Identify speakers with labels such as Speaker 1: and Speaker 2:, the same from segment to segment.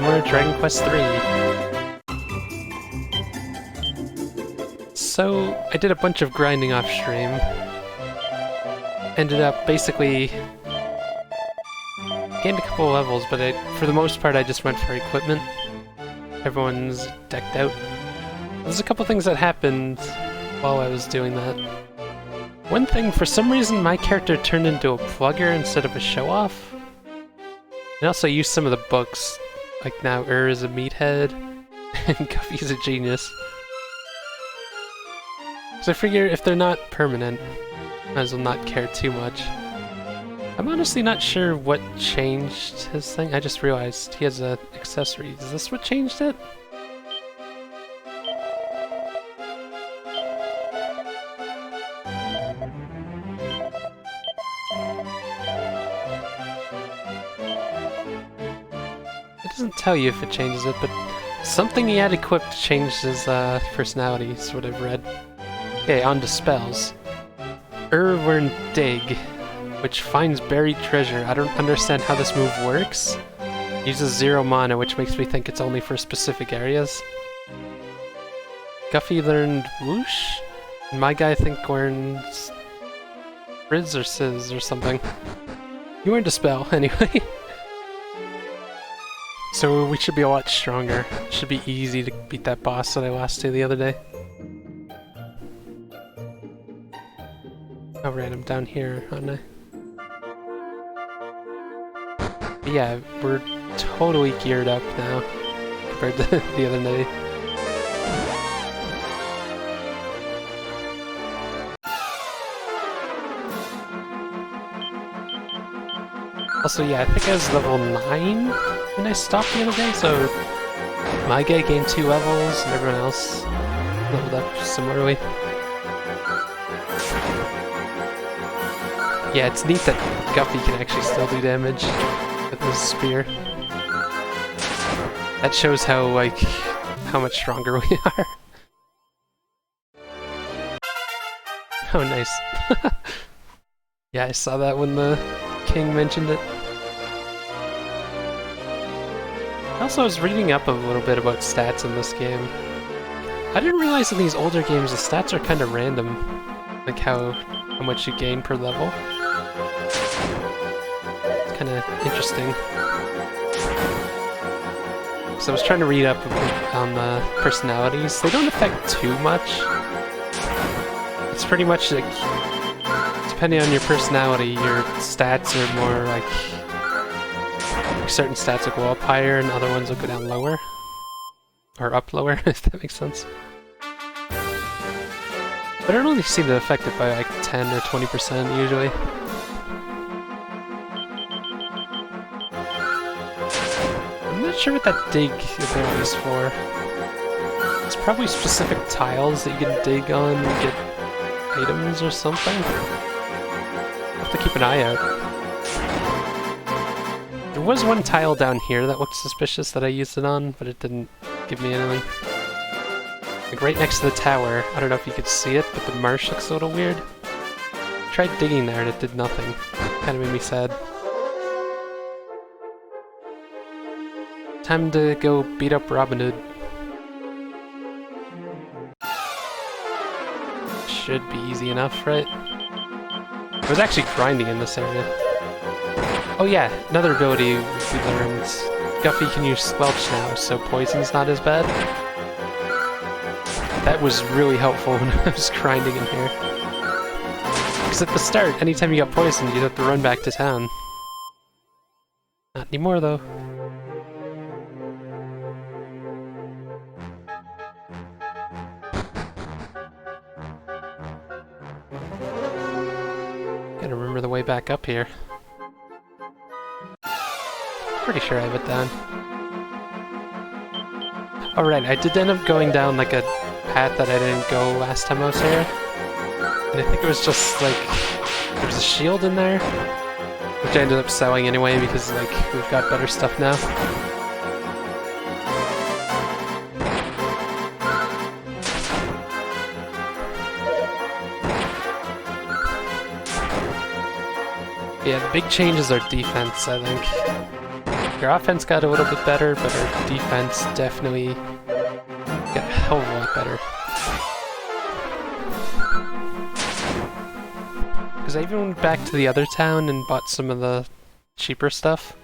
Speaker 1: more Dragon Quest III. So, I did a bunch of grinding off stream. Ended up basically gained a couple of levels, but for the most part I just went for equipment. Everyone's decked out. There's a couple things that happened while I was doing that. One thing, for some reason my character turned into a plugger instead of a show-off. I also used some of the books, like now is a meathead, and Guffy's a genius. So I figure if they're not permanent, might as well not care too much. I'm honestly not sure what changed his thing. I just realized he has an accessory. Is this what changed it? It doesn't tell you if it changes it, but something he had equipped changed his personality, is what I've read. Okay, on to spells. Urwern Dig, which finds buried treasure. I don't understand how this move works. Uses 0 mana, which makes me think it's only for specific areas. Guffy learned Whoosh, and my guy I think learns Frizz or Sizz or something. You learned a spell, anyway. So we should be a lot stronger. It should be easy to beat that boss that I lost to the other day. I ran him down here, aren't I? But yeah, we're totally geared up now compared to the other day. Also, yeah, I think I was level 9 when I stopped the other day, so my guy gained 2 levels and everyone else leveled up similarly. Yeah, it's neat that Guffy can actually still do damage with his spear. That shows how, like, how much stronger we are. Oh, nice. Yeah, I saw that when the king mentioned it. Also, I was reading up a little bit about stats in this game. I didn't realize in these older games the stats are kind of random. Like how much you gain per level. It's kind of interesting. So I was trying to read up on the personalities. They don't affect too much. It's pretty much like, depending on your personality, your stats are more like certain stats will go up higher and other ones will go down lower. Or up lower, if that makes sense. But I don't really seem to affect it by like 10 or 20% usually. I'm not sure what that dig ability is for. It's probably specific tiles that you can dig on and get items or something. I'll have to keep an eye out. There was one tile down here that looked suspicious that I used it on, but it didn't give me anything. Like right next to the tower, I don't know if you could see it, but the marsh looks a little weird. I tried digging there and it did nothing. Kinda made me sad. Time to go beat up Robin Hood. Should be easy enough, right? I was actually grinding in this area. Oh yeah, another ability we learned. Guffy can use Squelch now, so poison's not as bad. That was really helpful when I was grinding in here. Because at the start, anytime you got poisoned, you'd have to run back to town. Not anymore, though. Gotta remember the way back up here. Pretty sure I have it down. Alright, I did end up going down like a path that I didn't go last time I was here. And I think it was just like, there was a shield in there, which I ended up selling anyway because like, we've got better stuff now. Yeah, the big changes are defense, I think. Your offense got a little bit better, but our defense definitely got a hell of a lot better. Because I even went back to the other town and bought some of the cheaper stuff.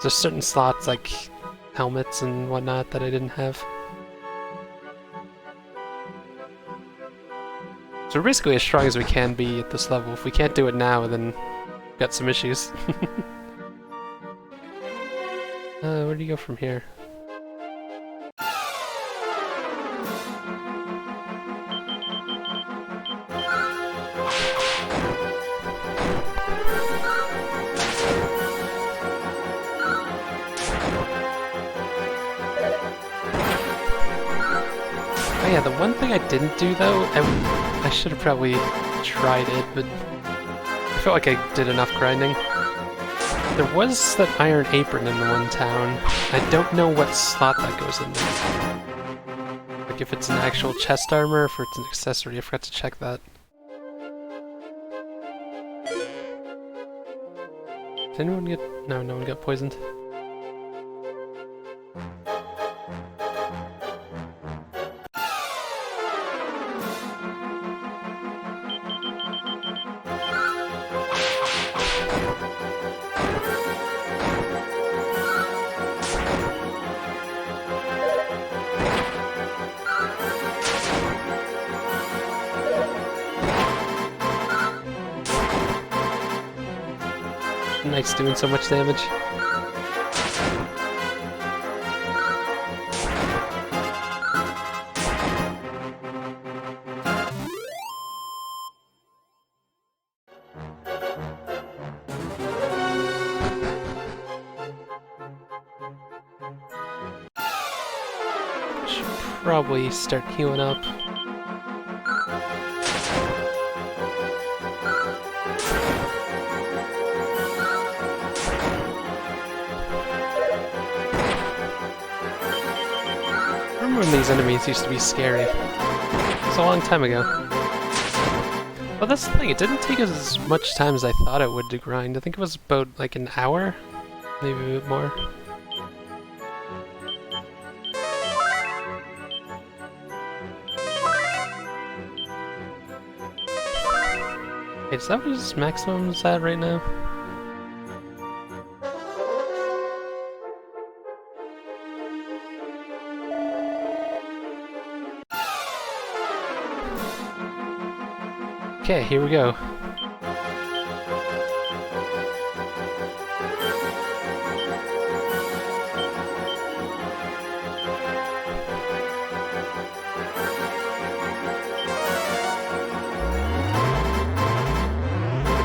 Speaker 1: There's certain slots like helmets and whatnot that I didn't have. So we're basically as strong as we can be at this level. If we can't do it now, then we've got some issues. Where do you go from here? Oh yeah, the one thing I didn't do though, I should have probably tried it, but I felt like I did enough grinding. There was that iron apron in the one town. I don't know what slot that goes into. Like if it's an actual chest armor, or if it's an accessory, I forgot to check that. Did anyone get... No, no one got poisoned. Knight's doing so much damage. Should probably start healing up. When these enemies used to be scary. It's a long time ago. Well, that's the thing, it didn't take as much time as I thought it would to grind. I think it was about like an hour, maybe a bit more. Wait, is that what his maximum is at right now? Okay, here we go.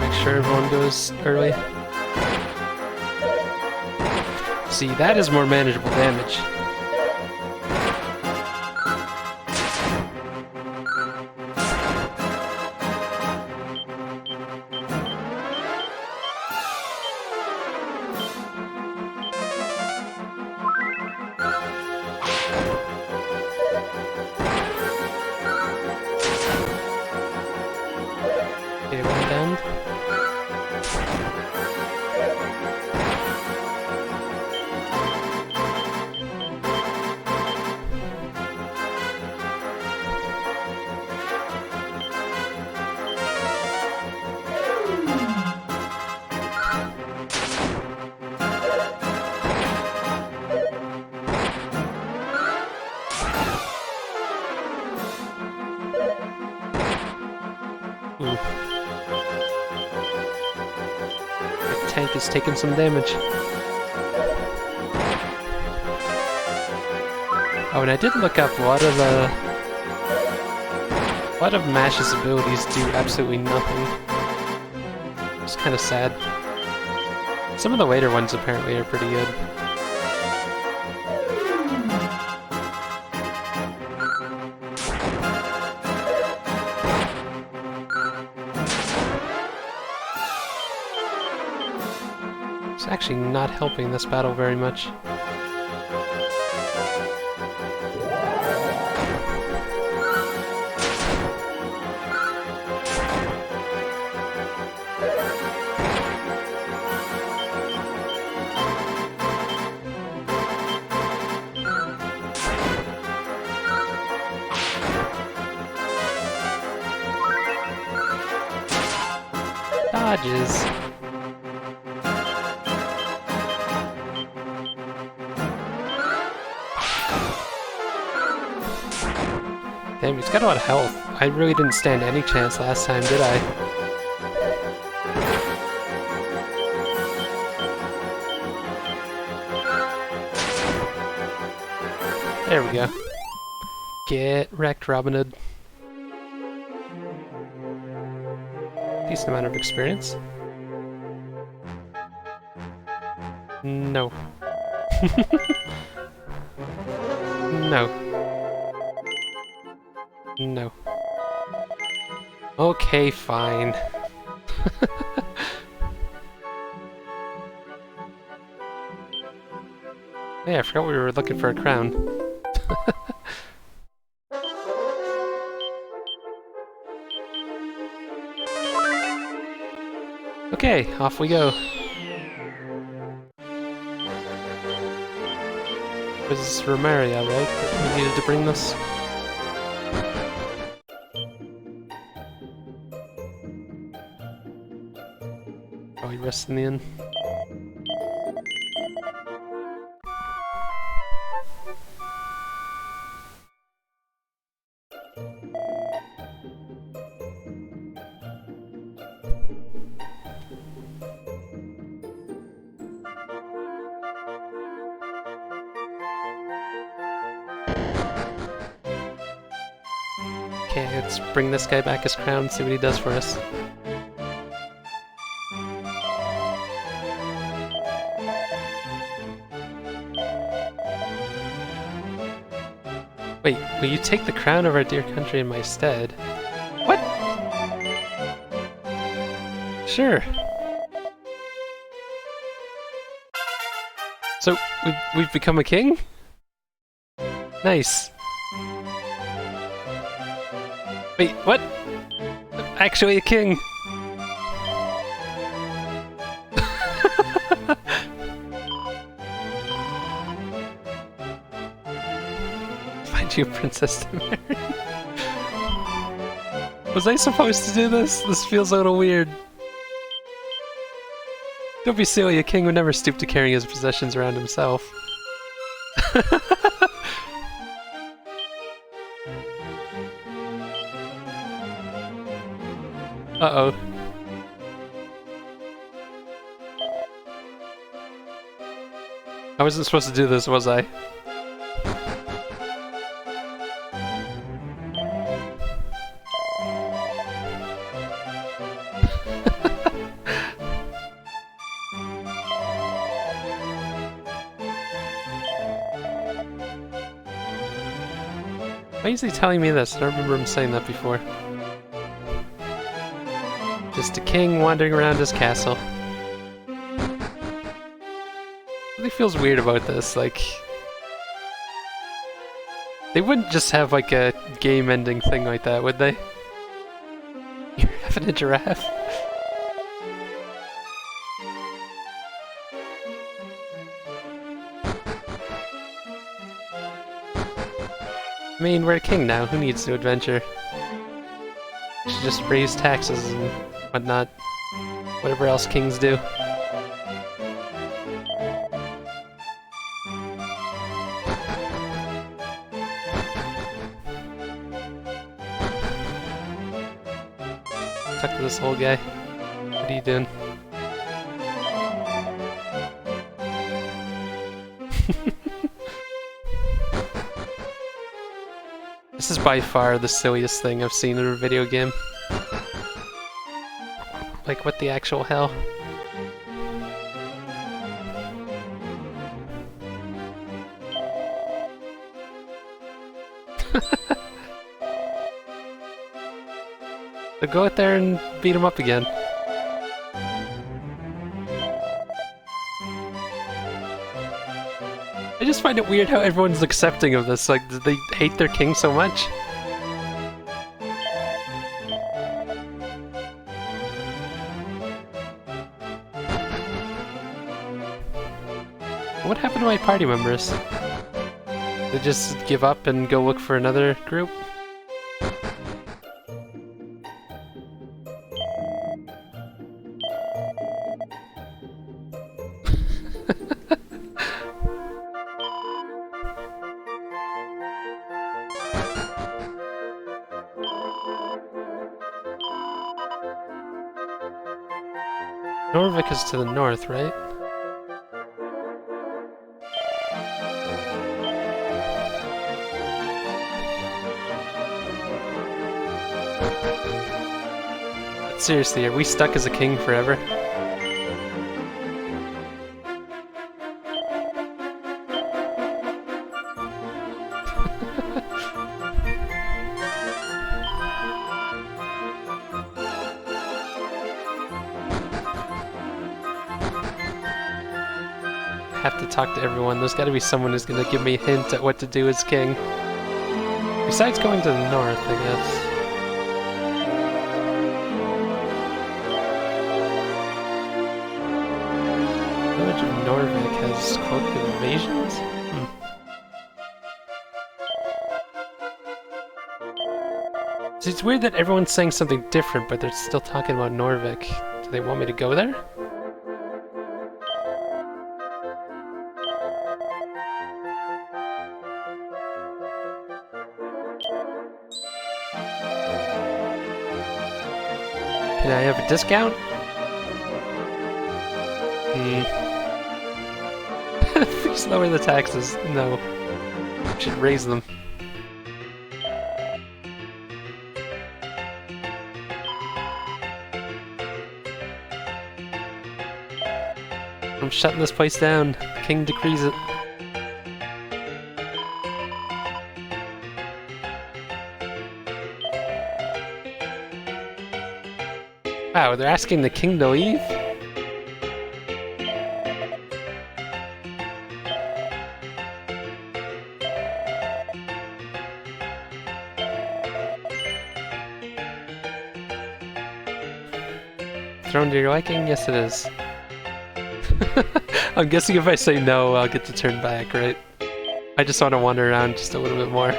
Speaker 1: Make sure everyone goes early. See, that is more manageable damage. Okay, one down. Ooh. The tank is taking some damage. Oh, and I did look up a lot of Mash's abilities do absolutely nothing. It's kind of sad. Some of the later ones apparently are pretty good. It's actually not helping this battle very much. dodges. Damn, he's got a lot of health. I really didn't stand any chance last time, did I? There we go. Get wrecked, Robin Hood. Decent amount of experience. No. No. No. Okay, fine. Hey, I forgot we were looking for a crown. Okay, off we go. It was Romaria, right? That we needed to bring this? Probably rest in the inn. Okay, let's bring this guy back his crown, see what he does for us. Wait, will you take the crown of our dear country in my stead? What? Sure. So, we've become a king? Nice. Wait, what? Actually a king! Find you a princess to marry. Was I supposed to do this? This feels a little weird. Don't be silly, a king would never stoop to carrying his possessions around himself. Uh-oh. I wasn't supposed to do this, was I? Why is he telling me this? I don't remember him saying that before. Just a king wandering around his castle. Really feels weird about this, like... They wouldn't just have like a game-ending thing like that, would they? You're having a giraffe? I mean, we're a king now, who needs to adventure? Should just raise taxes and whatnot. Whatever else kings do. Talk to this old guy. What are you doing? This is by far the silliest thing I've seen in a video game. Like, what the actual hell? So go out there and beat him up again. I just find it weird how everyone's accepting of this. Like, do they hate their king so much? What happened to my party members? They just give up and go look for another group? Norvik is to the north, right? But seriously, are we stuck as a king forever? Have to talk to everyone. There's got to be someone who's going to give me a hint at what to do as king. Besides going to the north, I guess. Village of Norvik has quote invasions? See, it's weird that everyone's saying something different, but they're still talking about Norvik. Do they want me to go there? Can I have a discount? Please lower the taxes. No. I should raise them. I'm shutting this place down. The king decrees it. Wow, they're asking the king to leave? Throne to your liking? Yes, it is. I'm guessing if I say no, I'll get to turn back, right? I just want to wander around just a little bit more.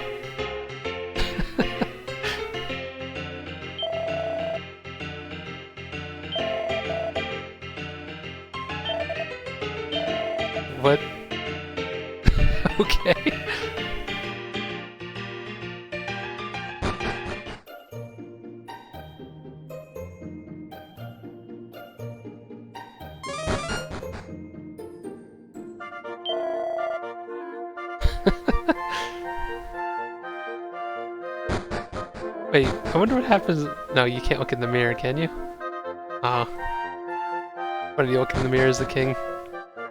Speaker 1: What? Okay. Wait, I wonder what happens. No, you can't look in the mirror, can you? Oh. Why do you look in the mirror as the king?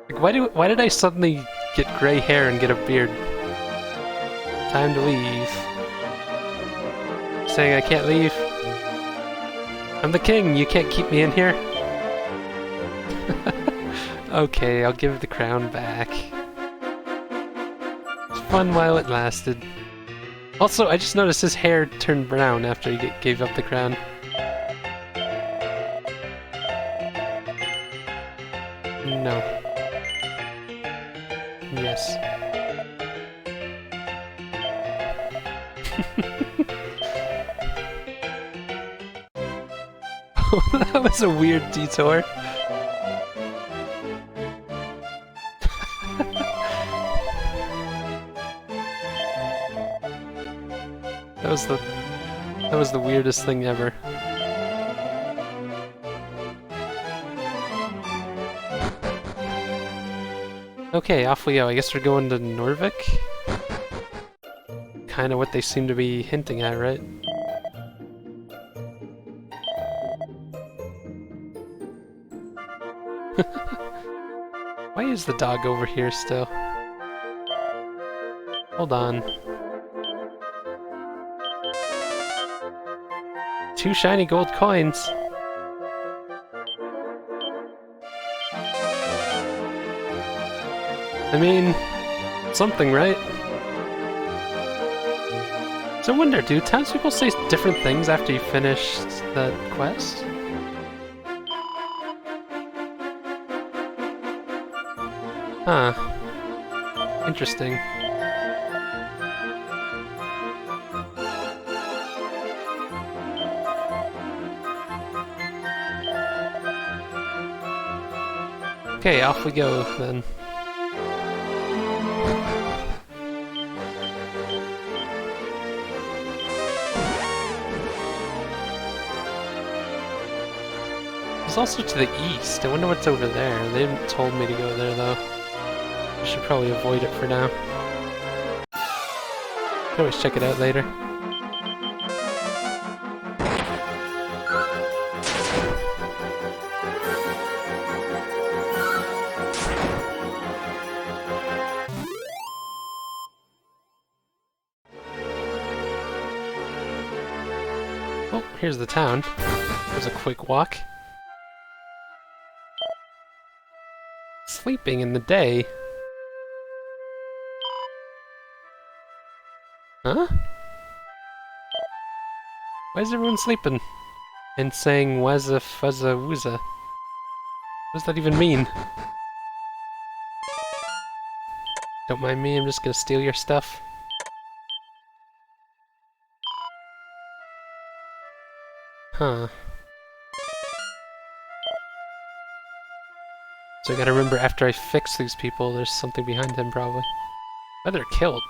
Speaker 1: Like, why did I suddenly get gray hair and get a beard? Time to leave. Saying I can't leave? I'm the king, you can't keep me in here? Okay, I'll give the crown back. It's fun while it lasted. Also, I just noticed his hair turned brown after he gave up the crown. No. Yes. That was a weird detour. That was the weirdest thing ever. Okay, off we go. I guess we're going to Norvik? Kinda what they seem to be hinting at, right? Why is the dog over here still? Hold on. 2 shiny gold coins. I mean, something, right? So I wonder, do townspeople say different things after you finish that quest? Huh. Interesting. Okay, off we go then. There's also to the east. I wonder what's over there. They haven't told me to go there though. I should probably avoid it for now. Can always check it out later. Oh, here's the town. There's a quick walk. Sleeping in the day? Huh? Why is everyone sleeping? And saying wazza fuzza wooza? What does that even mean? Don't mind me, I'm just gonna steal your stuff. Huh. So I gotta remember after I fix these people, there's something behind them probably. Oh, they're killed.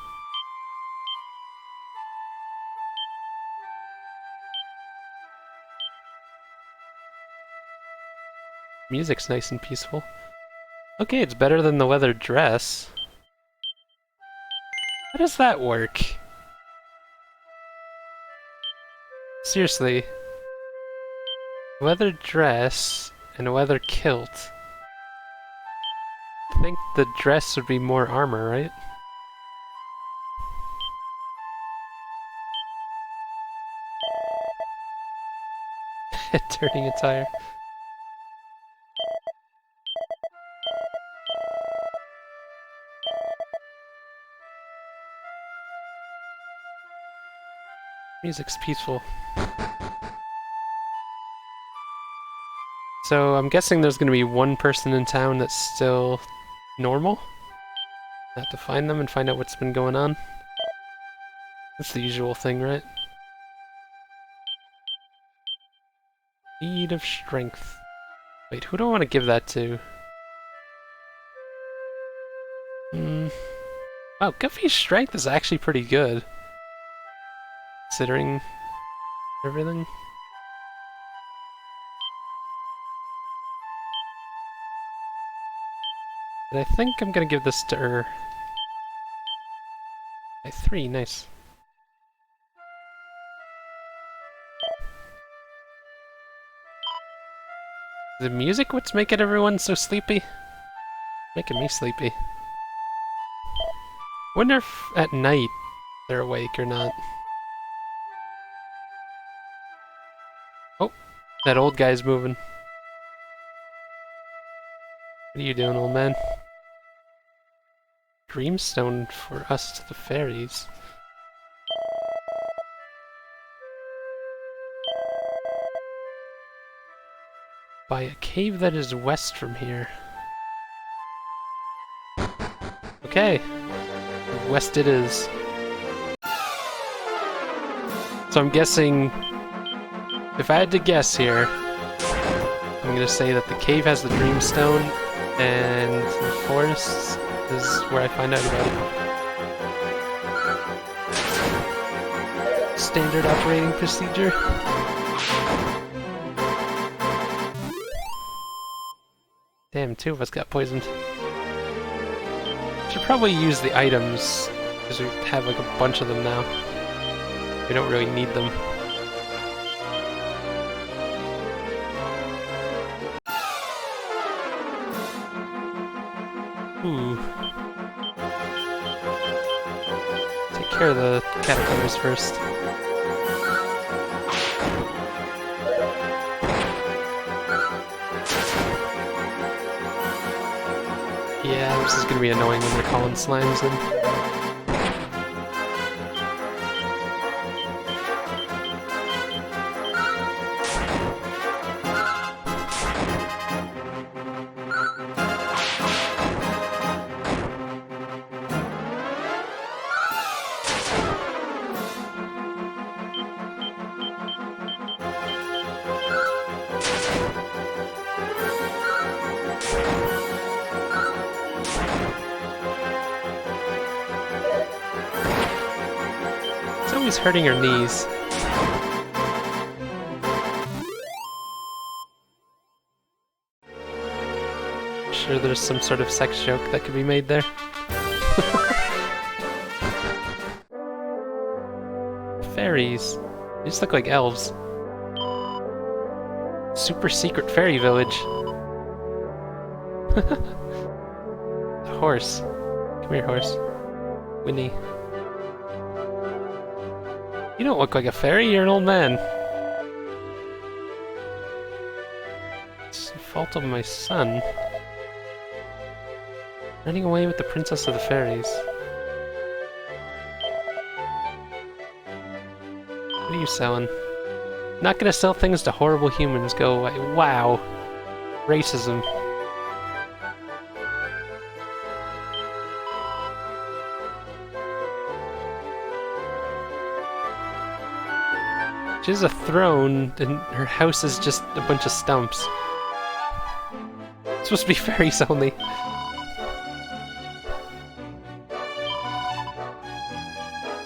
Speaker 1: Music's nice and peaceful. Okay, it's better than the leather dress. How does that work? Seriously. Leather dress and a leather kilt. I think the dress would be more armor, right? Turning a tire. Music's peaceful. So I'm guessing there's gonna be one person in town that's still normal. I have to find them and find out what's been going on. That's the usual thing, right? Need of strength. Wait, who do I want to give that to? Wow, Guffy's strength is actually pretty good. Considering everything. And I think I'm gonna give this to her. By 3, nice. The music what's making everyone so sleepy? Making me sleepy. Wonder if at night they're awake or not. Oh, that old guy's moving. What are you doing, old man? Dreamstone for us to the fairies. By a cave that is west from here. Okay. West it is. So I'm guessing, if I had to guess here, I'm gonna say that the cave has the Dreamstone and the forest is where I find out about it. Standard operating procedure. Damn, 2 of us got poisoned. Should probably use the items, because we have like a bunch of them now. We don't really need them. Ooh. Take care of the caterpillars first. Yeah, this is gonna be annoying when they're calling slimes in. she's hurting her knees. Sure there's some sort of sex joke that could be made there. Fairies. They just look like elves. Super secret fairy village. Horse. Come here, horse. Winnie. You don't look like a fairy, you're an old man. It's the fault of my son. Running away with the princess of the fairies. What are you selling? Not gonna sell things to horrible humans, go away. Wow. Racism. She has a throne, and her house is just a bunch of stumps. It's supposed to be fairies only.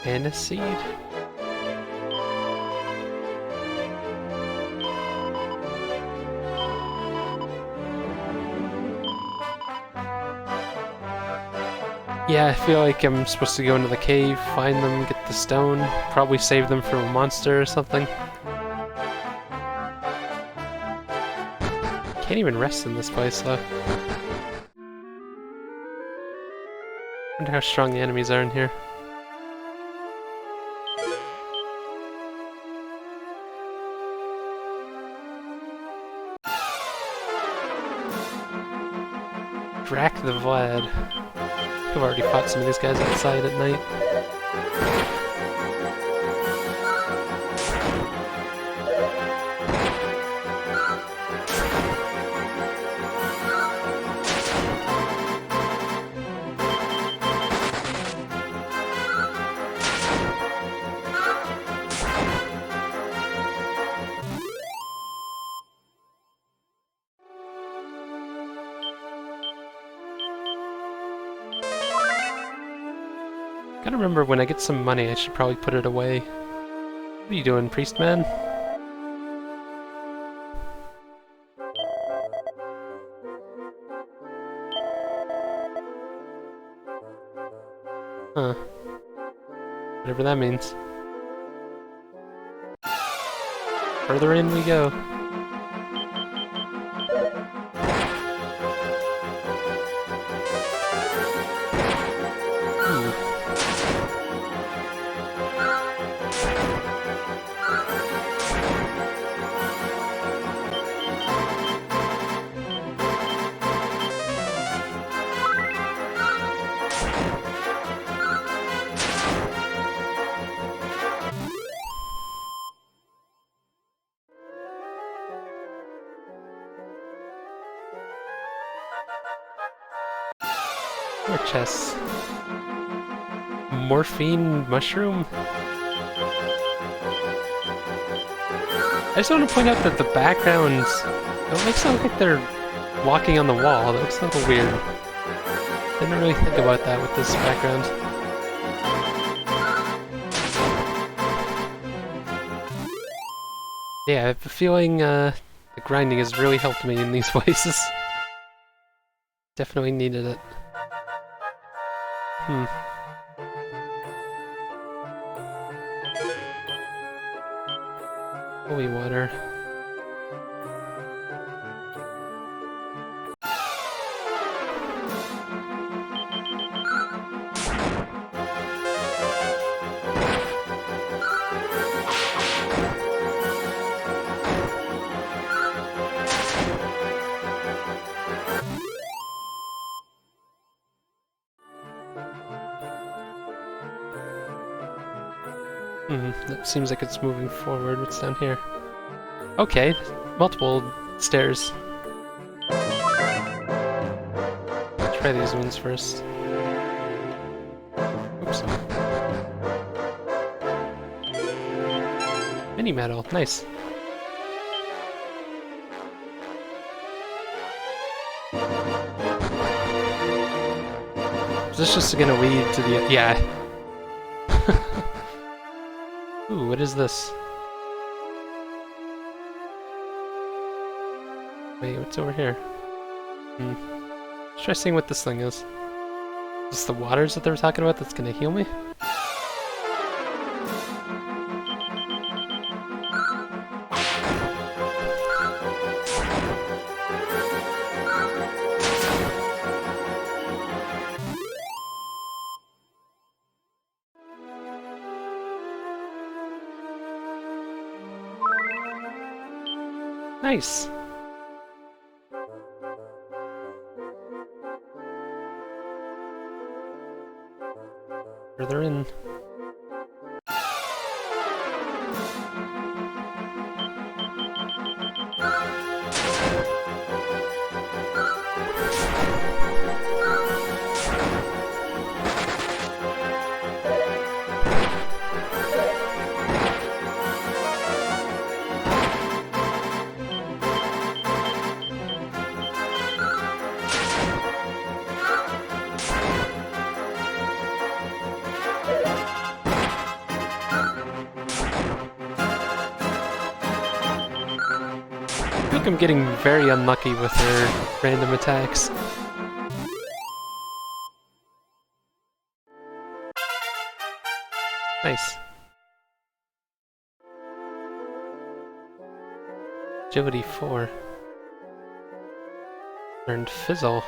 Speaker 1: Aniseed? Yeah, I feel like I'm supposed to go into the cave, find them, get the stone, probably save them from a monster or something. Can't even rest in this place, though. Wonder how strong the enemies are in here. Drac the Vlad. I've already fought some of these guys outside at night. Gotta remember, when I get some money, I should probably put it away. What are you doing, priest man? Huh. Whatever that means. Further in we go. More chests. Morphine mushroom? I just want to point out that the backgrounds, it makes it look like they're walking on the wall. That looks a little weird. Didn't really think about that with this background. Yeah, I have a feeling the grinding has really helped me in these places. Definitely needed it. Holy water. That seems like it's moving forward. What's down here? Okay, multiple stairs. Try these ones first. Oops. Mini medal, nice. Is this just gonna lead to the... yeah. Ooh, what is this? Wait, what's over here? Let's try seeing what this thing is. Is this the waters that they were talking about that's gonna heal me? Nice! Further in. I feel like I'm getting very unlucky with her random attacks. Nice. Agility 4. Learned Fizzle.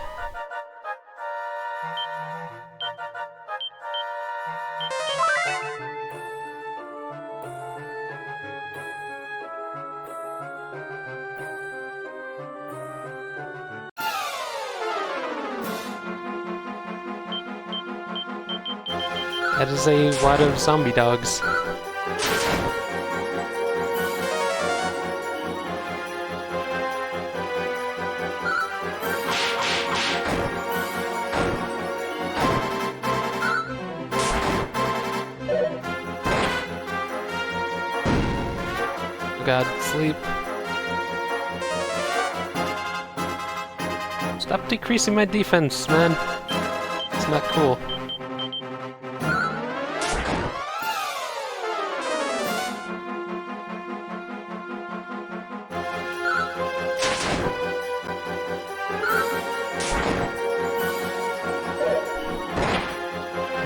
Speaker 1: That is a lot of zombie dogs. Oh god, sleep. Stop decreasing my defense, man. It's not cool.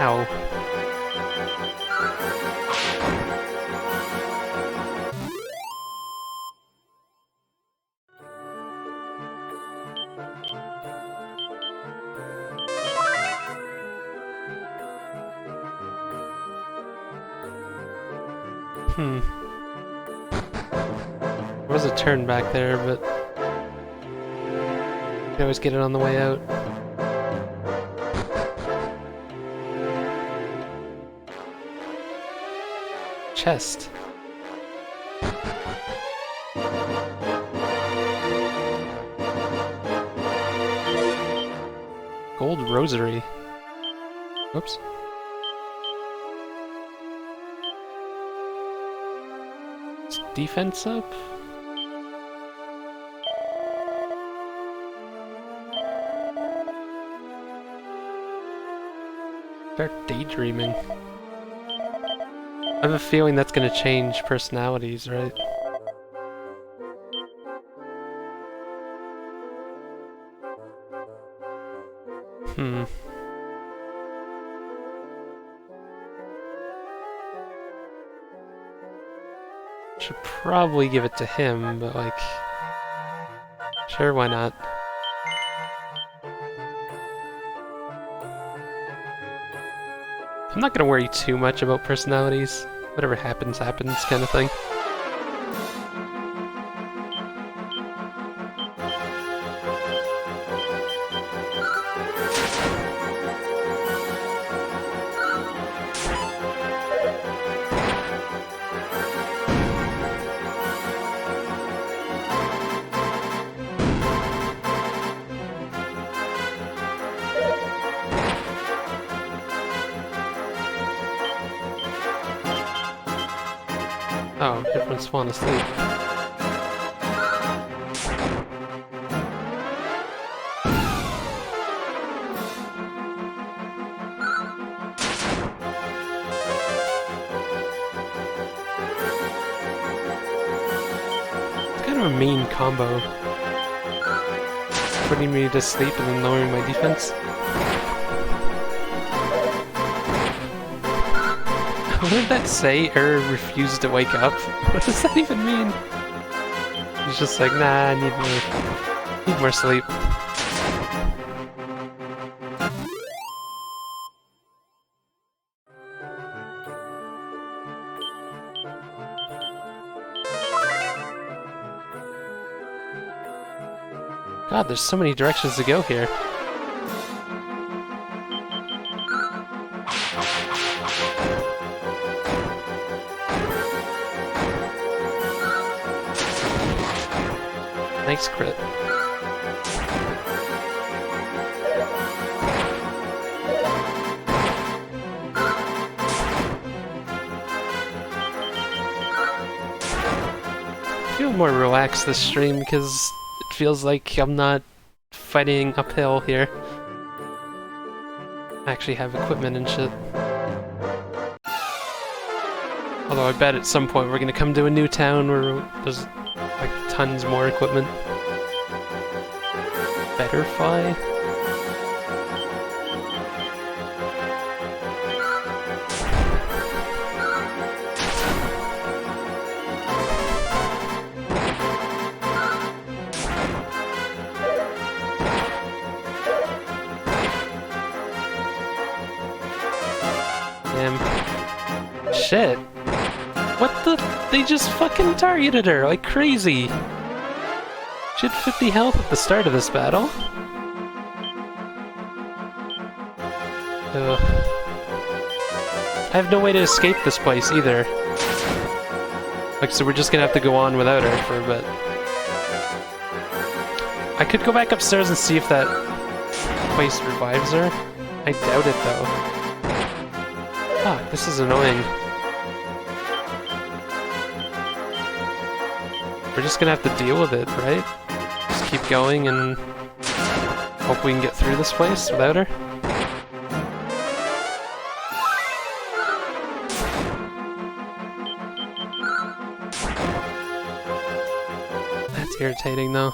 Speaker 1: Ow. There was a turn back there, but you can always get it on the way out. Chest. Gold rosary. Whoops. Is defense up? Start daydreaming. I have a feeling that's gonna change personalities, right? Should probably give it to him, but like... Sure, why not? I'm not gonna worry too much about personalities. Whatever happens, happens kind of thing. Oh, everyone's falling asleep. kind of a mean combo. Putting me to sleep and then lowering my defense. What did that say? Error refused to wake up? What does that even mean? He's just like, nah, I need more sleep. God, there's so many directions to go here. Nice crit. I feel more relaxed this stream because it feels like I'm not fighting uphill here. I actually have equipment and shit. Although I bet at some point we're gonna come to a new town where there's like tons more equipment. Betterfly? Damn. Shit. What the? They just fucking targeted her like crazy. She had 50 health at the start of this battle. Ugh. I have no way to escape this place either. Like, so we're just gonna have to go on without her for a bit. I could go back upstairs and see if that place revives her. I doubt it though. Fuck, this is annoying. We're just gonna have to deal with it, right? Just keep going and hope we can get through this place without her. That's irritating though.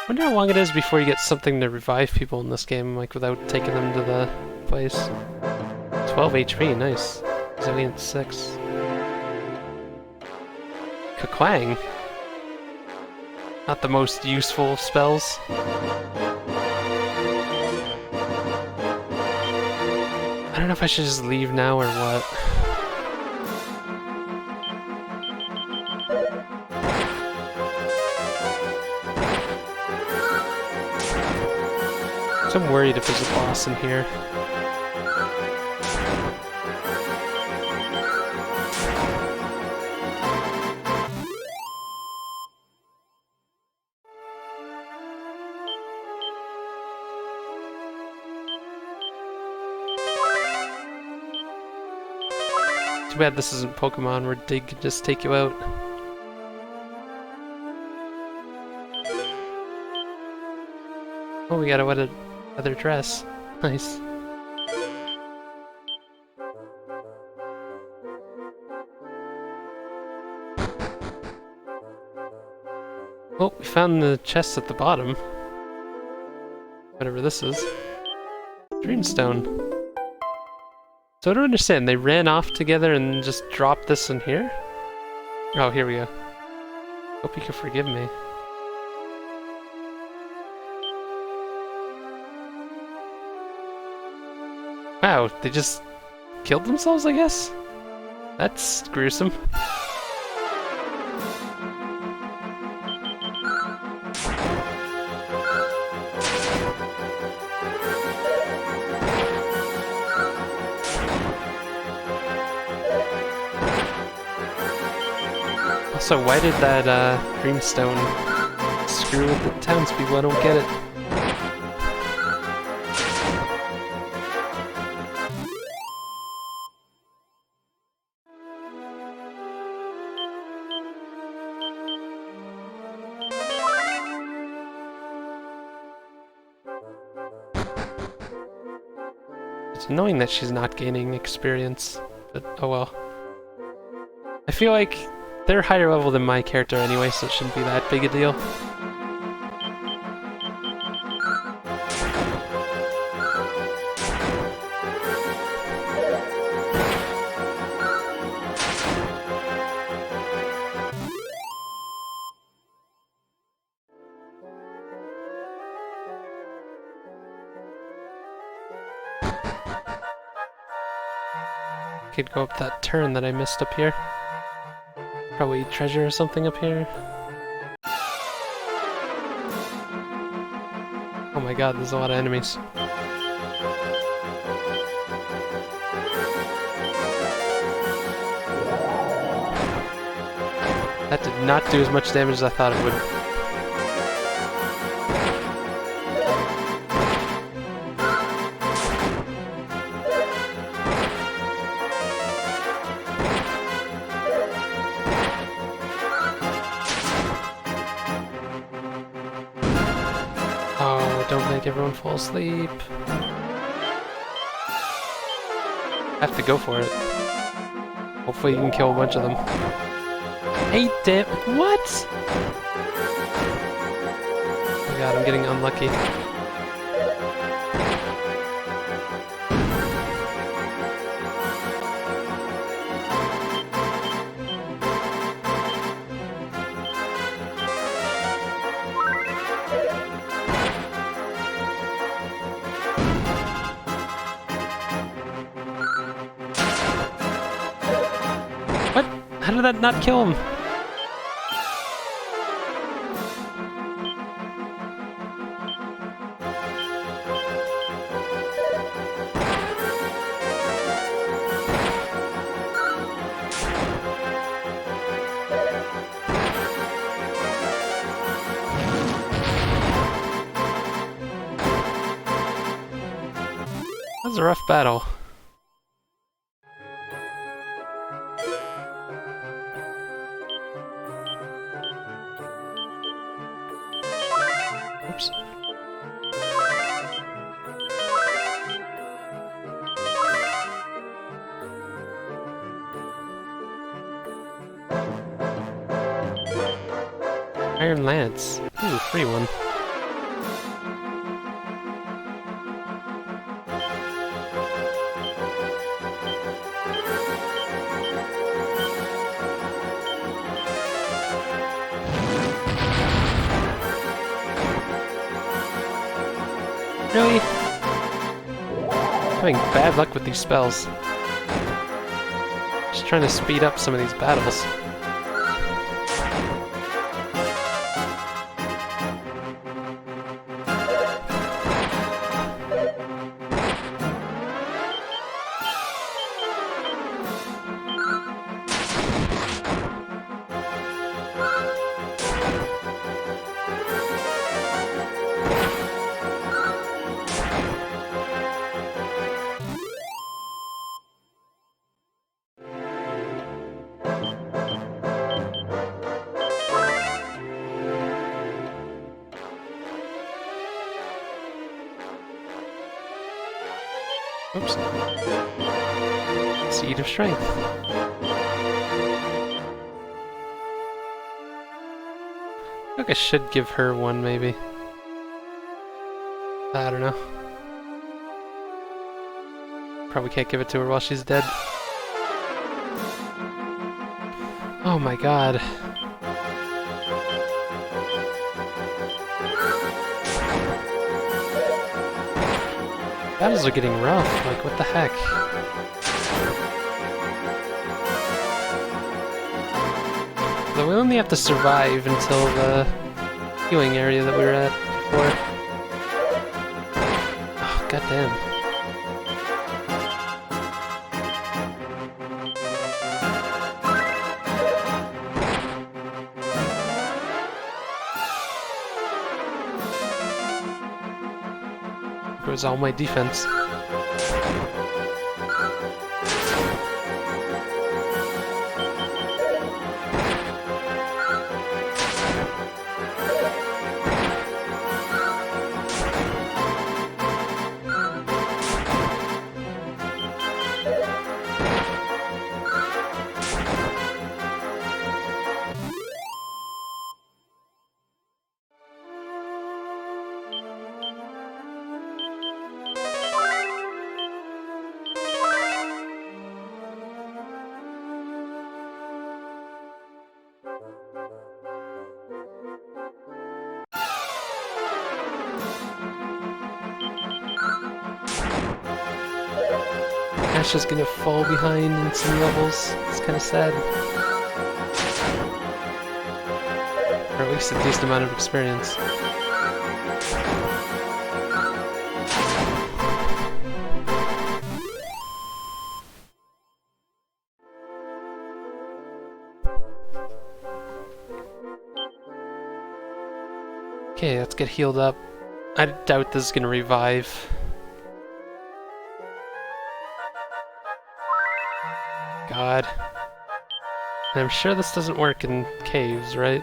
Speaker 1: Wonder how long it is before you get something to revive people in this game, like without taking them to the place. 12 HP, nice. Resilient 6. Kakwang. Not the most useful of spells. I don't know if I should just leave now or what. So I'm worried if there's a boss in here. Too bad this isn't Pokemon where Dig could just take you out. Oh, we got a weather dress. Nice. Oh, we found the chest at the bottom. Whatever this is. Dreamstone. So I don't understand, they ran off together and just dropped this in here? Oh, here we go. Hope you can forgive me. Wow, they just killed themselves, I guess? That's gruesome. Also, why did that Dreamstone screw with the townspeople? I don't get it. It's annoying that she's not gaining experience, but oh well. I feel like they're higher level than my character anyway, so it shouldn't be that big a deal. Could go up that turn that I missed up here. Probably treasure or something up here. Oh my god, there's a lot of enemies. That did not do as much damage as I thought it would. Oh, don't make everyone fall asleep. Have to go for it. Hopefully you can kill a bunch of them. 8 damn— what? Oh my god, I'm getting unlucky. What? How did that not kill him? That was a rough battle. Oops. Iron Lance. Ooh, free one. Really? Having bad luck with these spells. Just trying to speed up some of these battles. Oops. Seed of Strength. I think I should give her one, maybe. I don't know. Probably can't give it to her while she's dead. Oh my god. Battles are getting rough, like what the heck? So we only have to survive until the healing area that we were at before. Oh, goddamn. Goes all my defense. Ash is gonna fall behind in some levels. It's kind of sad. Or at least a decent amount of experience. Okay, let's get healed up. I doubt this is gonna revive. God. And I'm sure this doesn't work in caves, right?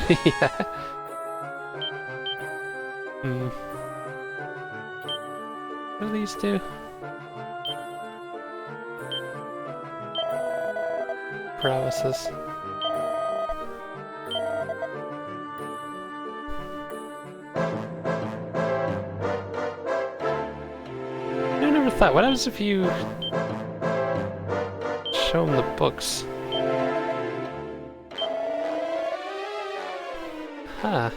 Speaker 1: Yeah. What do these do? Paralysis. I never thought, what happens if you show them the books? Huh.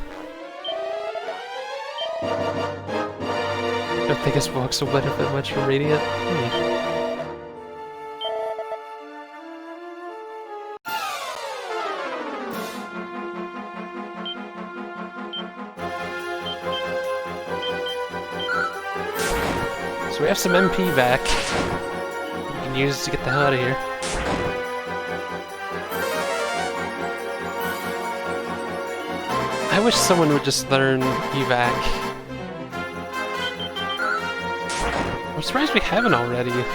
Speaker 1: Don't think his books will benefit much from reading it. So we have some MP back. We can use to get the hell out of here. I wish someone would just learn evac. I'm surprised we haven't already. Like,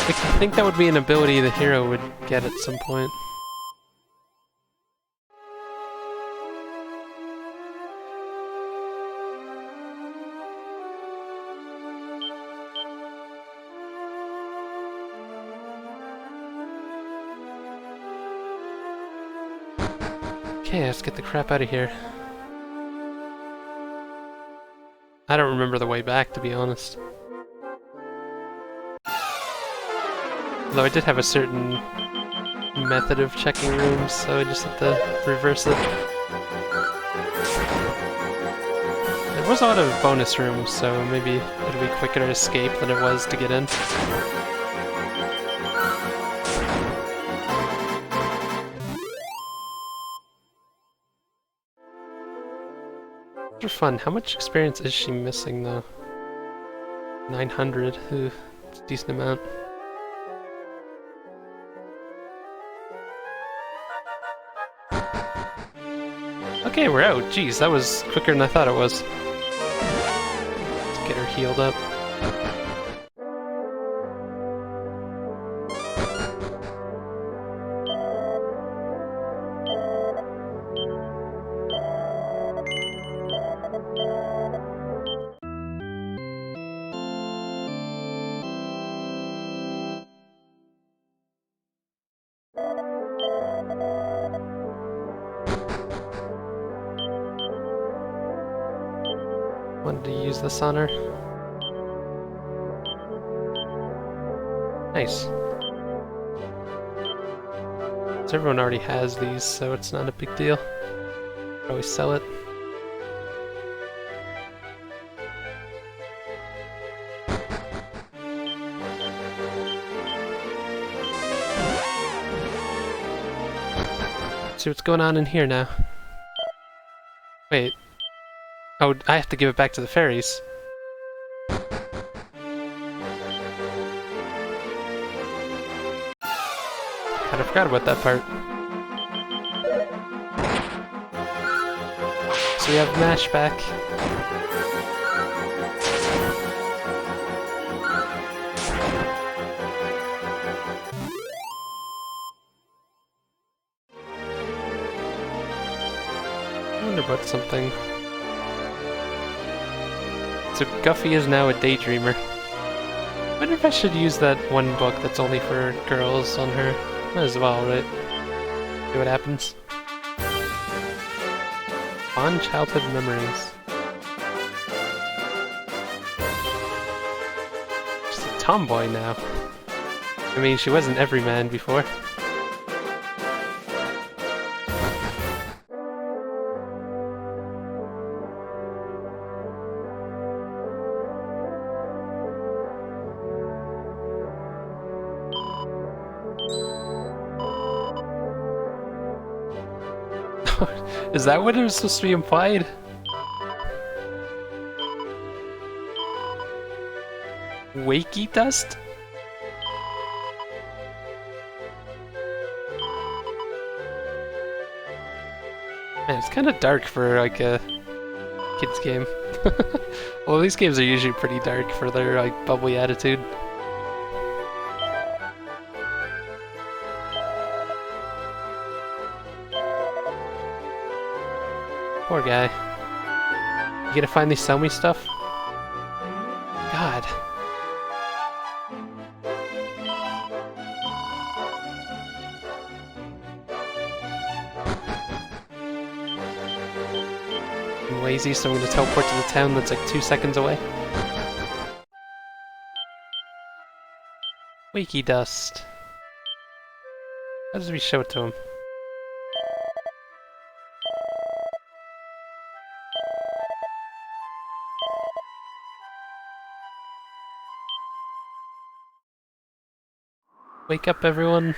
Speaker 1: I think that would be an ability the hero would get at some point. Okay, let's get the crap out of here. I don't remember the way back, to be honest. Though I did have a certain method of checking rooms, so I just have to reverse it. There was a lot of bonus rooms, so maybe it'll be quicker to escape than it was to get in. For fun, how much experience is she missing though? 900, ooh, it's a decent amount. Okay, we're out. Jeez, that was quicker than I thought it was. Let's get her healed up. Wanted to use this on her. Nice. So everyone already has these, so it's not a big deal. Always sell it. See what's going on in here now. Wait. Oh, I have to give it back to the fairies. God, I forgot about that part. So we have Mash back. I wonder about something. So Guffy is now a daydreamer. I wonder if I should use that one book that's only for girls on her. Might as well, right? See what happens. Fond childhood memories. She's a tomboy now. I mean, she wasn't every man before. Is that what it was supposed to be implied? Wakey dust? Man, it's kind of dark for like a kids game. Well, these games are usually pretty dark for their like bubbly attitude. Poor guy. You gonna finally sell me stuff? God. I'm lazy, so I'm gonna teleport to the town that's like 2 seconds away. Wakey dust. How does we show it to him? Wake up, everyone.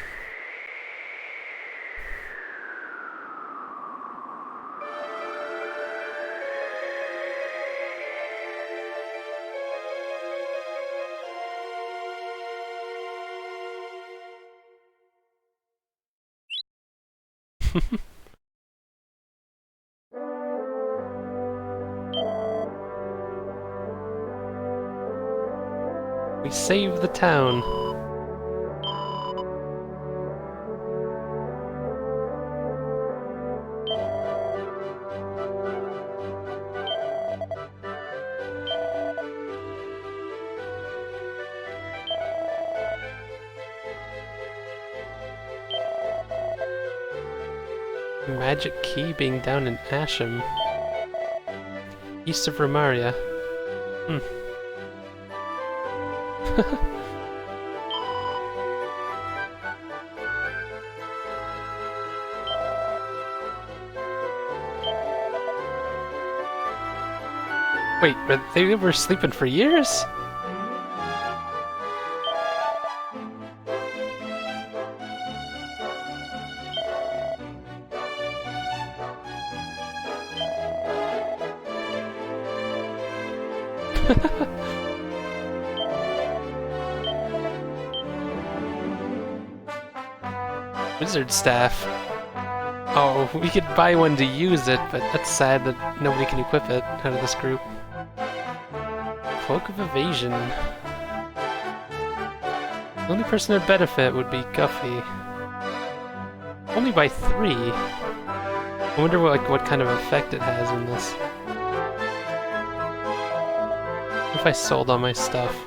Speaker 1: We save the town. Magic key being down in Asham. East of Romaria. Wait, they were sleeping for years? Wizard staff. Oh, we could buy one to use it, but that's sad that nobody can equip it out of this group. Cloak of Evasion. The only person that'd benefit would be Guffy. Only by 3. I wonder what kind of effect it has in this. What if I sold all my stuff?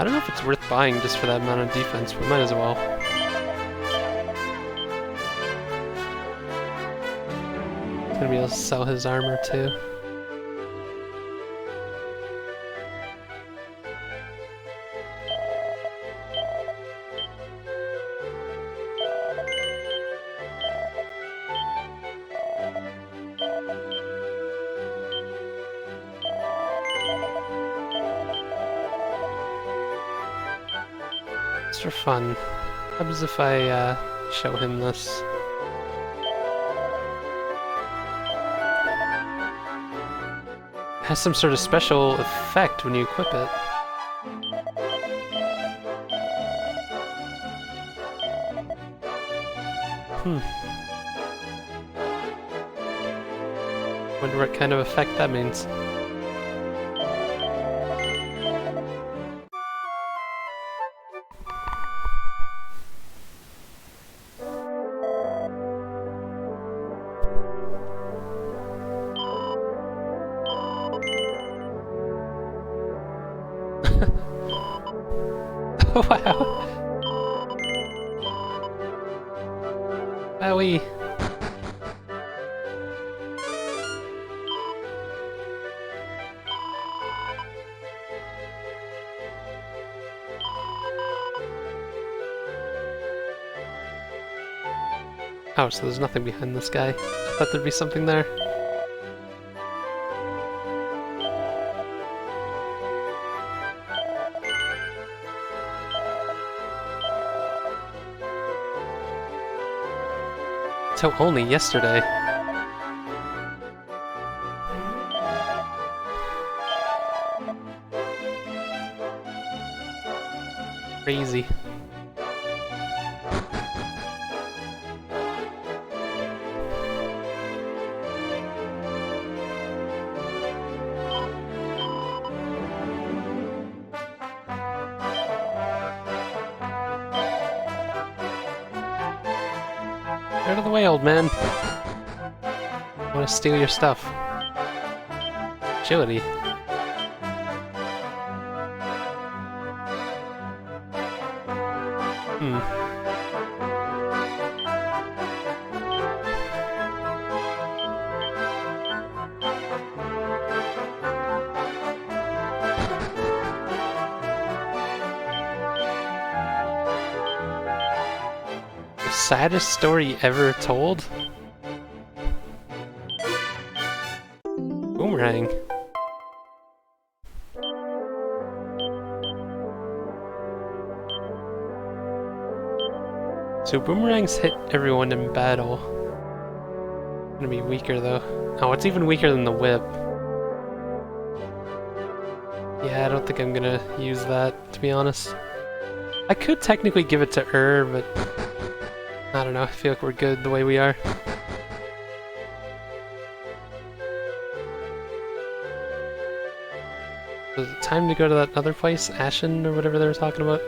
Speaker 1: I don't know if it's worth buying just for that amount of defense, but might as well. He's gonna be able to sell his armor too. Just for fun. What happens if I show him this? It has some sort of special effect when you equip it. Wonder what kind of effect that means. Wow. Wowie. Oh, so there's nothing behind this guy. I thought there'd be something there. So only yesterday. Crazy. Out of the way, old man. I want to steal your stuff. Agility. Saddest story ever told? Boomerang. So boomerangs hit everyone in battle. Gonna be weaker though. Oh, it's even weaker than the whip. Yeah, I don't think I'm gonna use that, to be honest. I could technically give it to but I don't know, I feel like we're good the way we are. Is it time to go to that other place, Ashen, or whatever they were talking about?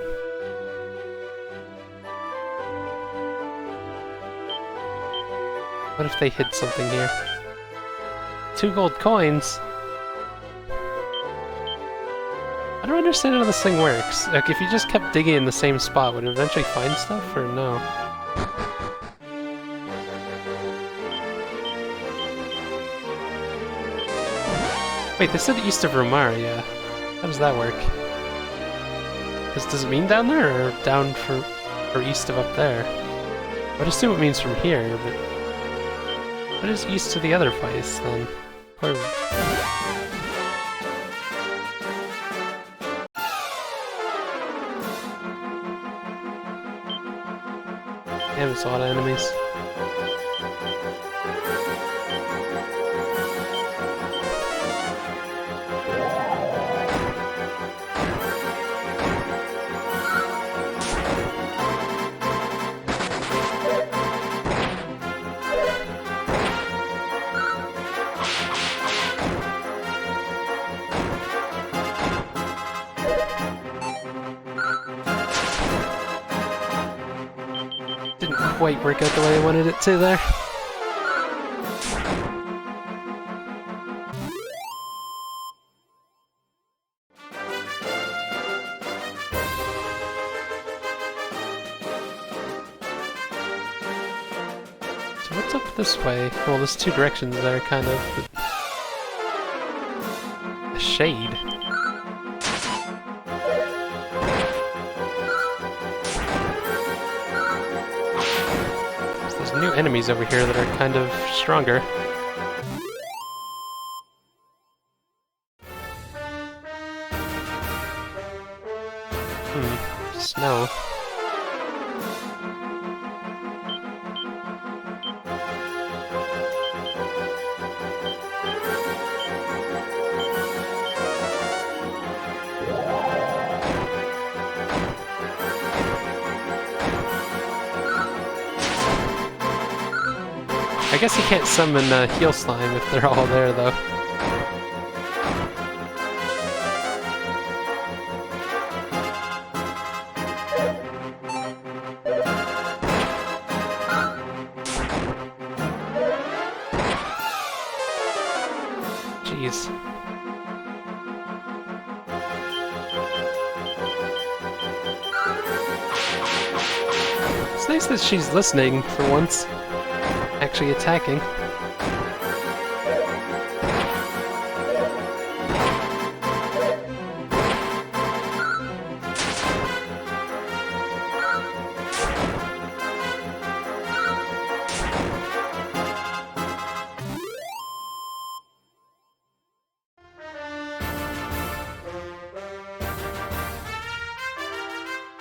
Speaker 1: What if they hid something here? 2 gold coins? I don't understand how this thing works. Like, if you just kept digging in the same spot, would it eventually find stuff, or no? Wait, this said east of Romaria. How does that work? Does it mean down there, or down or east of up there? I would assume it means from here, but what is east to the other place, then? Or... Damn, there's a lot of enemies. Didn't quite work out the way I wanted it to there. So what's up this way? Well, there's 2 directions there, kind of. A shade. New enemies over here that are kind of stronger. Snow. I guess you can't summon Heal Slime if they're all there, though. Jeez. It's nice that she's listening for once. Actually attacking.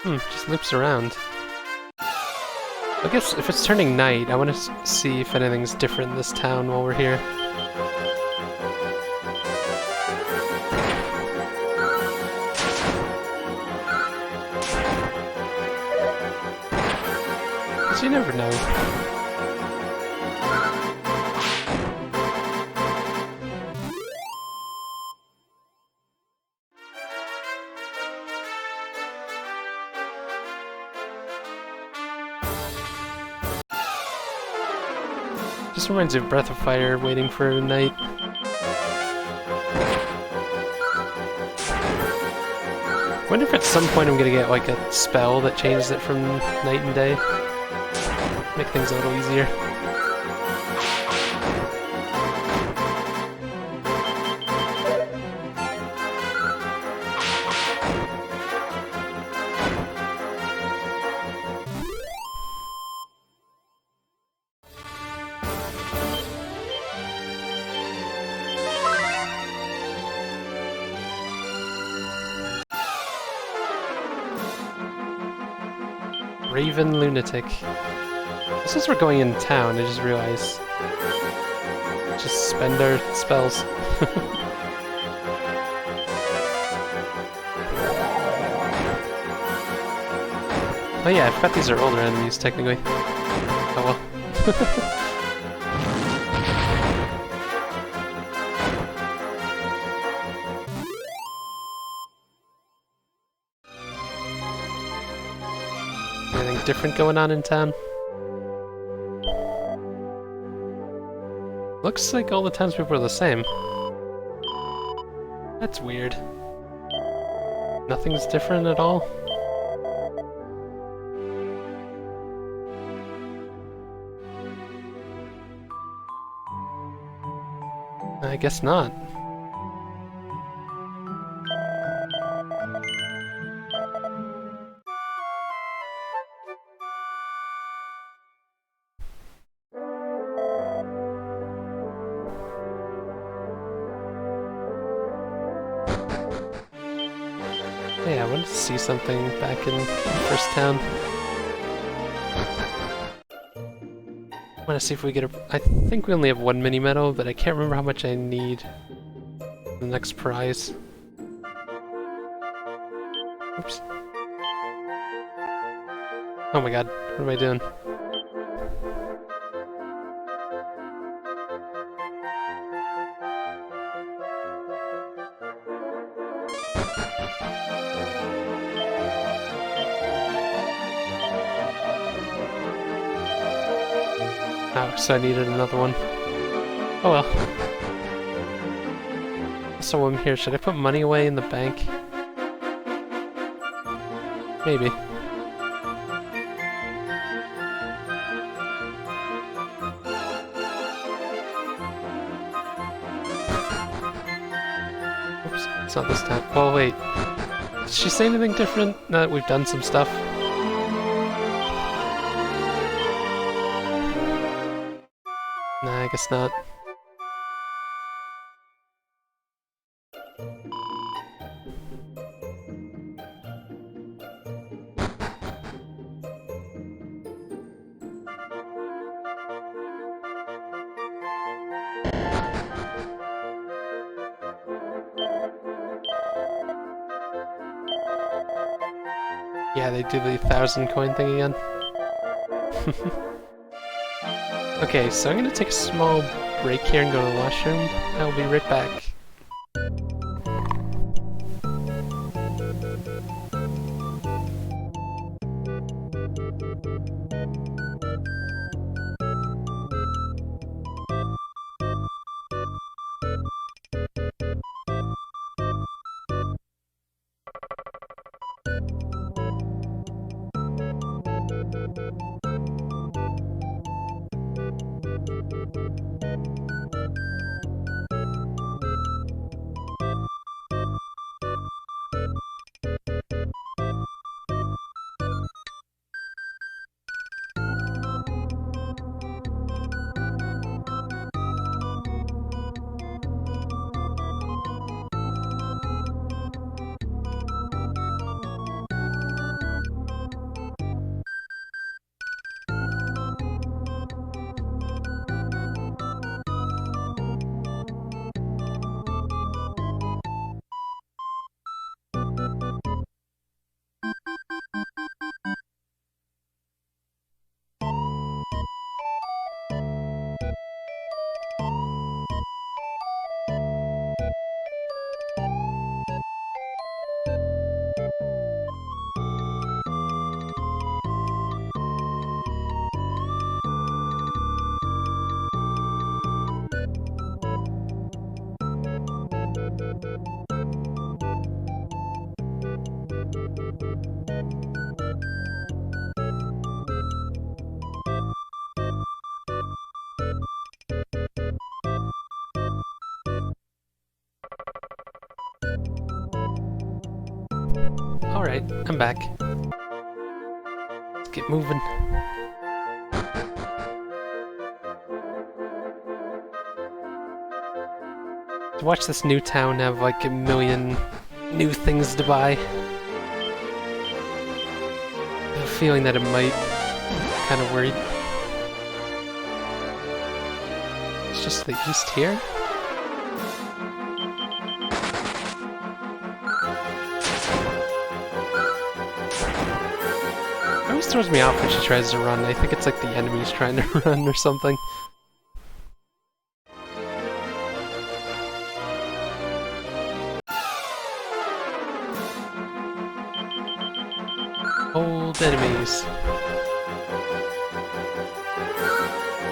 Speaker 1: Just loops around. I guess if it's turning night, I want to see if anything's different in this town while we're here. So you never know. Just reminds me of Breath of Fire, waiting for night. Wonder if at some point I'm gonna get like a spell that changes it from night and day. Make things a little easier. Raven Lunatic. Since we're going in town, I just realized. Just spend our spells. Oh yeah, I forgot these are older enemies, technically. Oh well. Anything different going on in town? Looks like all the townspeople are the same. That's weird. Nothing's different at all? I guess not. Yeah, I wanted to see something back in First Town. I want to see if we get a... I think we only have one mini medal, but I can't remember how much I need for the next prize. Oops. Oh my god, what am I doing? Oh, so I needed another one. Oh well. So I'm here. Should I put money away in the bank? Maybe. Oops, it's not this time. Oh wait. Did she say anything different now that we've done some stuff? Nah, I guess not. Yeah, they do the 1,000 coin thing again. Okay, so I'm gonna take a small break here and go to the washroom. I'll be right back. Alright, I'm back. Let's get moving. To watch this new town have like a million new things to buy. I have a feeling that it might. I'm kind of worried. It's just the east here? It always throws me off when she tries to run. I think it's like the enemy's trying to run or something. Old enemies.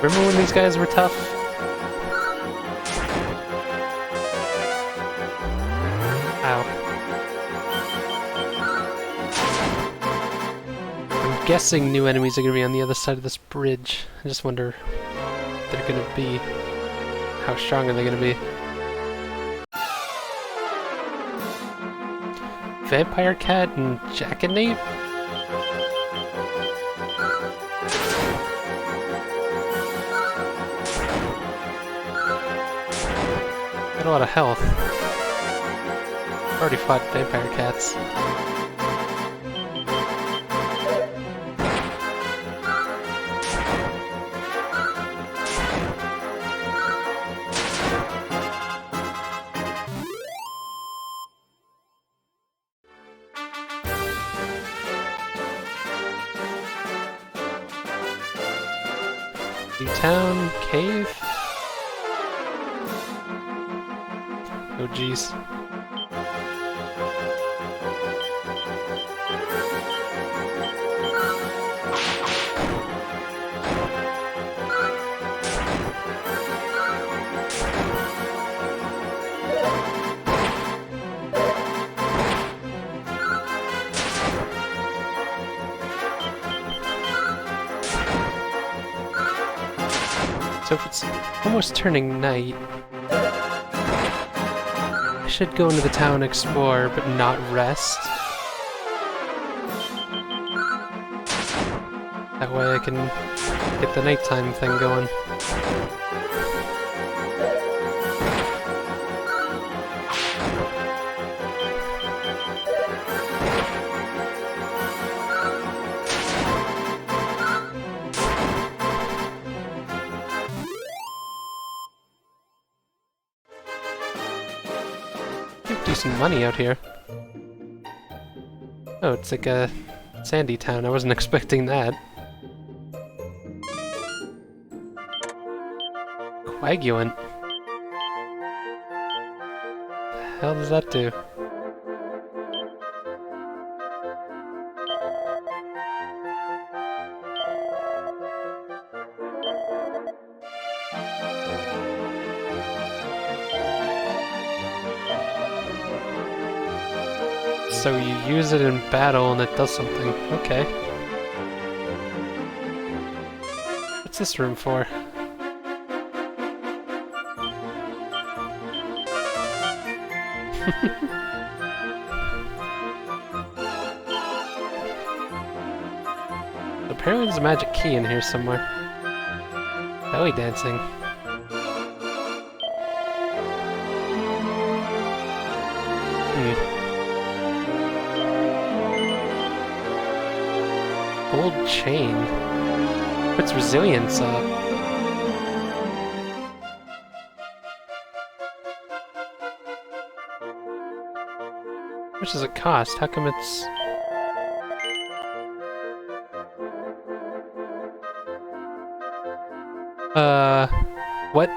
Speaker 1: Remember when these guys were tough? Ow. I'm guessing new enemies are going to be on the other side of this bridge. I just wonder if they're going to be. How strong are they going to be? Vampire Cat and Jackanape? Got a lot of health. Already fought Vampire Cats. New town, cave? Oh jeez. So if it's almost turning night, I should go into the town and explore, but not rest. That way I can get the nighttime thing going. Decent money out here. Oh, it's like a sandy town. I wasn't expecting that. Coagulant. The hell does that do? So you use it in battle and it does something. Okay. What's this room for? Apparently there's a magic key in here somewhere. Belly dancing. Gold chain. Puts resilience up. How much does it cost? How come it's... What?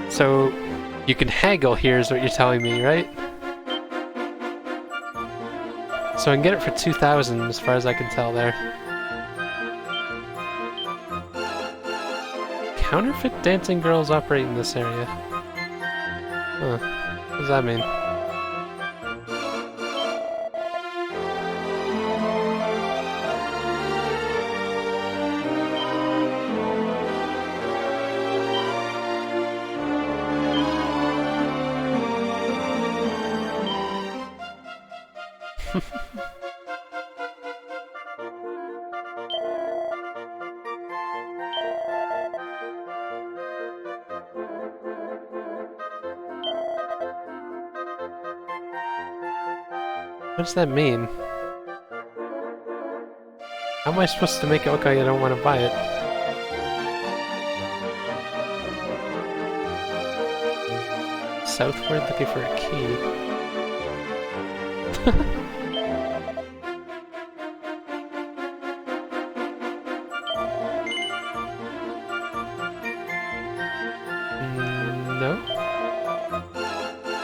Speaker 1: So, you can haggle here is what you're telling me, right? So I can get it for 2,000 as far as I can tell there. Counterfeit dancing girls operate in this area. Huh. What does that mean? What does that mean? How am I supposed to make it look like I don't want to buy it? Southward looking for a key. No.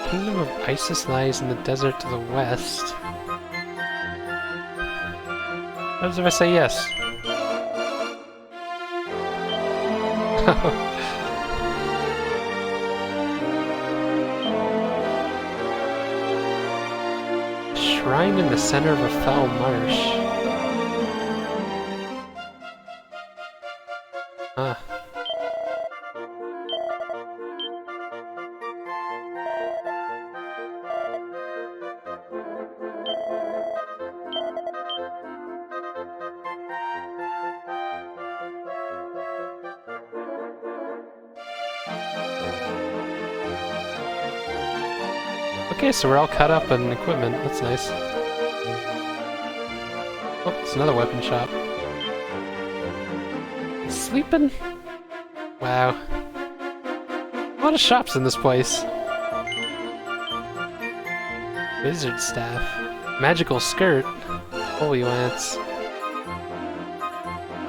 Speaker 1: Kingdom of Isis lies in the desert to the west. What happens if I say yes? Shrine in the center of a foul marsh. Ah. Okay, so we're all caught up on equipment. That's nice. Oh, it's another weapon shop. Sleeping? Wow. A lot of shops in this place. Wizard staff. Magical skirt. Holy lance.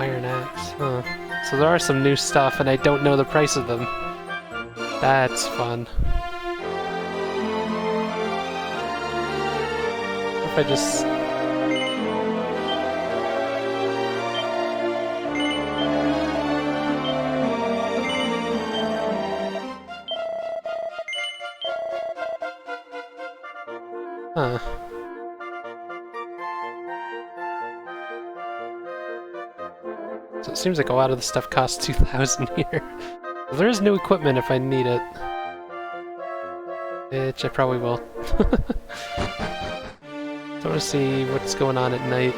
Speaker 1: Iron axe. Huh. So there are some new stuff and I don't know the price of them. That's fun. If I just... Huh. So it seems like a lot of the stuff costs 2,000 here. Well, there is new equipment if I need it. Which I probably will. I want to see what's going on at night.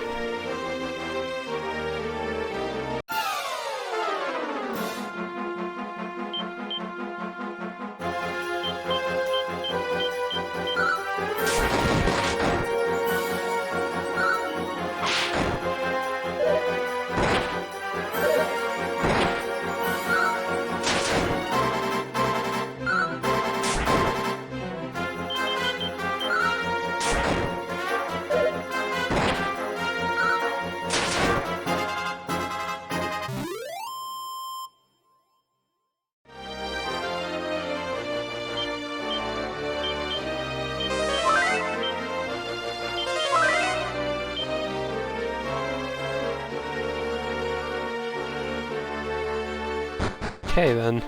Speaker 1: Okay then.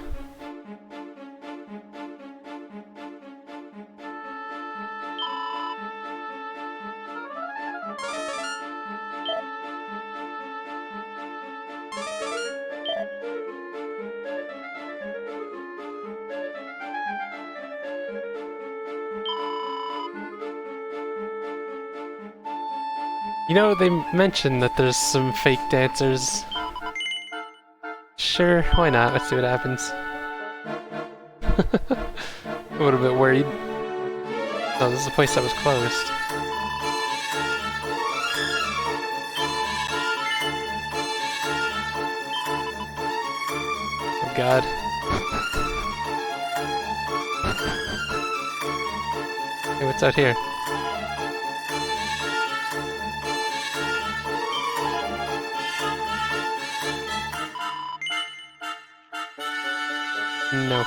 Speaker 1: You know, they mentioned that there's some fake dancers. Sure, why not? Let's see what happens. A little bit worried. Oh, this is a place that was closed. Oh god. Hey, what's out here? No.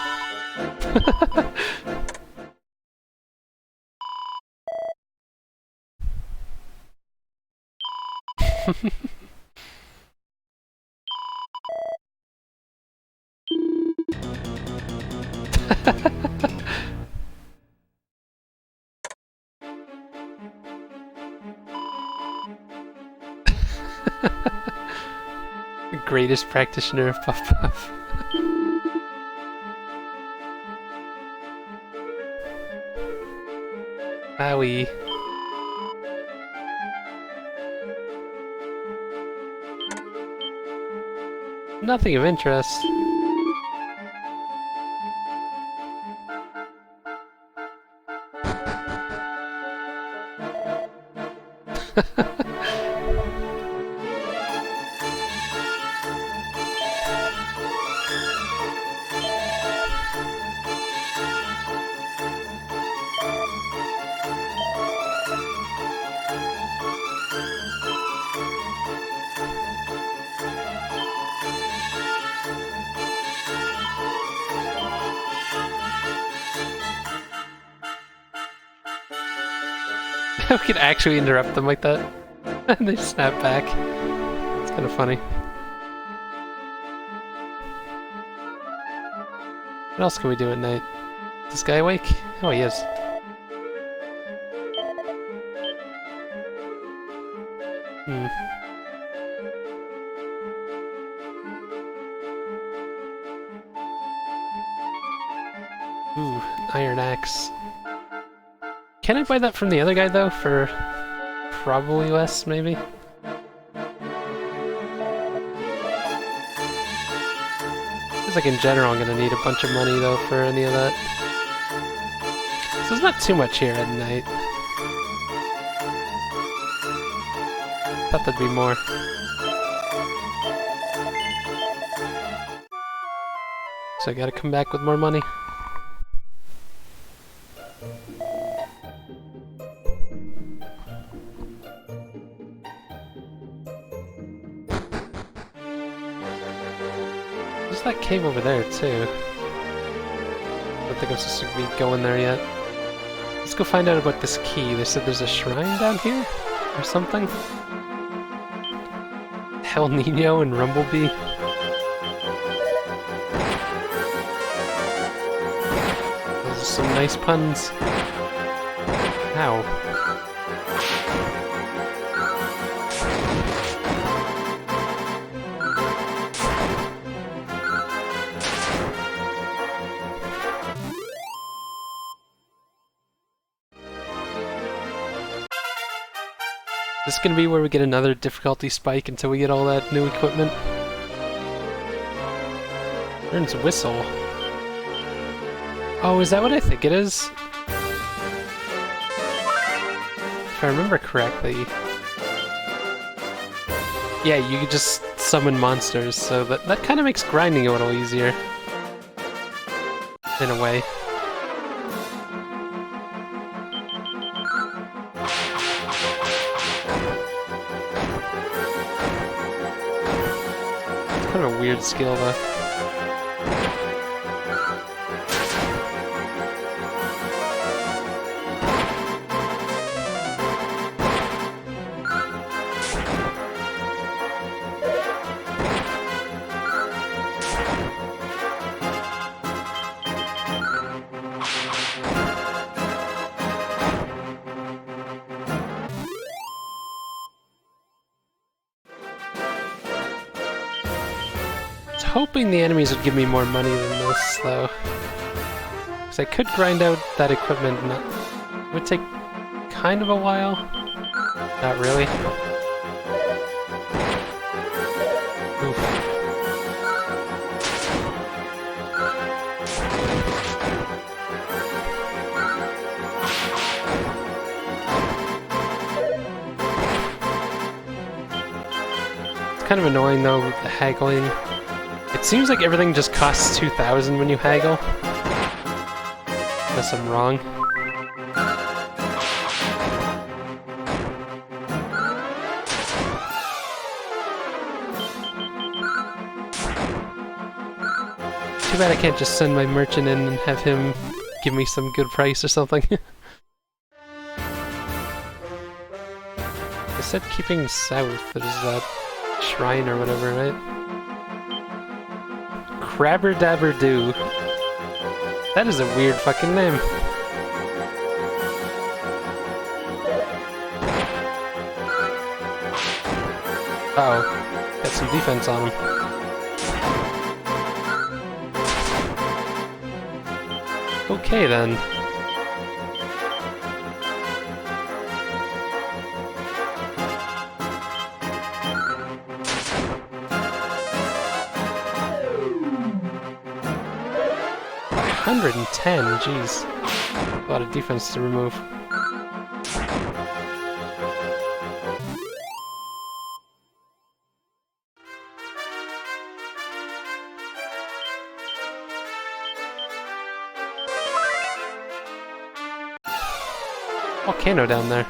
Speaker 1: The greatest practitioner of Puff Puff. Owie. Nothing of interest. We could actually interrupt them like that, and they snap back. It's kind of funny. What else can we do at night? Is this guy awake? Oh, he is. Ooh, iron axe. Can I buy that from the other guy, though, for probably less, maybe? Feels like in general I'm gonna need a bunch of money, though, for any of that. So there's not too much here at night. Thought there'd be more. So I gotta come back with more money. There's that cave over there, too. I don't think I'm supposed to be going there yet. Let's go find out about this key. They said there's a shrine down here? Or something? Hell Nino and Rumblebee? Those are some nice puns. Ow. Is this gonna be where we get another difficulty spike until we get all that new equipment? Ern's whistle. Oh, is that what I think it is? If I remember correctly. Yeah, you could just summon monsters, so that kind of makes grinding a little easier. In a way. Kind of a weird skill, though. Hoping the enemies would give me more money than this, though. Because I could grind out that equipment, and it would take kind of a while. Not really. Oof. It's kind of annoying, though, with the haggling. It seems like everything just costs 2,000 when you haggle. Unless I'm wrong. Too bad I can't just send my merchant in and have him give me some good price or something. I said keeping south, there's that shrine or whatever, right? Crabber Dabber Doo. That is a weird fucking name. Uh-oh. Got some defense on him. Okay then. $110, jeez. A lot of defense to remove. volcano down there.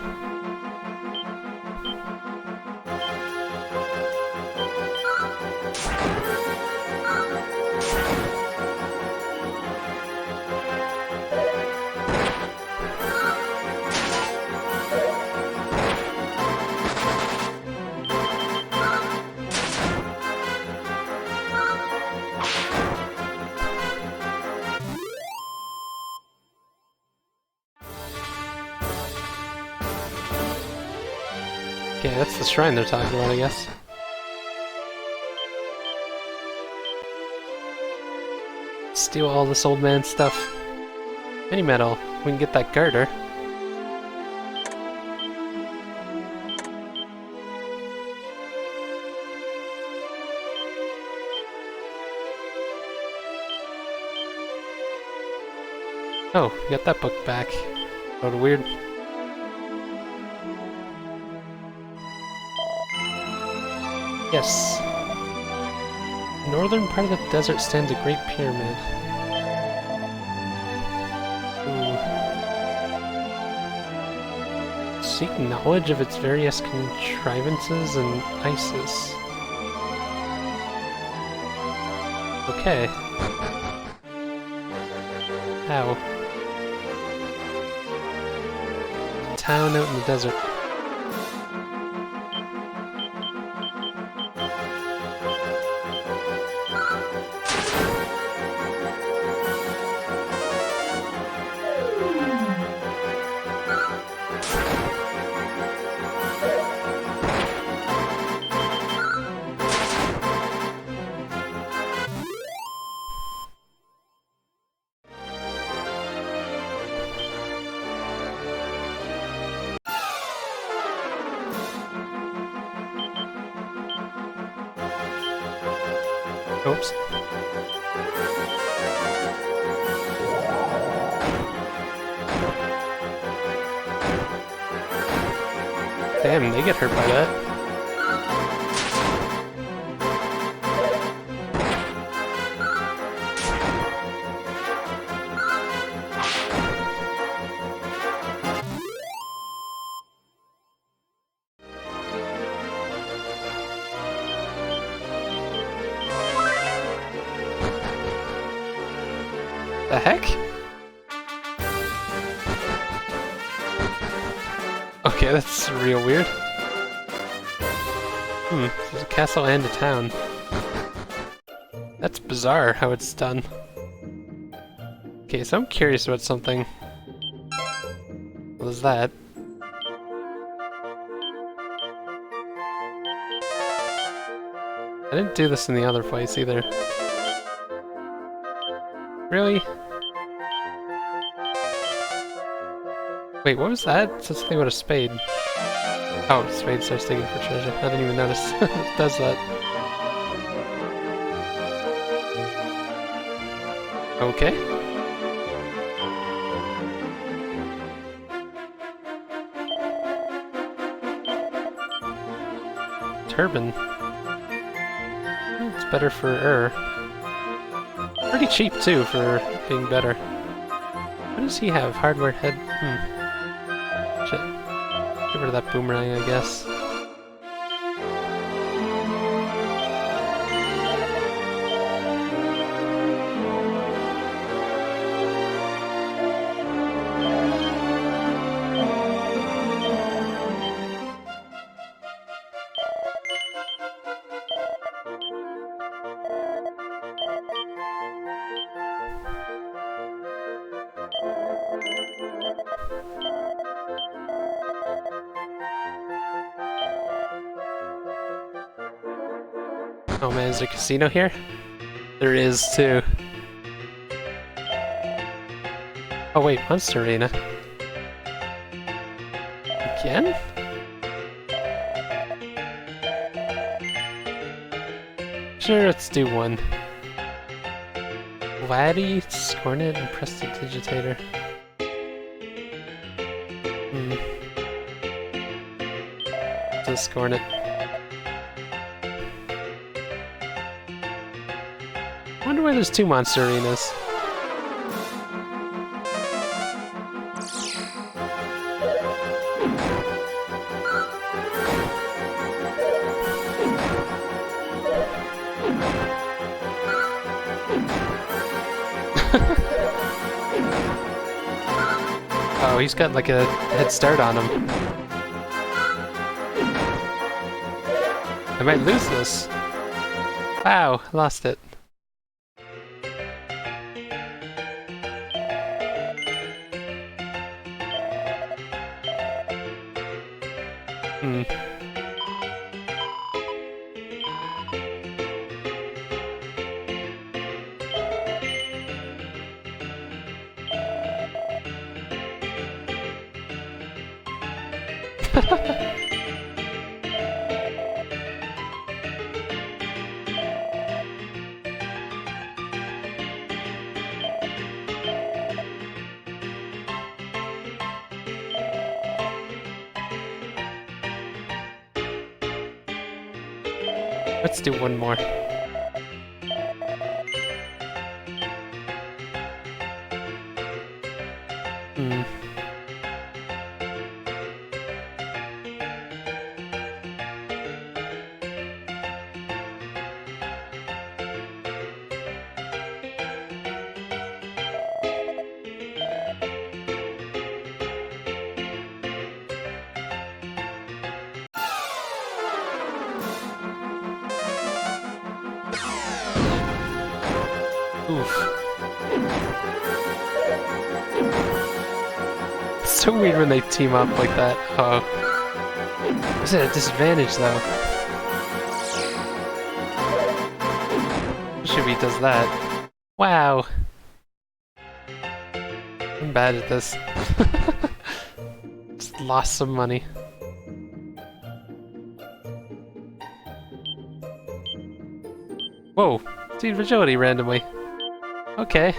Speaker 1: Okay, that's the shrine they're talking about, I guess. Steal all this old man stuff. Mini metal. We can get that garter. Oh, we got that book back. Sort of weird. Yes. In the northern part of the desert stands a great pyramid. Ooh. Seek knowledge of its various contrivances and Isis. Okay. How? Town out in the desert. Oops. Damn, they get hurt by that. The heck? Okay, that's real weird. There's a castle and a town. That's bizarre how it's done. Okay, so I'm curious about something. What is that? I didn't do this in the other place either. Really? Wait, what was that? It's something about a spade. Oh, spade starts digging for treasure. I didn't even notice it does that. Okay. Turban. It's better for pretty cheap too for being better. What does he have? Hardware head? Shit. Get rid of that boomerang, I guess. Oh man, is there a casino here? There is too. Oh wait, Monster Arena. Again? Sure, let's do one. Laddie, Scornet, and Prestidigitator. So Scornet. I wonder why there's two Monster Arenas. Oh, he's got like a head start on him. I might lose this. Wow, lost it. Hmm. Let's do one more. Hmm. Oof. It's so weird when they team up like that. Oh. Is it a disadvantage though? Shibby does that. Wow. I'm bad at this. Just lost some money. Whoa. Dude, fragility randomly. Okay.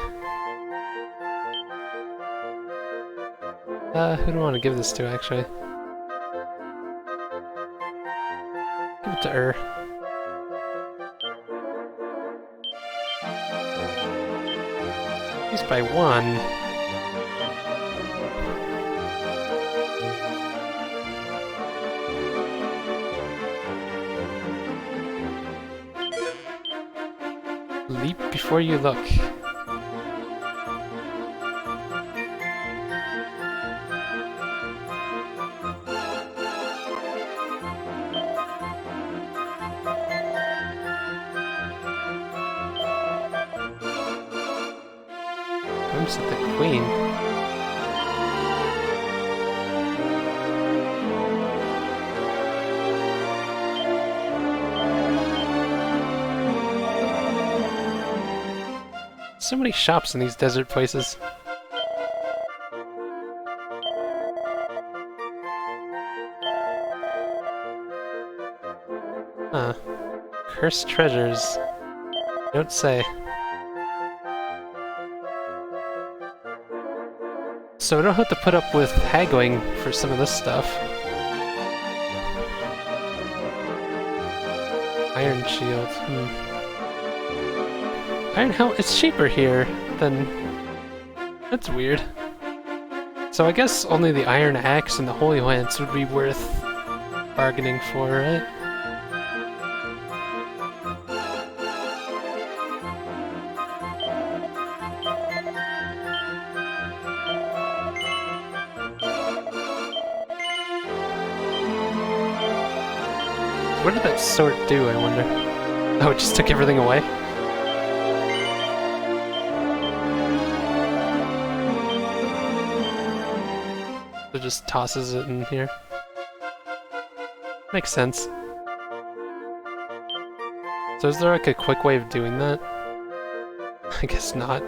Speaker 1: Who do I want to give this to, actually? Give it to He's by one. Leap before you look. Comes at the queen. So many shops in these desert places. Huh. Cursed treasures. Don't say. So I don't have to put up with haggling for some of this stuff. Iron shield. Iron helmet, it's cheaper here than... That's weird. So I guess only the iron axe and the holy lance would be worth bargaining for, right? What did that sword do, I wonder? Oh, it just took everything away? It just tosses it in here. Makes sense. So is there like a quick way of doing that? I guess not.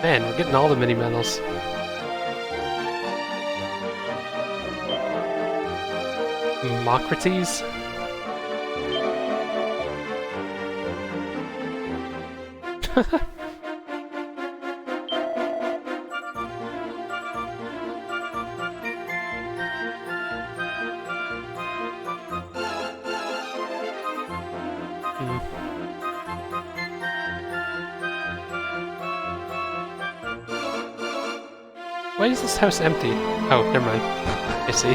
Speaker 1: Man, we're getting all the mini medals. Mocrates? Why is this house empty? Oh, never mind. I see.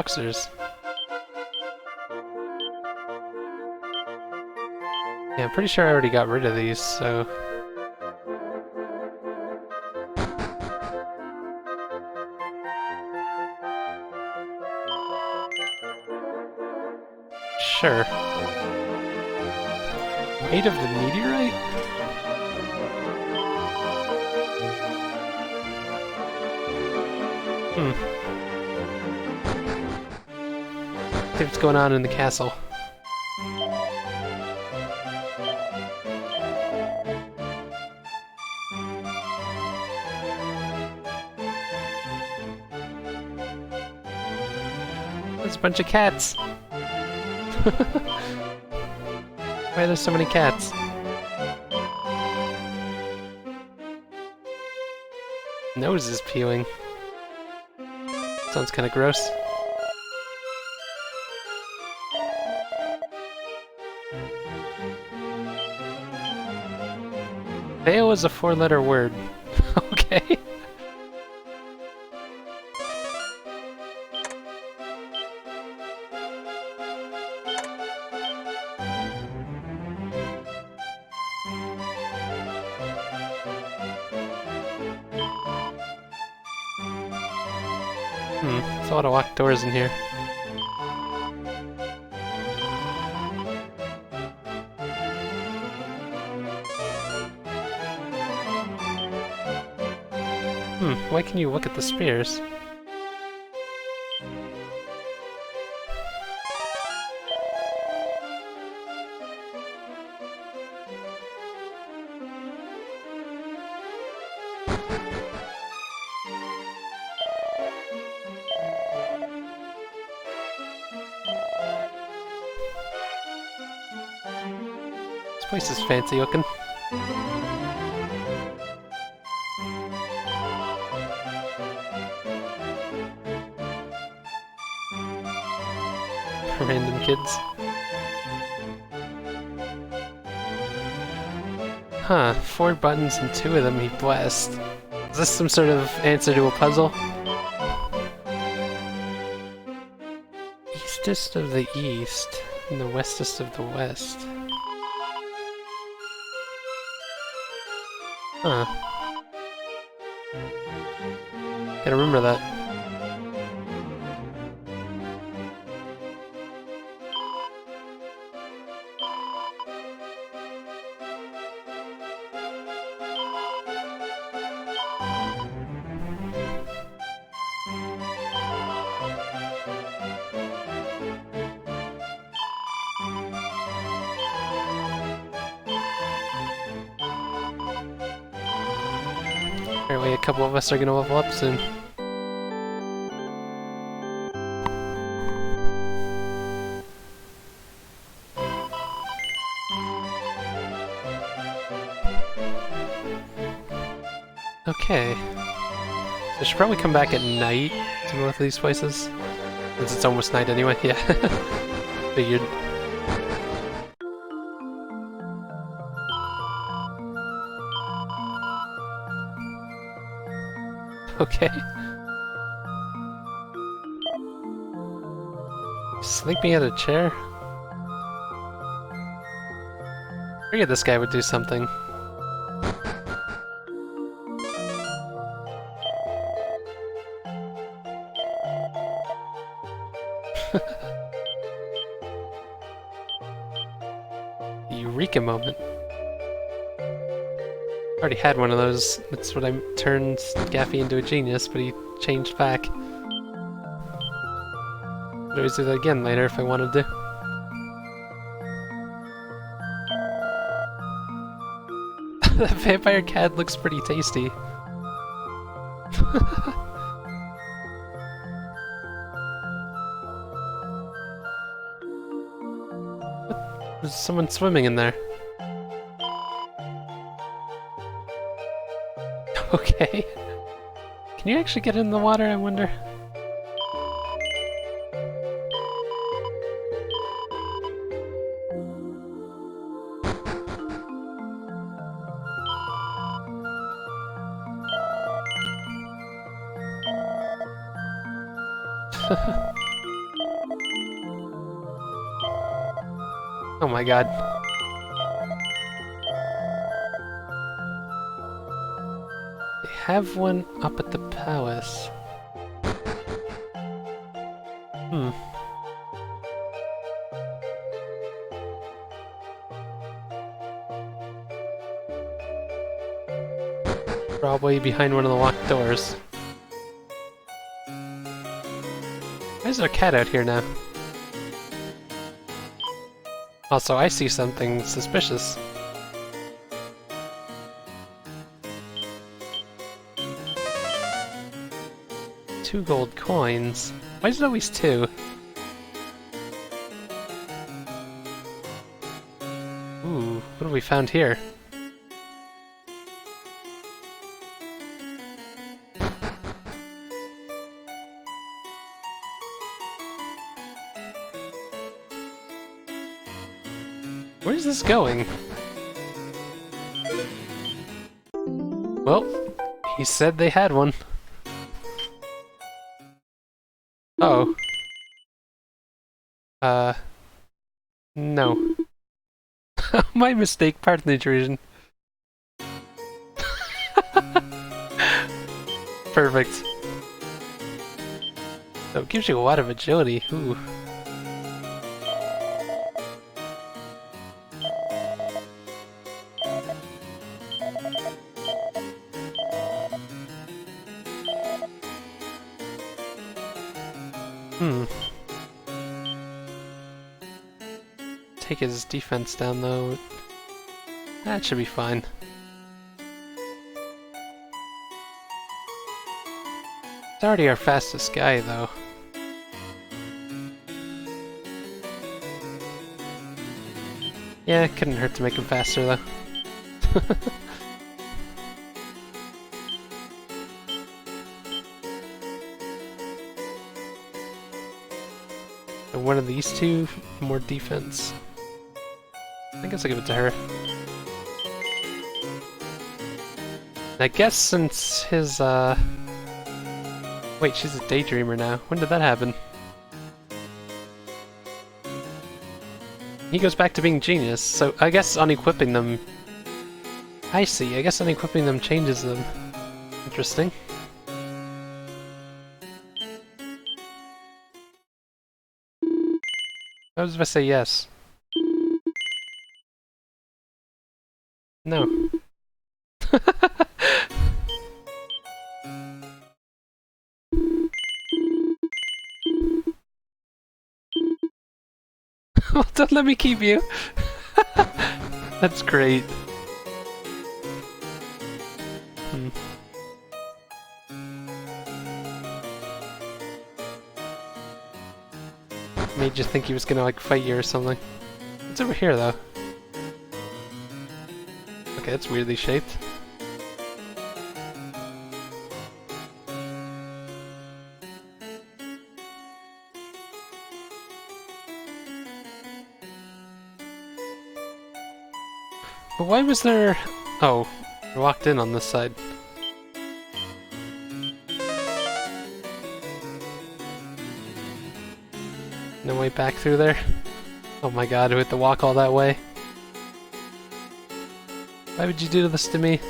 Speaker 1: boxers. Yeah, I'm pretty sure I already got rid of these, so... Sure. Weight of the meteorite? See what's going on in the castle. There's a bunch of cats. Why are there so many cats? Nose is peeling. Sounds kind of gross. Fail is a 4-letter word. Okay. There's a lot of locked doors in here. Why can you look at the spears? This place is fancy looking. Random kids. Huh, 4 buttons and 2 of them he blessed. Is this some sort of answer to a puzzle? Eastest of the east, and the westest of the west. Huh. Gotta remember that. Apparently a couple of us are gonna level up soon. Okay. So I should probably come back at night to both of these places. Since it's almost night anyway, yeah. Figured. Okay. Sleeping at a chair? I figured this guy would do something. Eureka moment. Already had one of those. That's what I turned Gaffy into a genius, but he changed back. Could always do that again later if I wanted to. That vampire cat looks pretty tasty. There's someone swimming in there. Okay. Can you actually get in the water, I wonder? Oh my god. They have one up at the palace. Hmm. Probably behind one of the locked doors. Why is there a cat out here now? Also, I see something suspicious. Two gold coins. Why is it always two? Ooh, what have we found here? Where's this going? Well, he said they had one. Oh. No. My mistake, pardon the intrusion. Perfect. So it gives you a lot of agility. Ooh. Take his defense down though. That should be fine. It's already our fastest guy though. Yeah, it couldn't hurt to make him faster though. So one of these two, more defense. I guess I'll give it to her. I guess since his, Wait, she's a daydreamer now. When did that happen? He goes back to being genius, so I guess unequipping them... I see, I guess unequipping them changes them. Interesting. I was about to say yes. No. Well, don't let me keep you. That's great. Made you think he was gonna like fight you or something. What's over here though? Okay, it's weirdly shaped. But why was there... Oh, we're locked in on this side. No way back through there? Oh my god, we have to walk all that way. Why would you do this to me?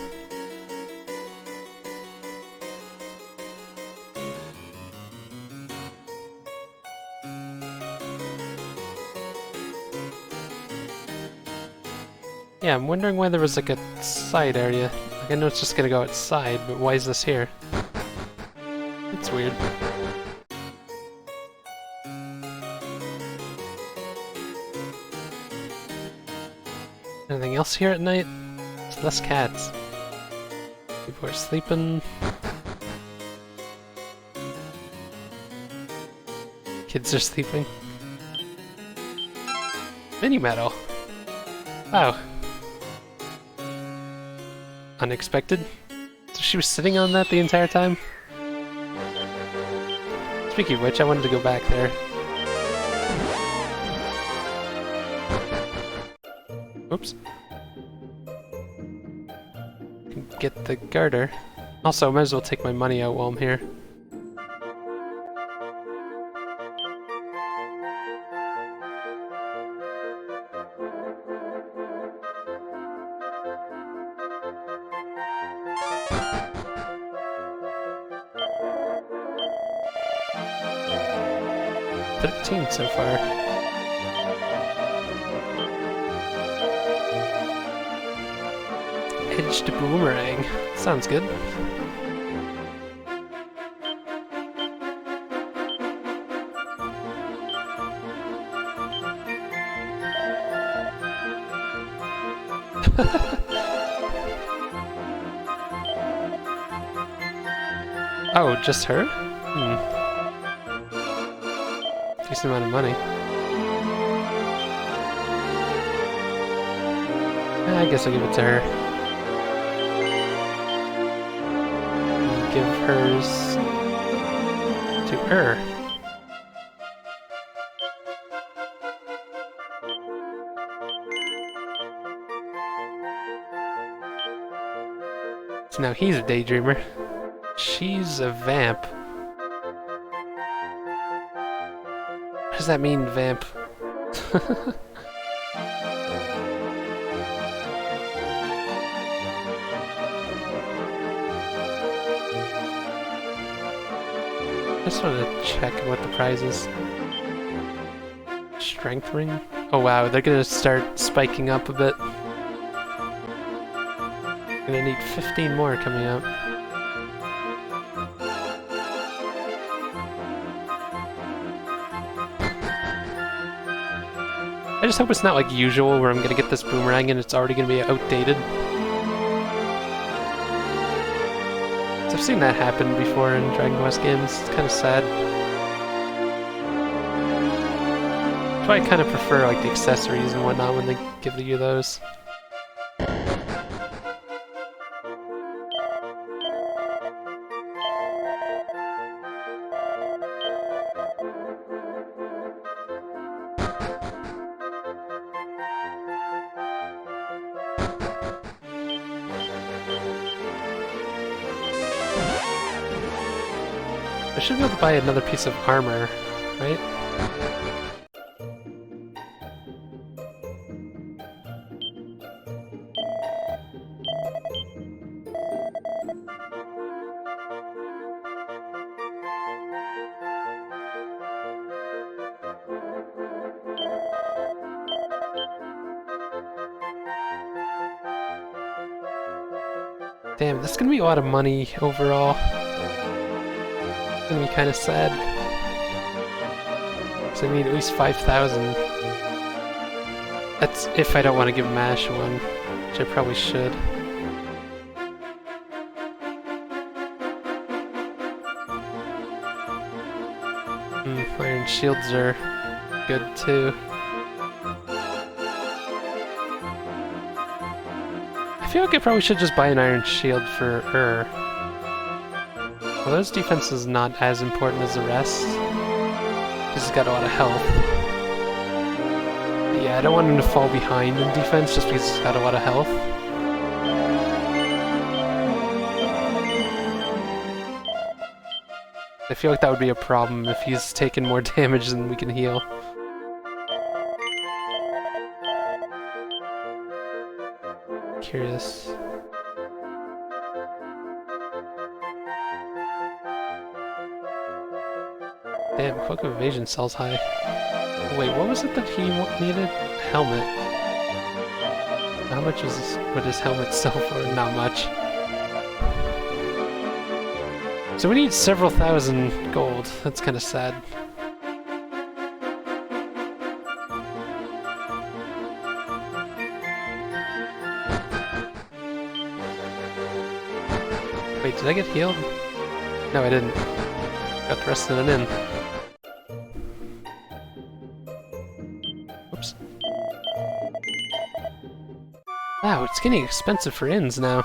Speaker 1: Yeah, I'm wondering why there was like a side area. Like, I know it's just gonna go outside, but why is this here? It's weird. Anything else here at night? There's less cats. People are sleeping. Kids are sleeping. Mini medal. Wow. Unexpected. So she was sitting on that the entire time? Speaking of which, I wanted to go back there. Oops. Get the garter. Also, I might as well take my money out while I'm here. 13 so far. Edged boomerang. Sounds good. Oh, just her? Decent amount of money. I guess I'll give it to her. And give hers to her. So now he's a daydreamer. She's a vamp. What does that mean, vamp? I just wanted to check what the prize is. Strength ring? Oh wow, they're gonna start spiking up a bit. Gonna need 15 more coming up. I just hope it's not like usual where I'm gonna get this boomerang and it's already gonna be outdated. So I've seen that happen before in Dragon Quest games. It's kind of sad. That's why I kind of prefer like the accessories and whatnot when they give you those. I should be able to buy another piece of armor, right? Damn, that's gonna be a lot of money overall. It's gonna be kind of sad. So I need at least 5,000. That's if I don't want to give Mash one, which I probably should. Iron shields are good too. I feel like I probably should just buy an iron shield for her. Well, those defense is not as important as the rest. He's got a lot of health. But yeah, I don't want him to fall behind in defense just because he's got a lot of health. I feel like that would be a problem if he's taking more damage than we can heal. Curious. Damn, Cloak of Evasion sells high. Wait, what was it that he needed? Helmet. How much would his helmet sell for? Not much. So we need several thousand gold. That's kind of sad. Wait, did I get healed? No, I didn't. Got the rest of it in. Whoops. Wow, it's getting expensive for inns now.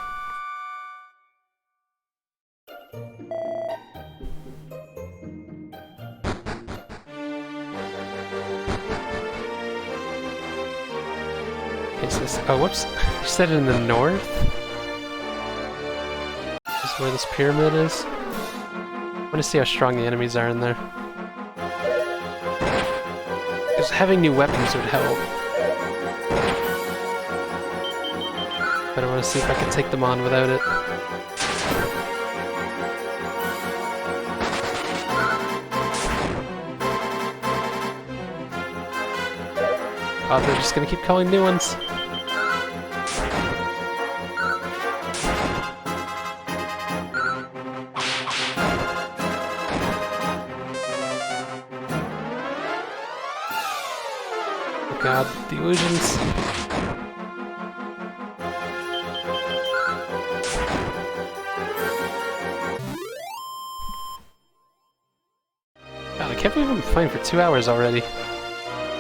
Speaker 1: Is this? Oh, whoops. You said in the north? This is where this pyramid is? I want to see how strong the enemies are in there. Because having new weapons would help. But I want to see if I can take them on without it. Oh, they're just gonna keep calling new ones. Oh god, the illusions. God, I can't believe I'm playing for 2 hours already.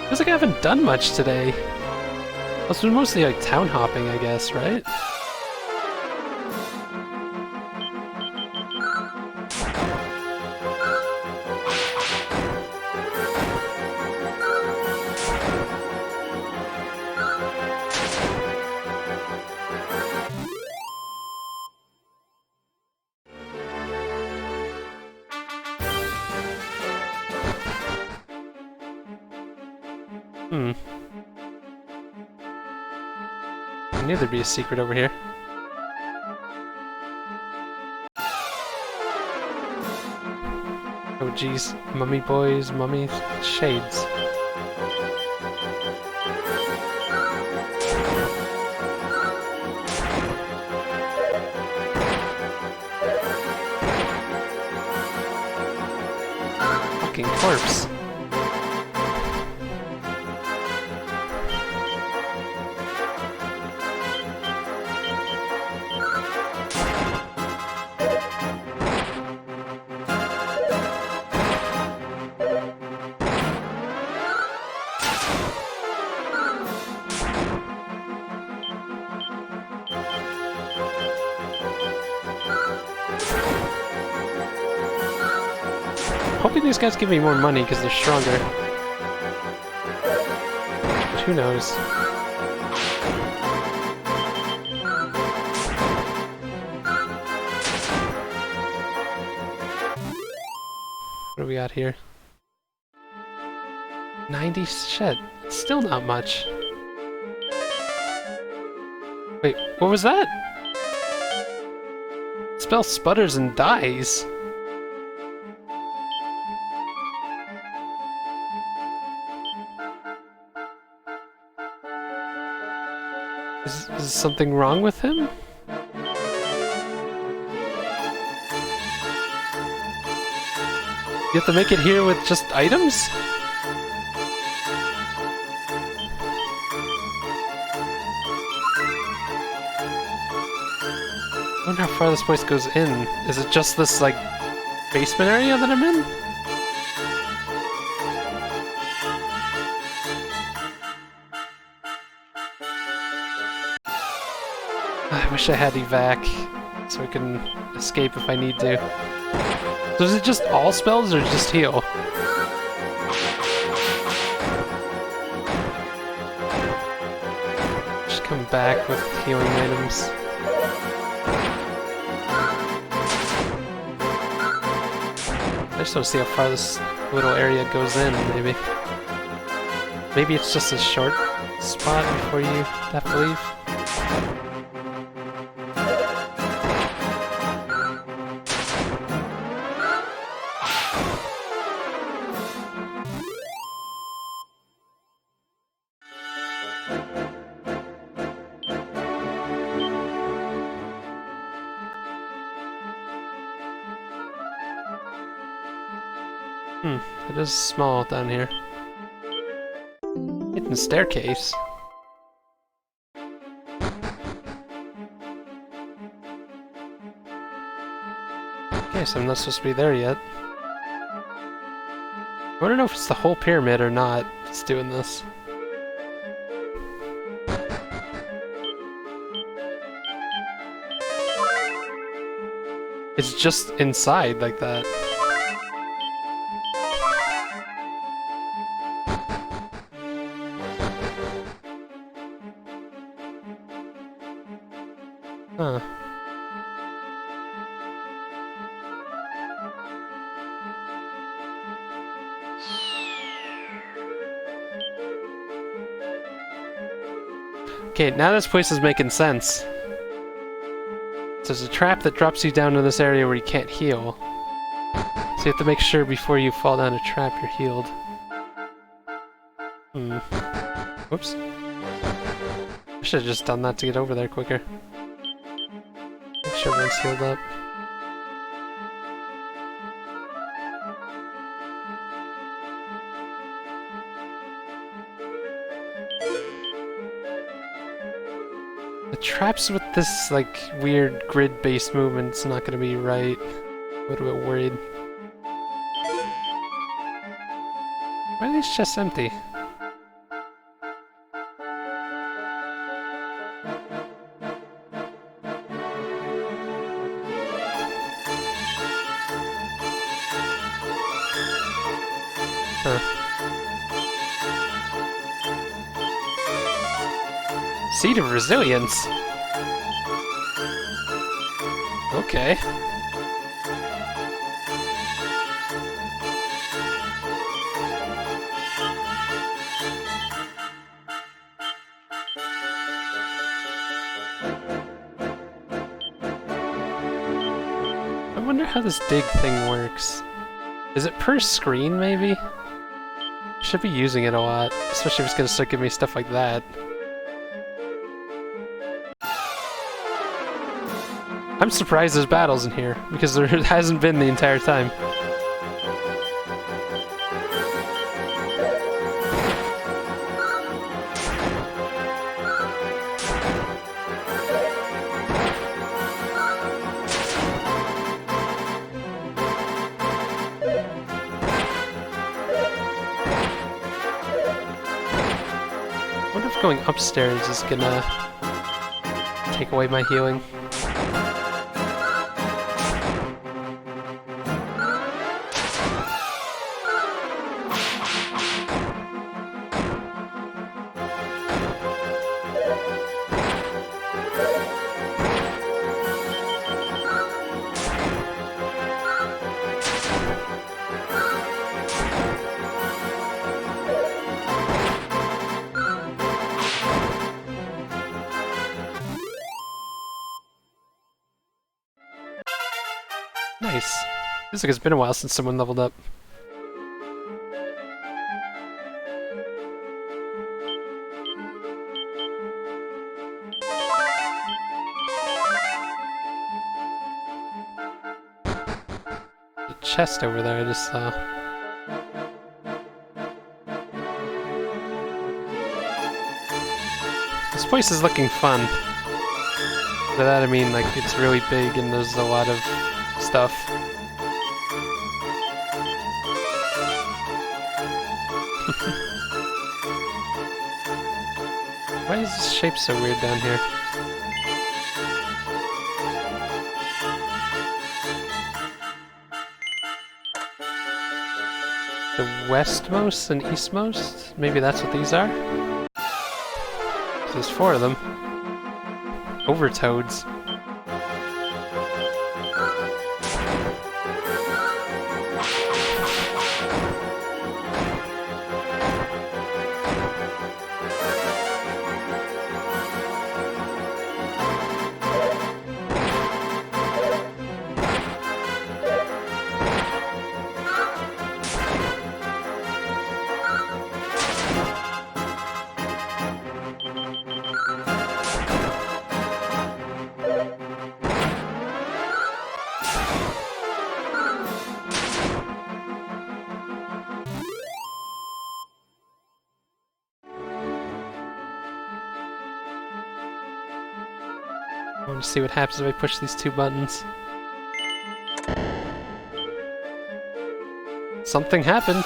Speaker 1: Feels like I haven't done much today. It's been mostly like town hopping, I guess, right? I knew there'd be a secret over here. Oh geez, mummy boys, mummy shades. Fucking corpse. Hoping these guys give me more money because they're stronger. But who knows? What do we got here? 90 shit. Still not much. Wait, what was that? Spell sputters and dies. Is something wrong with him? You have to make it here with just items? I wonder how far this place goes in. Is it just this, like, basement area that I'm in? I wish I had evac, so I can escape if I need to. So is it just all spells, or just heal? Just come back with healing items. I just want to see how far this little area goes in, maybe. Maybe it's just a short spot before you have to leave. It is small down here. Hidden staircase. Okay, so I'm not supposed to be there yet. I want to know if it's the whole pyramid or not that's doing this. It's just inside like that. Huh. Okay, now this place is making sense. So there's a trap that drops you down to this area where you can't heal. So you have to make sure before you fall down a trap you're healed. Whoops. I should have just done that to get over there quicker. Make sure everyone's healed up. The traps with this, like, weird grid-based movement's not gonna be right. I'm a little bit worried. Why are these chests empty? Huh. Seed of Resilience? Okay. I wonder how this dig thing works. Is it per screen, maybe? Should be using it a lot, especially if it's gonna start giving me stuff like that. I'm surprised there's battles in here, because there hasn't been the entire time. I wonder if going upstairs is gonna take away my healing. Nice. Feels like it's been a while since someone leveled up. The chest over there I just saw. This place is looking fun. By that I mean, like, it's really big and there's a lot of stuff. Why is this shape so weird down here? The westmost and eastmost? Maybe that's what these are? There's 4 of them. Overtoads. I want to see what happens if I push these 2 buttons. Something happened.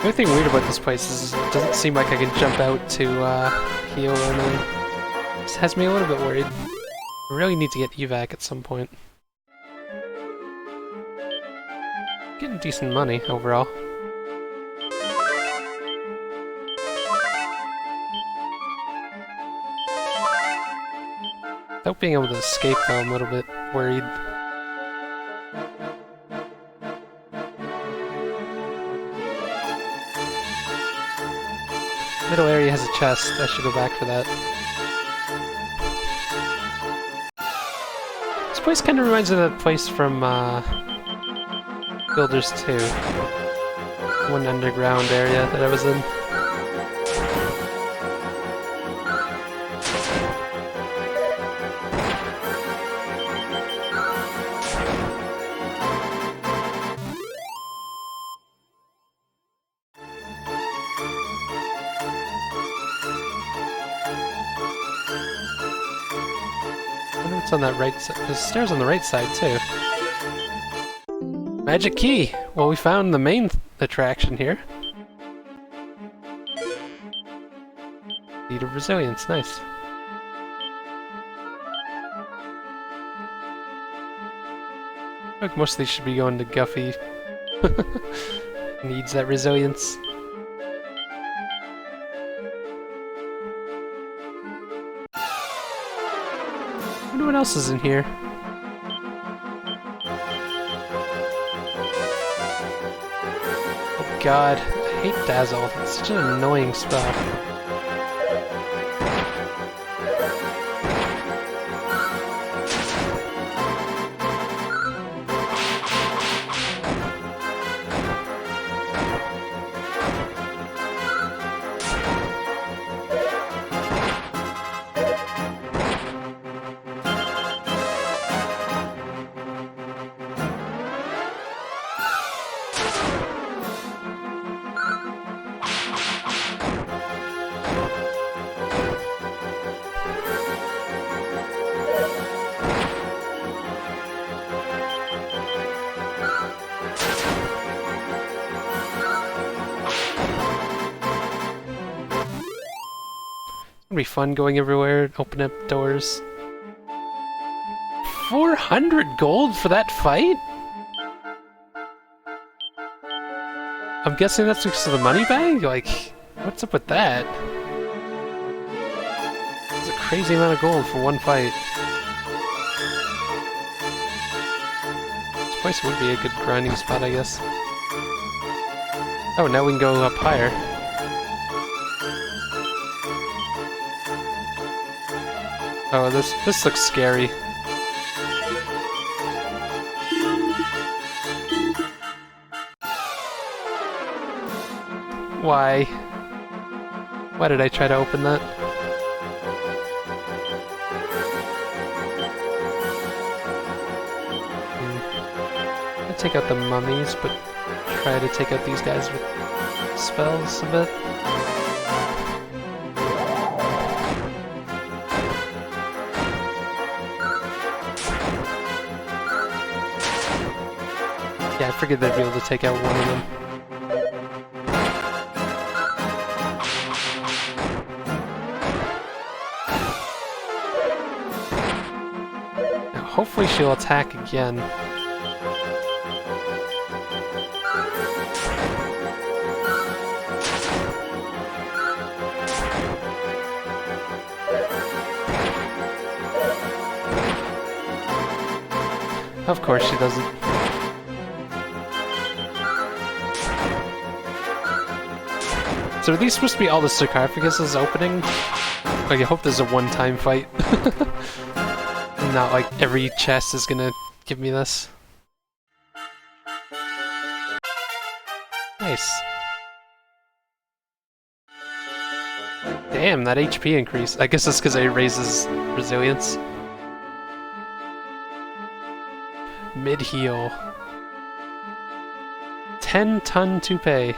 Speaker 1: only thing weird about this place is it doesn't seem like I can jump out to heal or anything. This has me a little bit worried. I really need to get evac at some point. Getting decent money overall. Without being able to escape though, I'm a little bit worried. Middle area has a chest, I should go back for that. This place kind of reminds me of that place from Builders 2. One underground area that I was in. It's on that right side. There's stairs on the right side, too. Magic key! Well, we found the main attraction here. Need of resilience, nice. I think most of these should be going to Guffy. Needs that resilience. I wonder what else is in here. Oh god, I hate Dazzle. It's such an annoying spell. It'll be fun going everywhere, open up doors. 400 gold for that fight? I'm guessing that's because of the money bag? Like, what's up with that? It's a crazy amount of gold for one fight. This place would be a good grinding spot, I guess. Oh, now we can go up higher. Oh, this looks scary. Why? Why did I try to open that? I'll take out the mummies, but try to take out these guys with spells a bit. Yeah, I figured they'd be able to take out one of them. Now, hopefully she'll attack again. Of course she doesn't. So are these supposed to be all the sarcophaguses opening? Like, I hope there's a one-time fight. Not like every chest is gonna give me this. Nice. Damn, that HP increase. I guess that's because it raises resilience. Mid-heal. 10-ton toupee.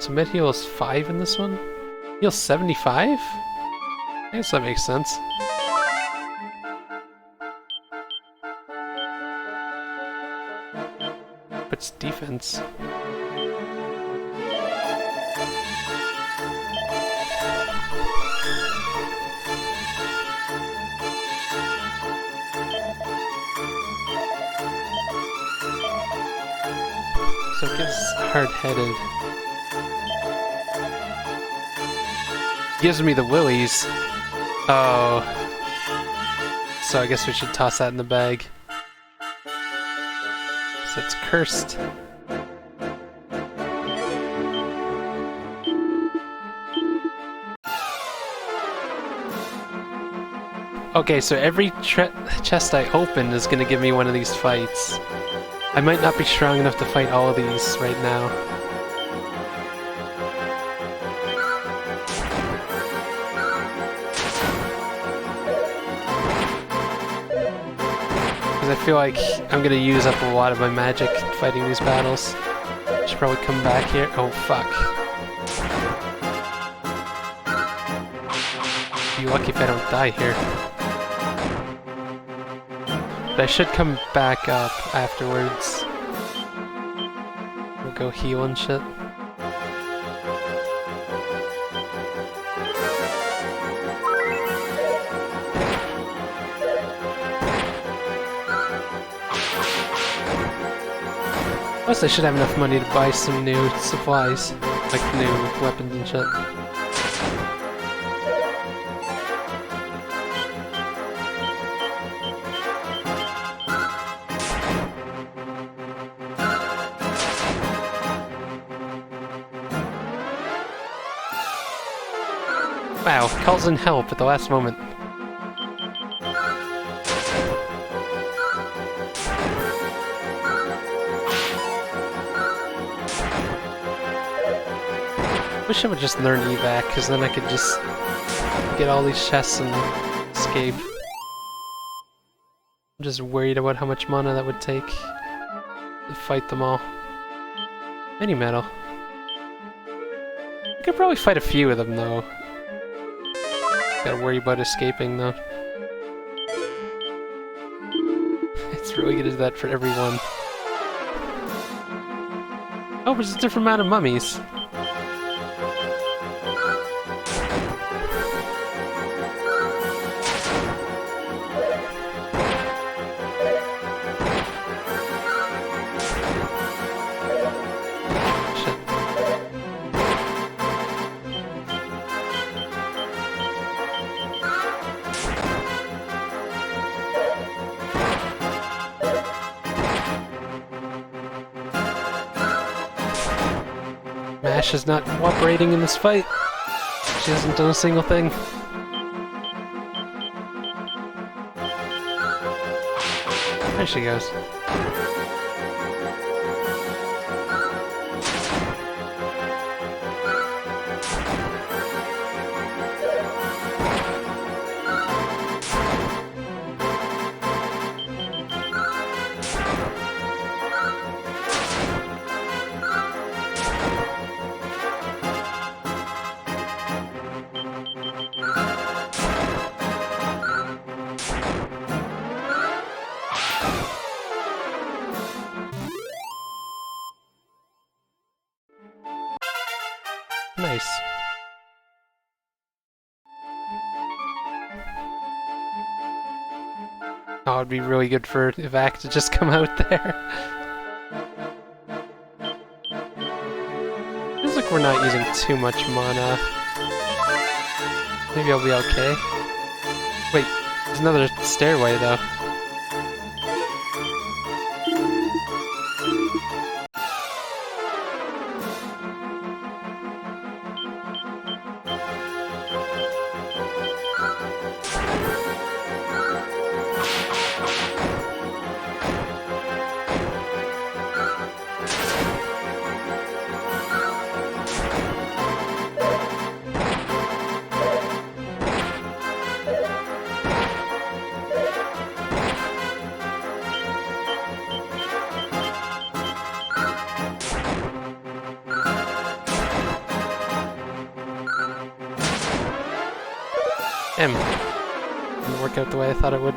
Speaker 1: So mid heal is 5 in this one? Heal 75? I guess that makes sense. defense. So it gives hard-headed. Gives me the willies. Oh. So I guess we should toss that in the bag. So it's cursed. Okay, so every chest I open is gonna give me one of these fights. I might not be strong enough to fight all of these right now. Because I feel like I'm gonna use up a lot of my magic fighting these battles. Should probably come back here. Oh, fuck. Be lucky if I don't die here. But I should come back up afterwards. We'll go heal and shit. Plus I should have enough money to buy some new supplies. Like new weapons and shit. Wow, calls in help at the last moment. Wish I would just learn evac, because then I could just get all these chests and escape. I'm just worried about how much mana that would take to fight them all. Mini metal. I could probably fight a few of them though. Gotta worry about escaping though. It's really good to do that for everyone. Oh, there's a different amount of mummies. Mash is not cooperating in this fight. She hasn't done a single thing. There she goes. Nice. Oh, it'd be really good for Evac to just come out there. Feels like we're not using too much mana. Maybe I'll be okay. Wait, there's another stairway though. Didn't work out the way I thought it would.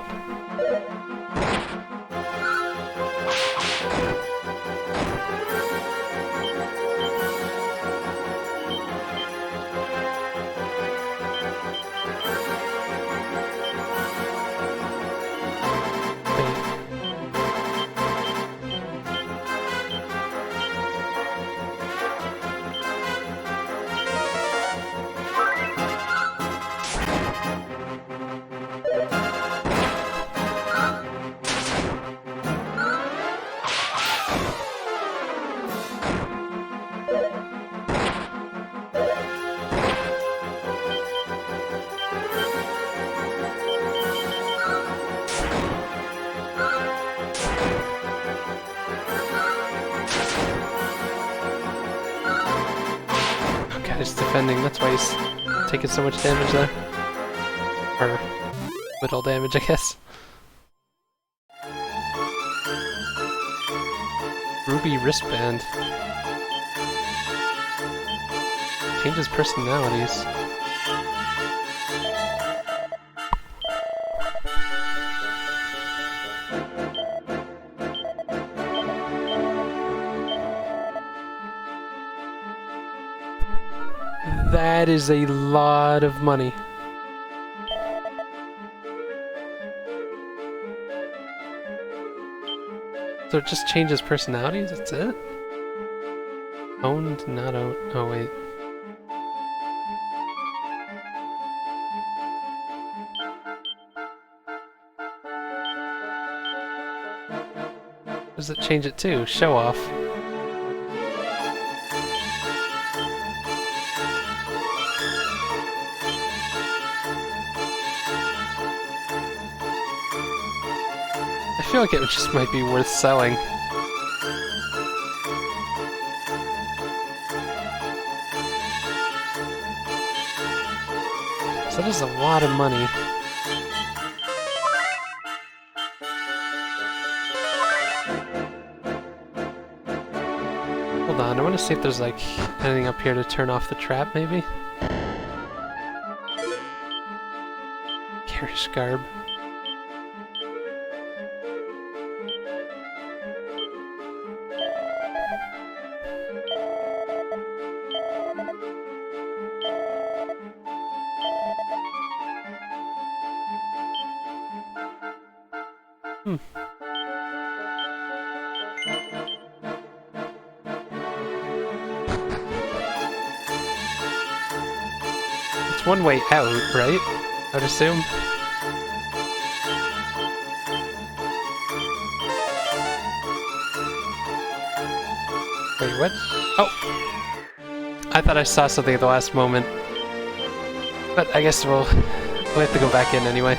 Speaker 1: defending, that's why he's taking so much damage there. Or little damage, I guess. Ruby wristband. Changes personalities. That is a lot of money. So it just changes personalities? That's it? Owned, not owned. Oh, wait. What does it change it to? Show off. I feel like it just might be worth selling. So that is a lot of money. Hold on, I want to see if there's like anything up here to turn off the trap, maybe? Garish garb. It's one way out, right? I would assume. Wait, what? Oh! I thought I saw something at the last moment. But I guess we'll have to go back in anyway.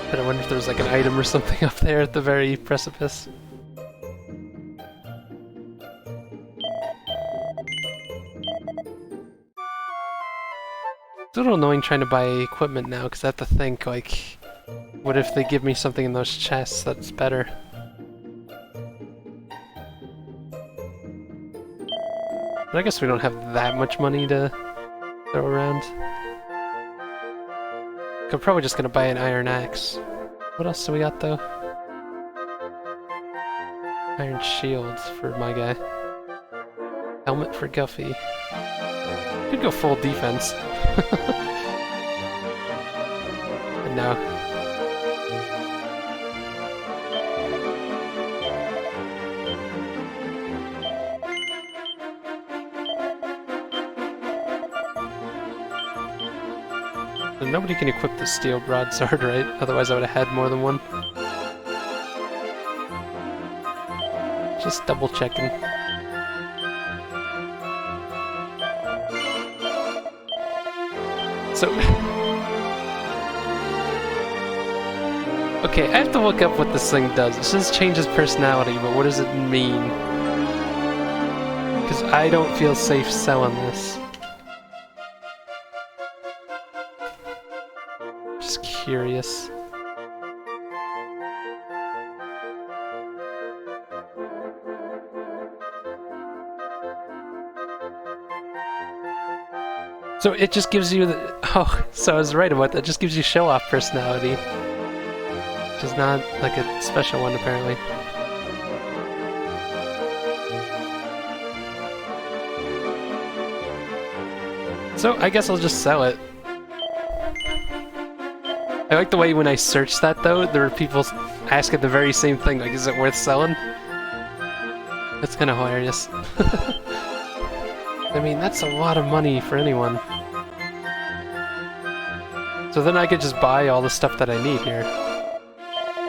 Speaker 1: But I wonder if there's like an item or something up there at the very precipice. It's a little annoying trying to buy equipment now, because I have to think, like, what if they give me something in those chests that's better? But I guess we don't have that much money to throw around. I'm probably just gonna buy an iron axe. What else do we got, though? Iron shield for my guy. Helmet for Guffy. Could go full defense. And now. And nobody can equip the steel broadsword, right? Otherwise I would have had more than one. Just double checking. So, okay, I have to look up what this thing does. It says changes personality, but what does it mean? Because I don't feel safe selling this. Just curious. So it just gives you the... Oh, so I was right about that. It just gives you show-off personality. Which is not, like, a special one, apparently. So, I guess I'll just sell it. I like the way when I searched that, though, there were people asking the very same thing, like, is it worth selling? That's kind of hilarious. I mean, that's a lot of money for anyone. So then I could just buy all the stuff that I need here.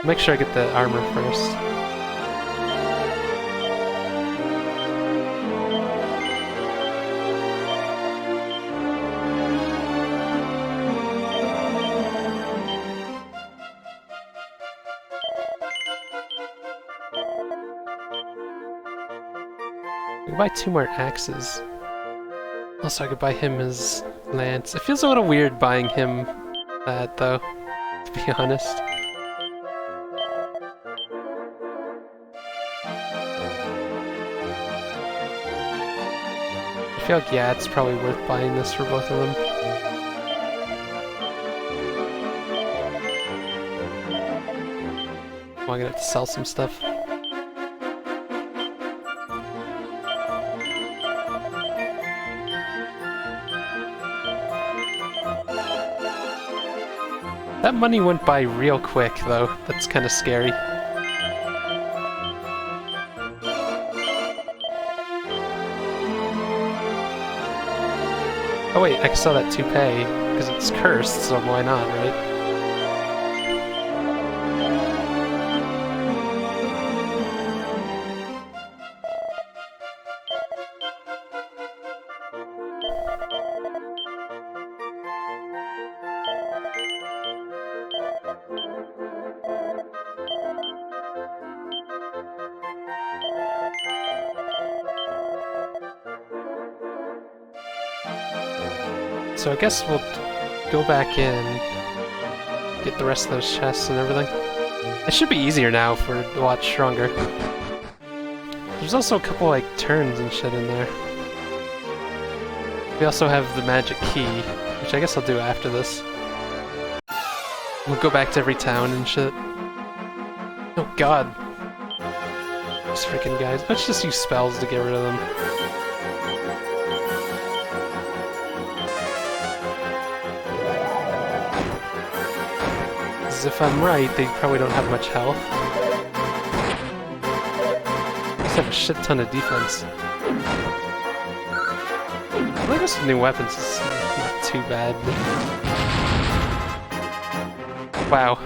Speaker 1: Make sure I get the armor first. could buy 2 more axes. Also, I could buy him his lance. It feels a little weird buying him that, though, to be honest. I feel like, yeah, it's probably worth buying this for both of them. Oh, I'm gonna have to sell some stuff. That money went by real quick, though. That's kind of scary. Oh wait, I can sell that toupee, because it's cursed, so why not, right? So I guess we'll go back in, get the rest of those chests and everything. It should be easier now if we're a lot stronger. There's also a couple like turns and shit in there. We also have the magic key, which I guess I'll do after this. We'll go back to every town and shit. Oh god. These freaking guys. Let's just use spells to get rid of them. If I'm right, they probably don't have much health. They just have a shit ton of defense. I guess new weapons is not too bad. Wow.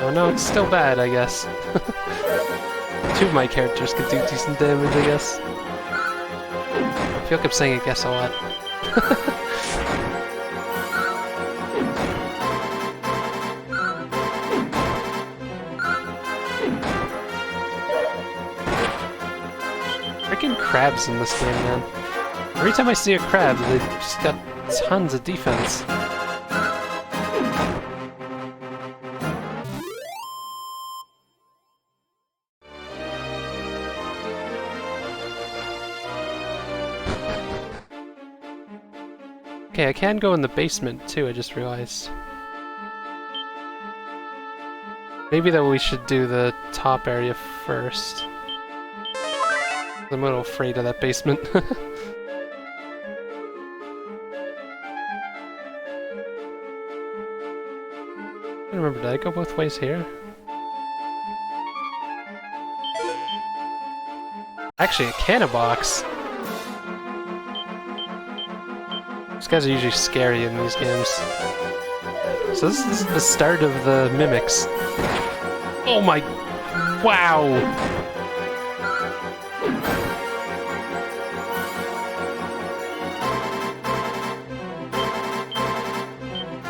Speaker 1: Oh no, it's still bad, I guess. 2 of my characters could do decent damage, I guess. I feel like I'm saying I guess a lot. Freaking crabs in this game, man. Every time I see a crab, they've just got tons of defense. Okay, I can go in the basement too, I just realized. Maybe that we should do the top area first. I'm a little afraid of that basement. I don't remember, did I go both ways here? Actually, a cannon box. These guys are usually scary in these games. So this is the start of the mimics. Oh my... Wow!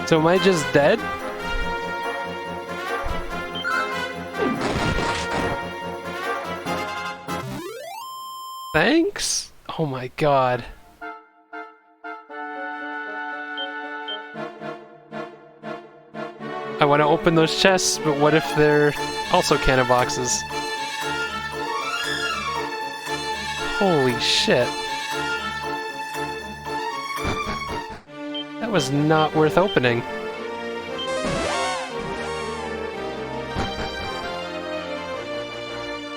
Speaker 1: So am I just dead? Thanks? Oh my god. I want to open those chests, but what if they're also cannon boxes? Holy shit. That was not worth opening.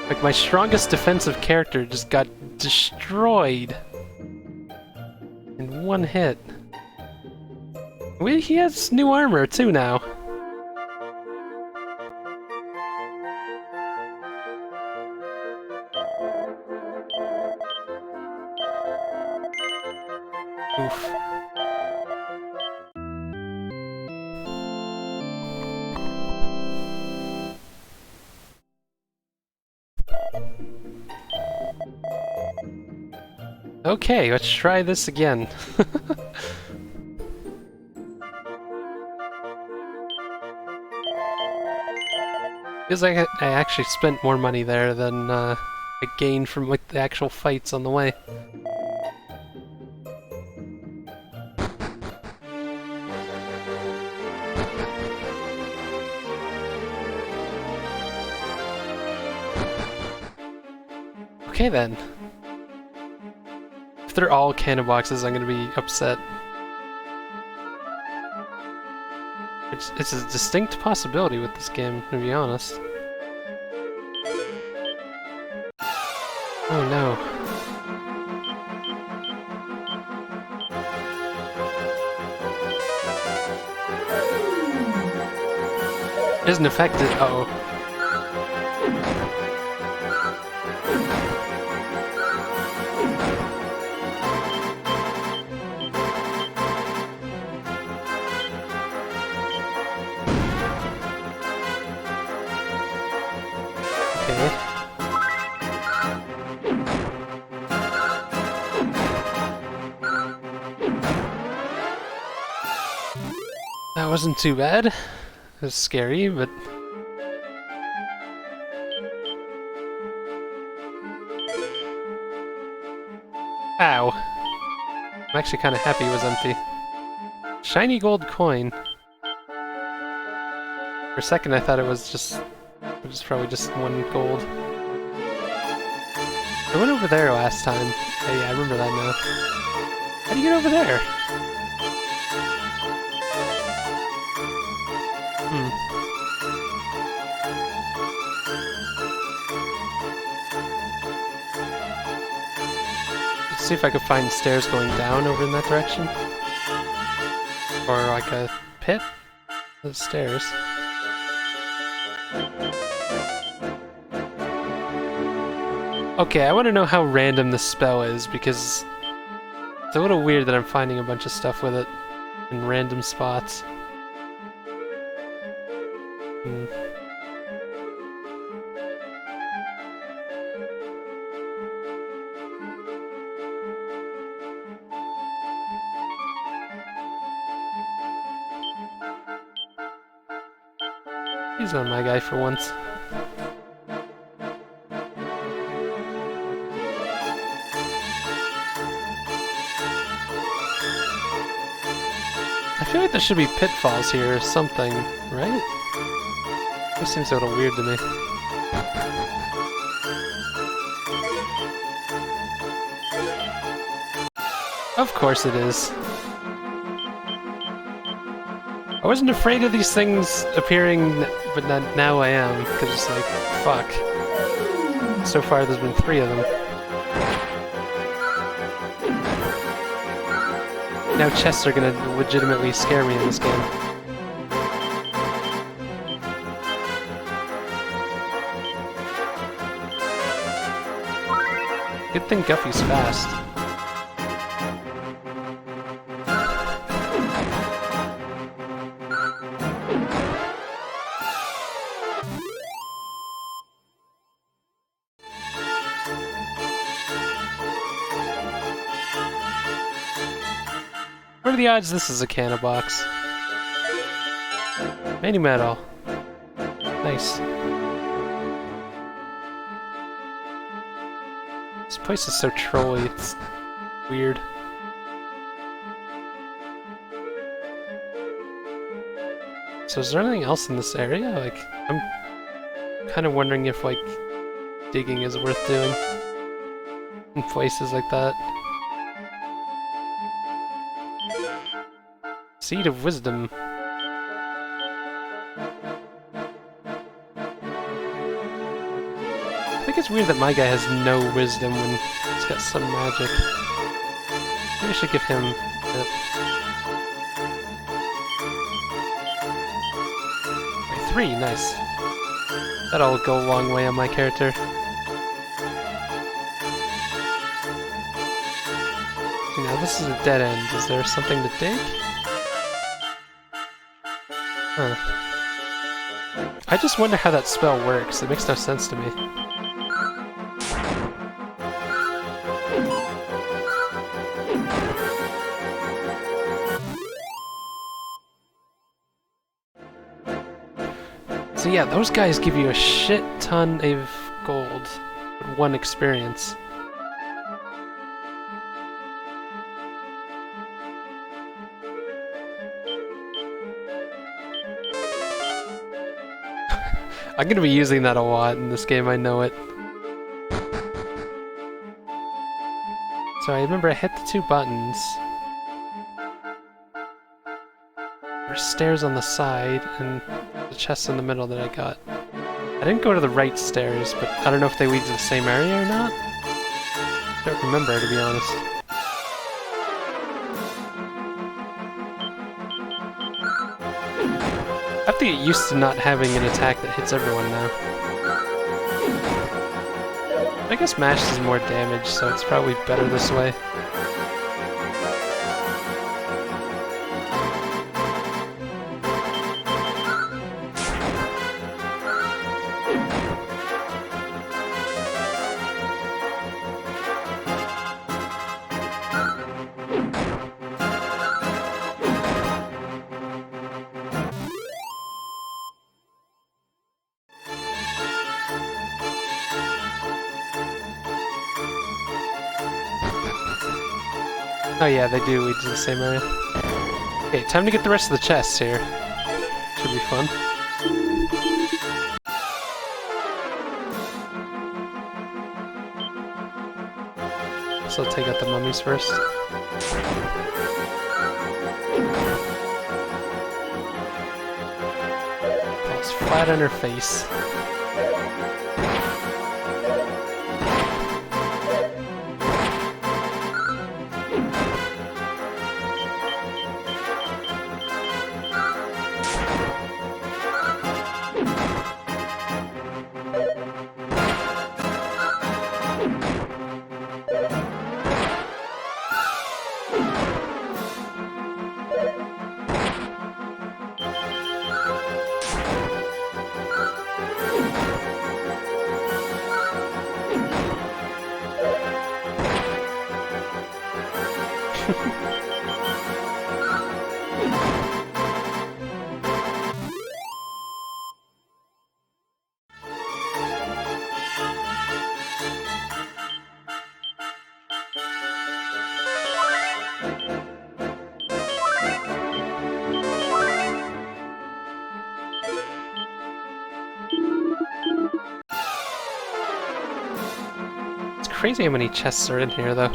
Speaker 1: Like, my strongest defensive character just got destroyed in one hit. He has new armor too now. Oof. Okay, let's try this again. Because I actually spent more money there than I gained from like the actual fights on the way. Okay then. If they're all cannon boxes, I'm gonna be upset. It's a distinct possibility with this game, to be honest. Oh no. Isn't affected. Uh-oh. That wasn't too bad. It was scary, but... Ow. I'm actually kind of happy it was empty. Shiny gold coin. For a second I thought it was probably just 1 gold. I went over there last time. Oh yeah, I remember that now. How do you get over there? Let's see if I could find stairs going down over in that direction. Or like a pit? The stairs. Okay, I want to know how random this spell is, because it's a little weird that I'm finding a bunch of stuff with it in random spots. He's not my guy for once. I feel like there should be pitfalls here or something, right? This seems a little weird to me. Of course it is. I wasn't afraid of these things appearing, but now I am, because it's like, fuck. So far there's been 3 of them. Now chests are gonna legitimately scare me in this game. Good thing Guffy's fast. What are the odds this is a cannon box? Mini metal. Nice. This place is so trolly, it's weird. So is there anything else in this area? Like, I'm kind of wondering if, like, digging is worth doing in places like that. Seed of Wisdom. I think it's weird that my guy has no wisdom when he's got some magic. Maybe I should give him it. 3, nice. That'll go a long way on my character. Now this is a dead end. Is there something to dig? Huh. I just wonder how that spell works. It makes no sense to me. So yeah, those guys give you a shit ton of gold with one experience. I'm gonna be using that a lot in this game, I know it. So I remember I hit the 2 buttons. There's stairs on the side, and the chest in the middle that I got. I didn't go to the right stairs, but I don't know if they lead to the same area or not. I don't remember, to be honest. I have to get used to not having an attack that hits everyone now. I guess Mash does more damage, so it's probably better this way. Oh yeah, they do lead to the same area. Okay, time to get the rest of the chests here. Should be fun. So I'll take out the mummies first. Falls flat on her face. It's crazy how many chests are in here, though.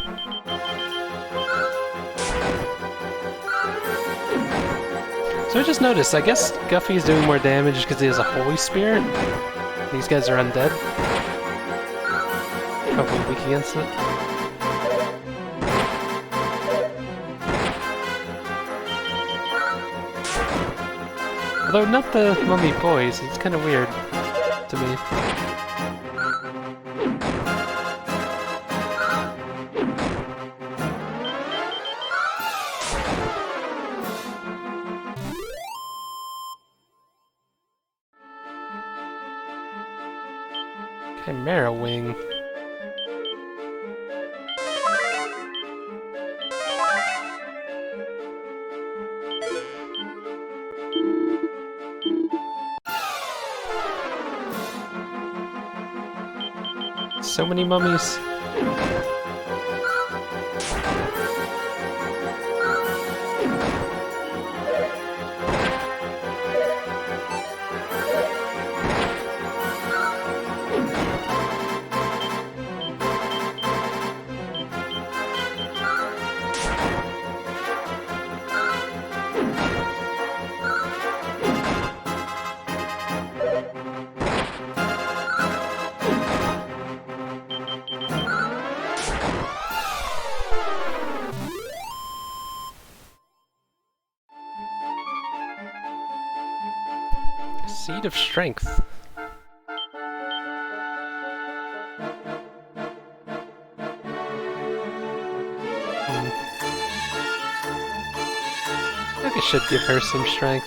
Speaker 1: So I just noticed, I guess Guffey's doing more damage because he has a Holy Spear. These guys are undead. Probably weak against it. Although not the mummy boys, it's kind of weird to me. Chimera Wing. So many mummies. Seed of Strength. I think I should give her some strength.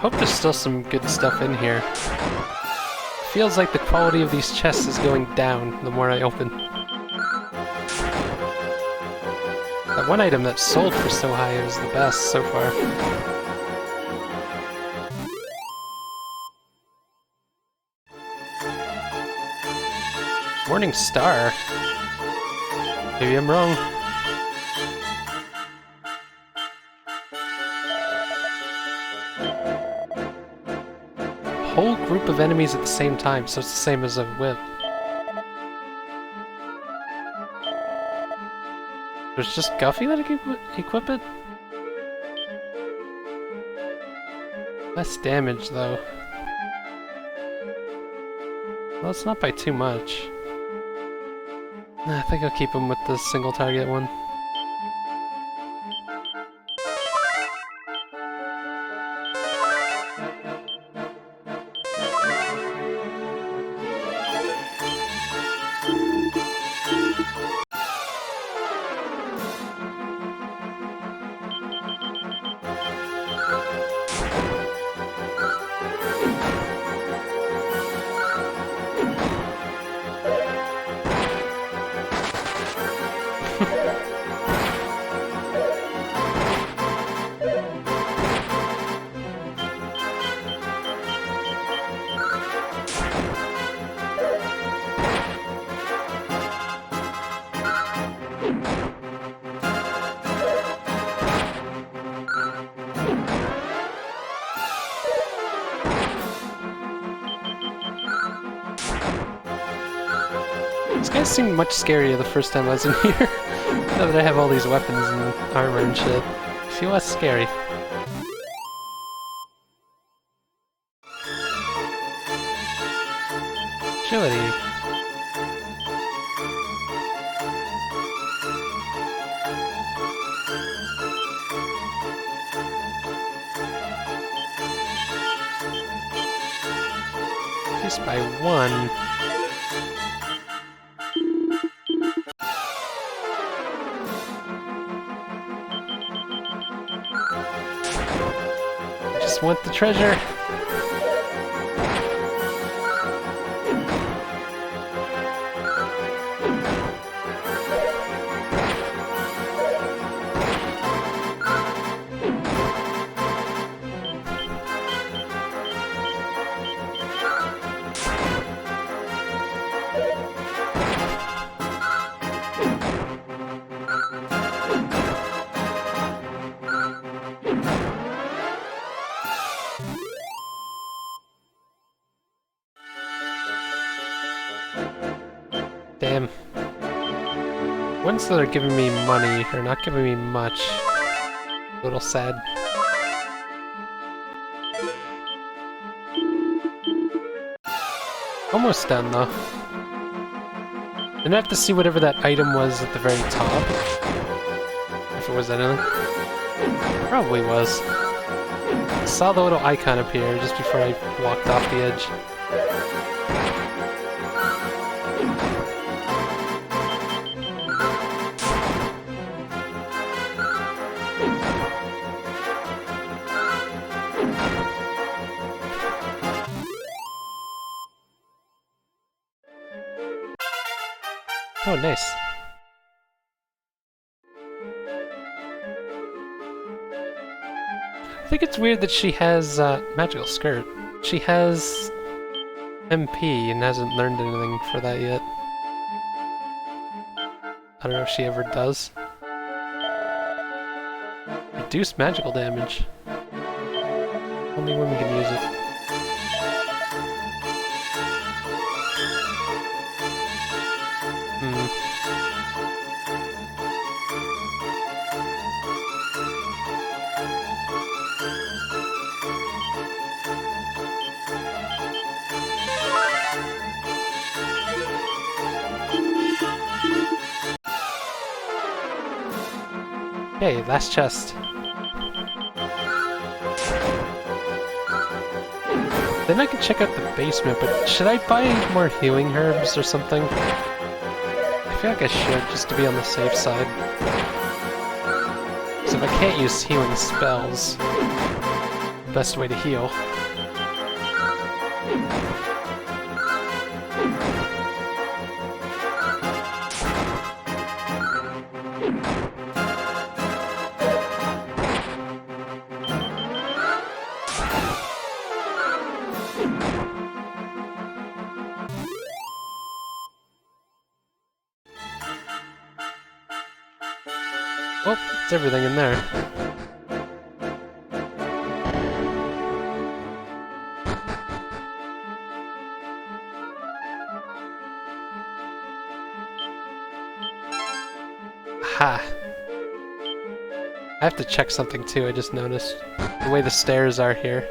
Speaker 1: hope there's still some good stuff in here. Feels like the quality of these chests is going down the more I open. That one item that sold for so high is the best so far. Morning Star? Maybe I'm wrong. Whole group of enemies at the same time, so it's the same as a whip. There's just Guffy that can equip it? Less damage, though. Well, it's not by too much. Nah, I think I'll keep him with the single target one. These guys seemed much scarier the first time I was in here. Now that I have all these weapons and armor and shit, I feel less scary. Agility. Just by one. Just want the treasure. Damn. Ones that are giving me money are not giving me much. A little sad. Almost done though. And I have to see whatever that item was at the very top. If it was anything. Probably was. I saw the little icon appear just before I walked off the edge. Oh, nice. I think it's weird that she has magical skirt. She has MP and hasn't learned anything for that yet. I don't know if she ever does. Reduced magical damage. Only women can use it. Okay, last chest. Then I can check out the basement, but should I buy more healing herbs or something? I feel like I should, just to be on the safe side. Because if I can't use healing spells, best way to heal. Well, it's everything in there. Ha! I have to check something too, I just noticed. The way the stairs are here.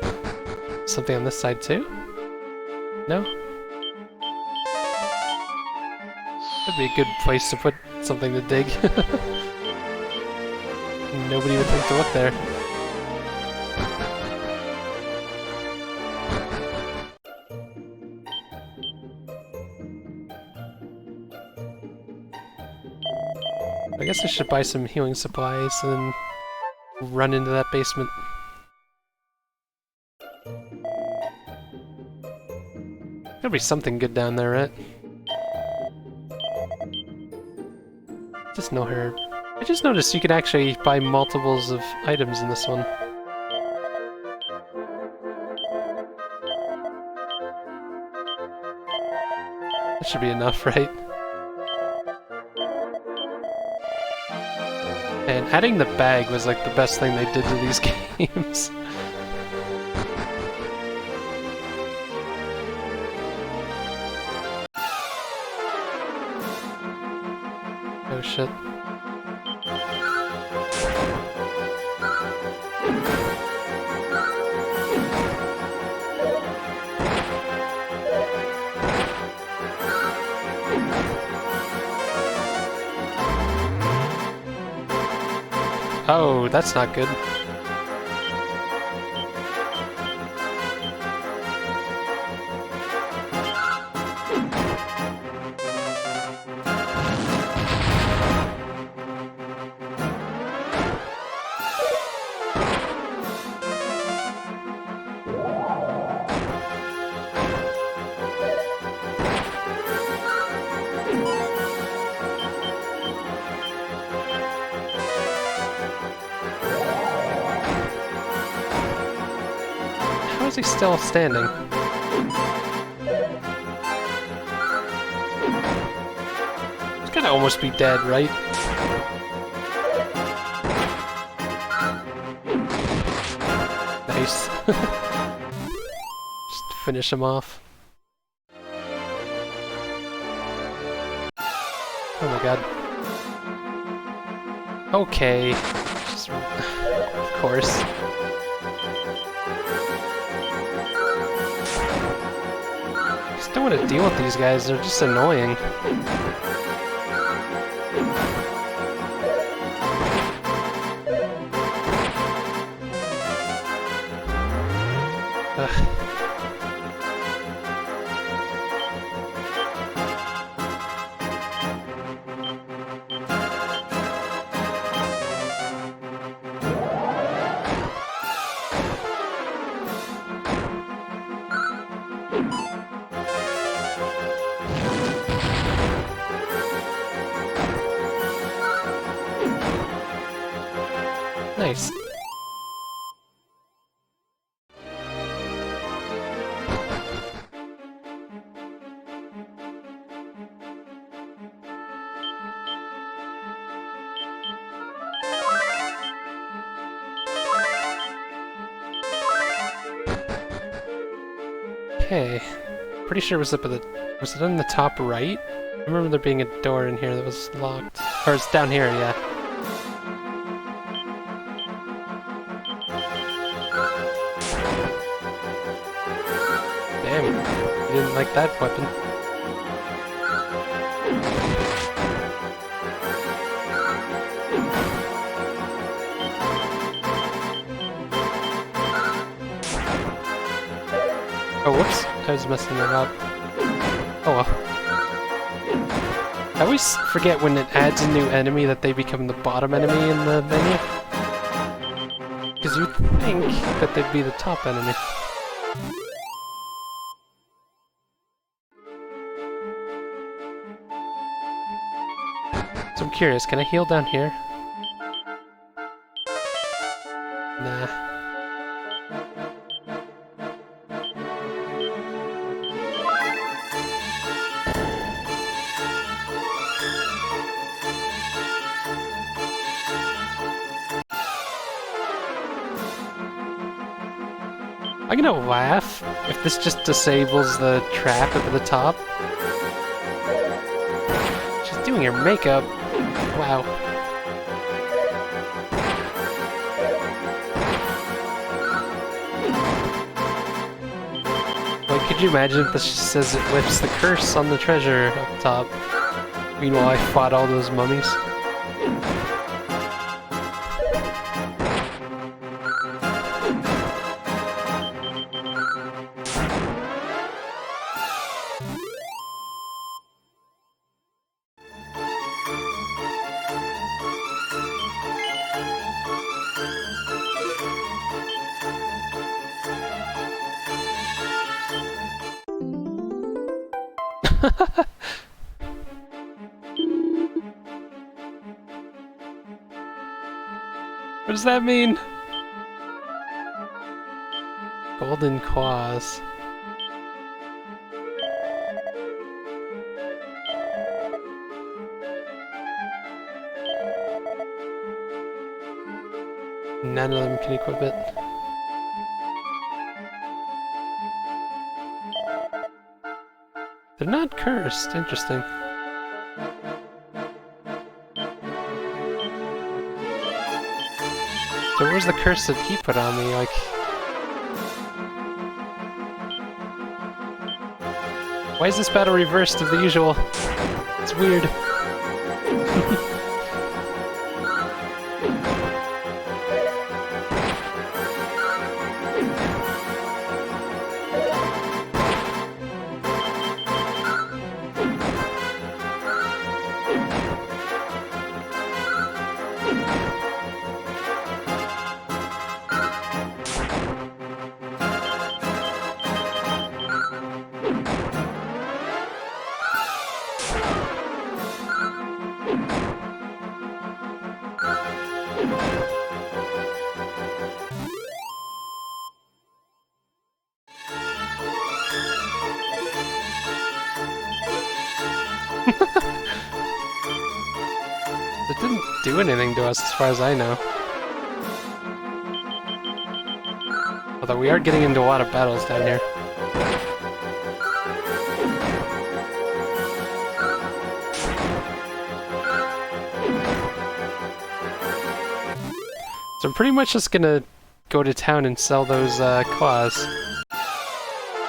Speaker 1: Something on this side too? No? That'd be a good place to put something to dig. Nobody would think to look there. I guess I should buy some healing supplies and run into that basement. There'll be something good down there, right? Just no herb. I just noticed you could actually buy multiples of items in this one. That should be enough, right? And adding the bag was like the best thing they did to these games. Oh shit. Oh, that's not good. How is he still standing? He's gotta almost be dead, right? Nice. Just finish him off. Oh my god. Okay. Just, of course. Just don't want to deal with these guys, they're just annoying. Ugh. Nice. Okay. Pretty sure it was up at the... Was it on the top right? I remember there being a door in here that was locked. Or it's down here, yeah. Damn, you didn't like that weapon. Oh, whoops. I was messing that up. Oh well. I always forget when it adds a new enemy that they become the bottom enemy in the menu. Because because you'd think that they'd be the top enemy. So I'm curious, can I heal down here? Nah. I'm gonna laugh if this just disables the trap at the top. She's doing her makeup. Wow. Like, could you imagine if this just says it lifts the curse on the treasure up top? Meanwhile, I fought all those mummies. What does that mean? Golden claws. None of them can equip it. They're not cursed. Interesting. So where's the curse that he put on me? Like, why is this battle reversed of the usual? It's weird. It didn't do anything to us as far as I know. Although we are getting into a lot of battles down here. So I'm pretty much just gonna go to town and sell those claws.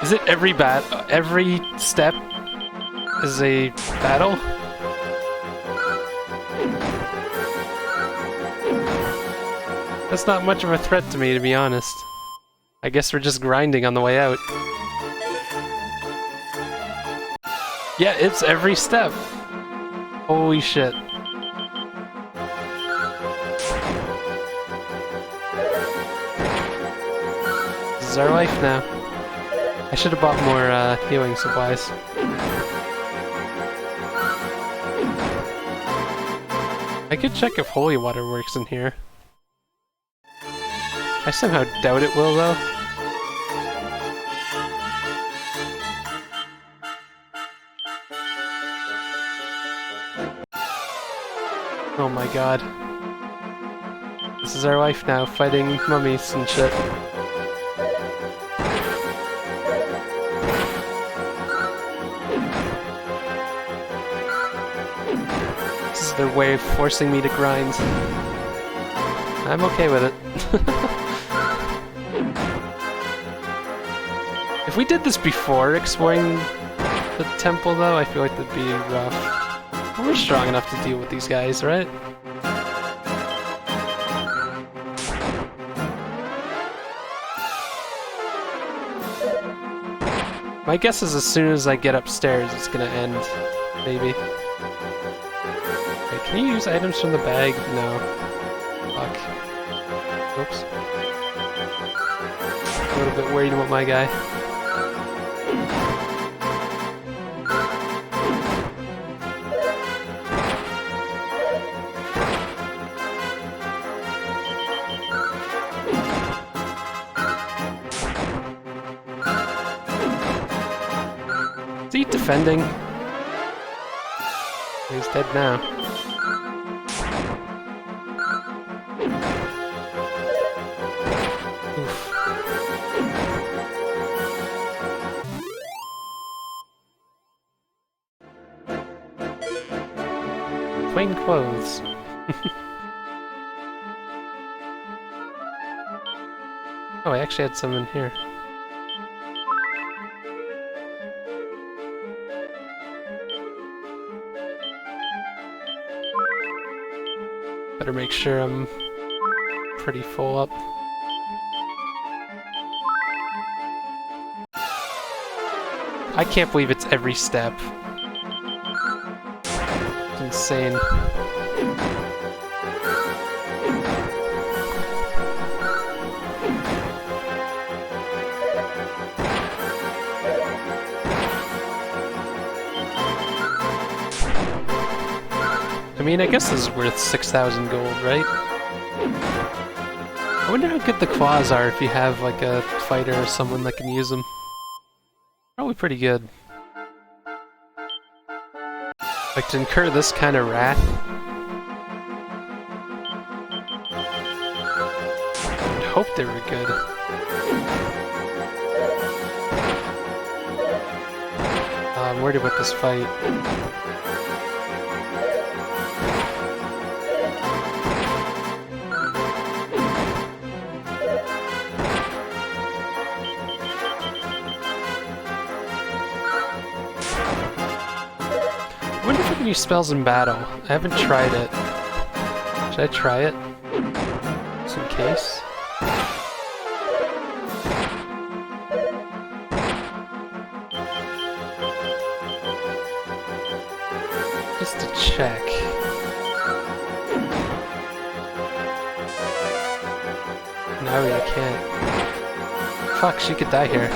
Speaker 1: Is it every step is a battle? That's not much of a threat to me, to be honest. I guess we're just grinding on the way out. Yeah, it's every step. Holy shit. This is our life now. I should have bought more healing supplies. I could check if holy water works in here. I somehow doubt it will, though. Oh my god. This is our life now, fighting mummies and shit. This is their way of forcing me to grind. I'm okay with it. If we did this before exploring the temple, though, I feel like that'd be rough. We're strong enough to deal with these guys, right? My guess is as soon as I get upstairs, it's gonna end. Maybe. Wait, can you use items from the bag? No. Fuck. Oops. a little bit worried about my guy. Is he defending? He's dead now. Oof. Plain clothes. Oh, I actually had some in here. Better make sure I'm pretty full up. I can't believe it's every step. It's insane. I mean, I guess this is worth 6,000 gold, right? I wonder how good the claws are if you have like a fighter or someone that can use them. Probably pretty good. Like to incur this kind of wrath. I'd hope they were good. I'm worried about this fight. I wonder if I can use spells in battle. I haven't tried it. Should I try it? Just in case. Just to check. No, you can't. Fuck, she could die here.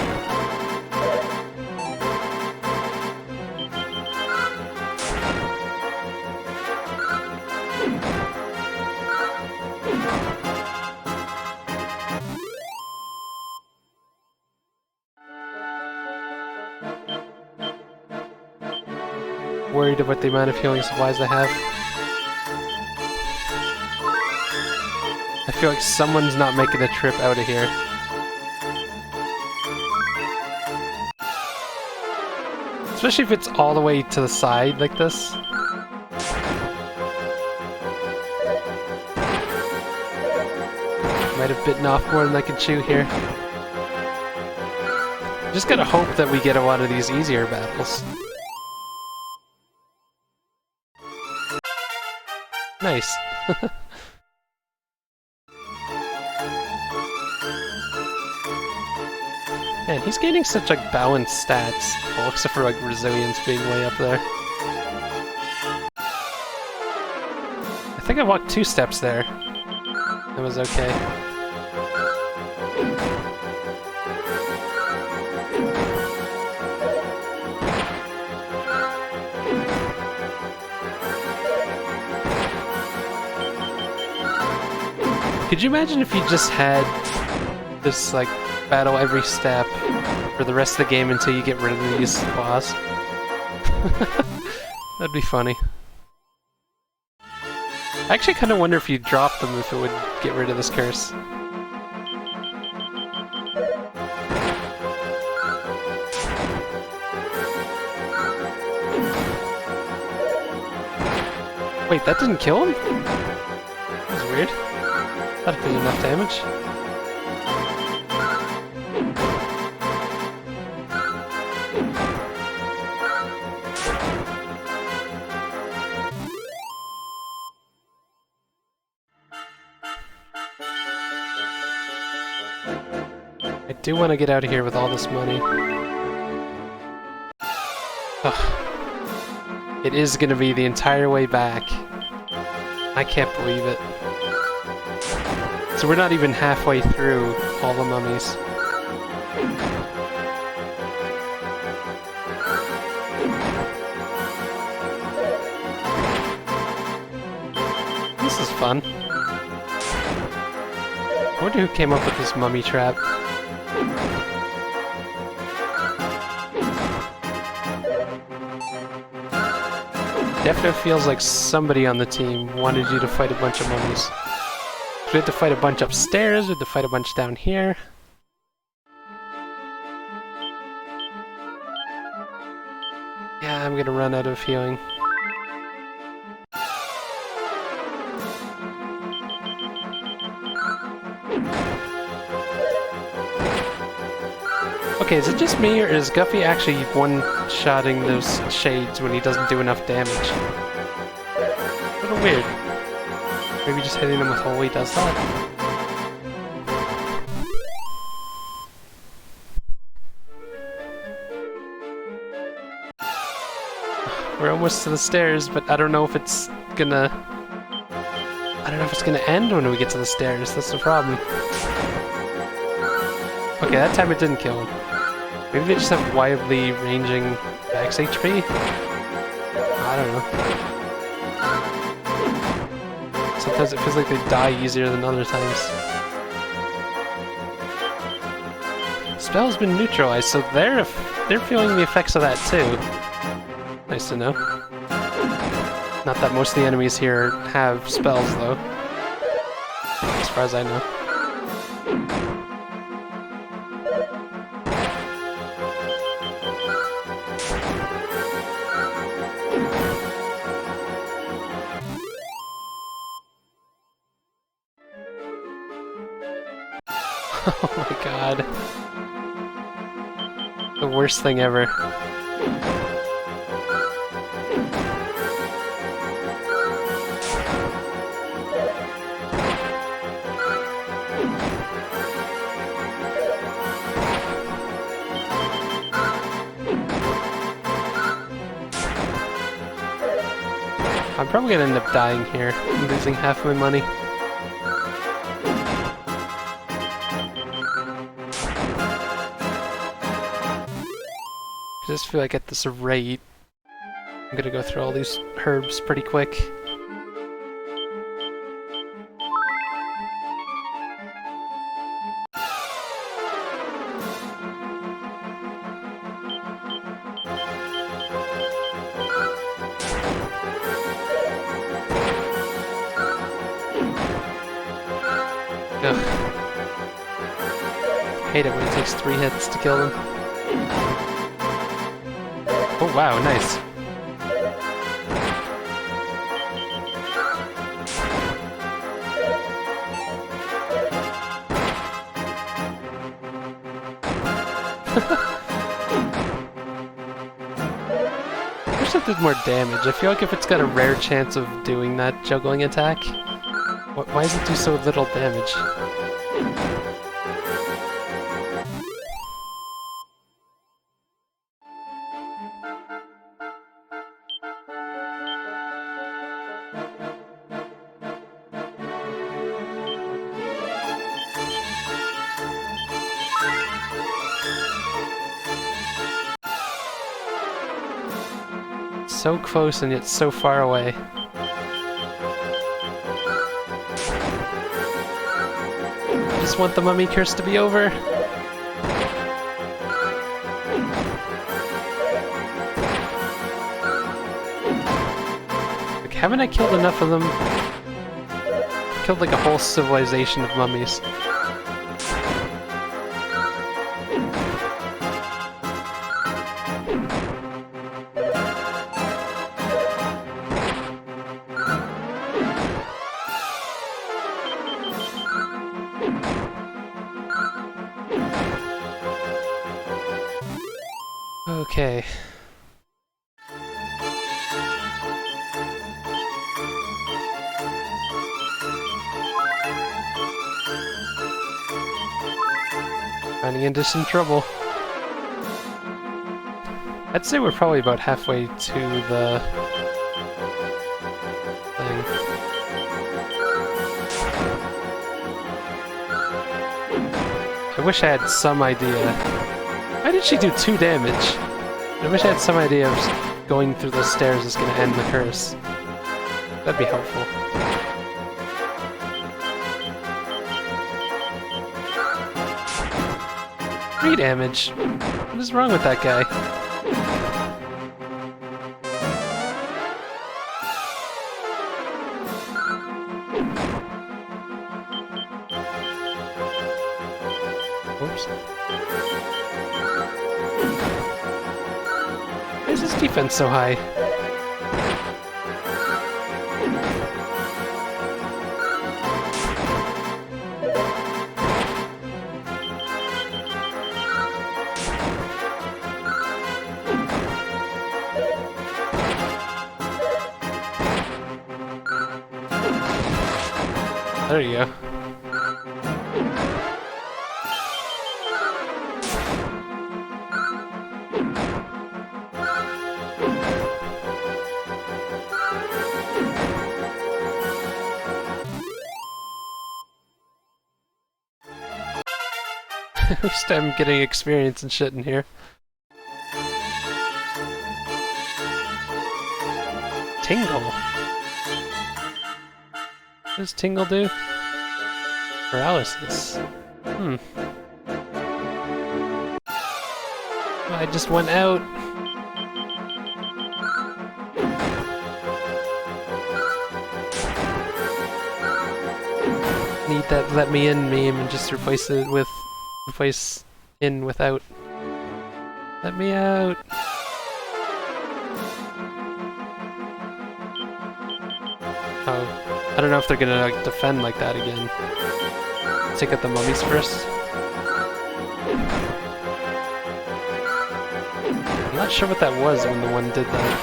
Speaker 1: Worried about the amount of healing supplies I have. I feel like someone's not making a trip out of here. Especially if it's all the way to the side like this. Might have bitten off more than I can chew here. Just gotta hope that we get a lot of these easier battles. Nice. Man, he's gaining such like balanced stats. Well, except for like resilience being way up there. I think I walked 2 steps there. That was okay. Could you imagine if you just had this, like, battle every step for the rest of the game until you get rid of these claws? That'd be funny. I actually kind of wonder if you drop them if it would get rid of this curse. Wait, that didn't kill him? That was weird. That did enough damage. I do want to get out of here with all this money. Ugh. It is going to be the entire way back. I can't believe it. So we're not even halfway through all the mummies. this is fun. I wonder who came up with this mummy trap. Definitely feels like somebody on the team wanted you to fight a bunch of mummies. We had to fight a bunch upstairs, we had to fight a bunch down here. Yeah, I'm gonna run out of healing. Okay, is it just me, or is Guffy actually one-shotting those shades when he doesn't do enough damage? A little weird. Maybe just hitting him with Holy does that? We're almost to the stairs, but I don't know if it's gonna... I don't know if it's gonna end when we get to the stairs, that's the problem. Okay, that time it didn't kill him. Maybe they just have wildly ranging max HP? I don't know. Sometimes it feels like they die easier than other times. Spell's been neutralized, so they're feeling the effects of that too. Nice to know. Not that most of the enemies here have spells though. As far as I know. Oh my god. The worst thing ever. I'm probably gonna end up dying here and losing half my money. I just feel like at this rate, I'm gonna go through all these herbs pretty quick. Ugh. Hate it when it takes 3 hits to kill them. Oh wow, nice. I wish it did more damage. I feel like if it's got a rare chance of doing that juggling attack, why does it do so little damage? So close and yet so far away. I just want the mummy curse to be over. Like, haven't I killed enough of them? I killed like a whole civilization of mummies. Okay. Running into some trouble. I'd say we're probably about halfway to the thing. I wish I had some idea. Why did she do 2 damage? I wish I had some idea of going through those stairs is going to end the curse. That'd be helpful. 3 damage. What is wrong with that guy? Oops. Why is his defense so high? There you go. At least I'm getting experience and shit in here. Tingle. What does Tingle do? Paralysis. I just went out. Need that let me in meme and just replace it with replace in without. Let me out. Oh, I don't know if they're gonna like defend like that again. Take out the mummies first. I'm not sure what that was when the one did that.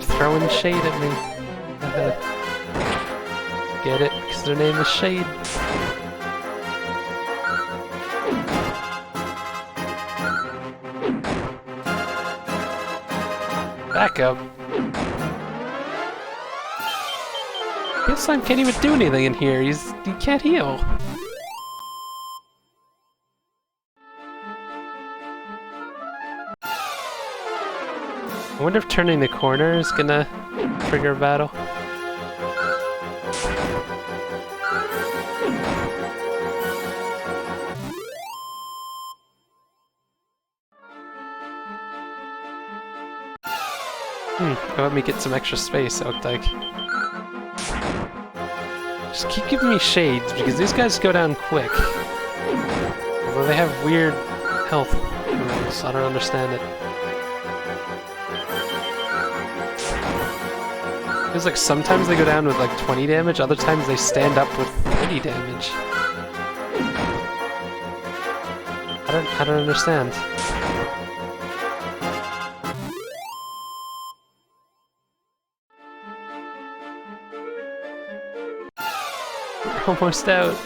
Speaker 1: Throwing shade at me. Get it? Because their name is Shade. Back up. This slime can't even do anything in here. He can't heal. I wonder if turning the corner is gonna trigger a battle. Let me get some extra space, it looked like. Just keep giving me shades, because these guys go down quick. Although they have weird health rules, I don't understand it. Feels like sometimes they go down with like 20 damage, other times they stand up with 30 damage. I don't understand. We're almost out.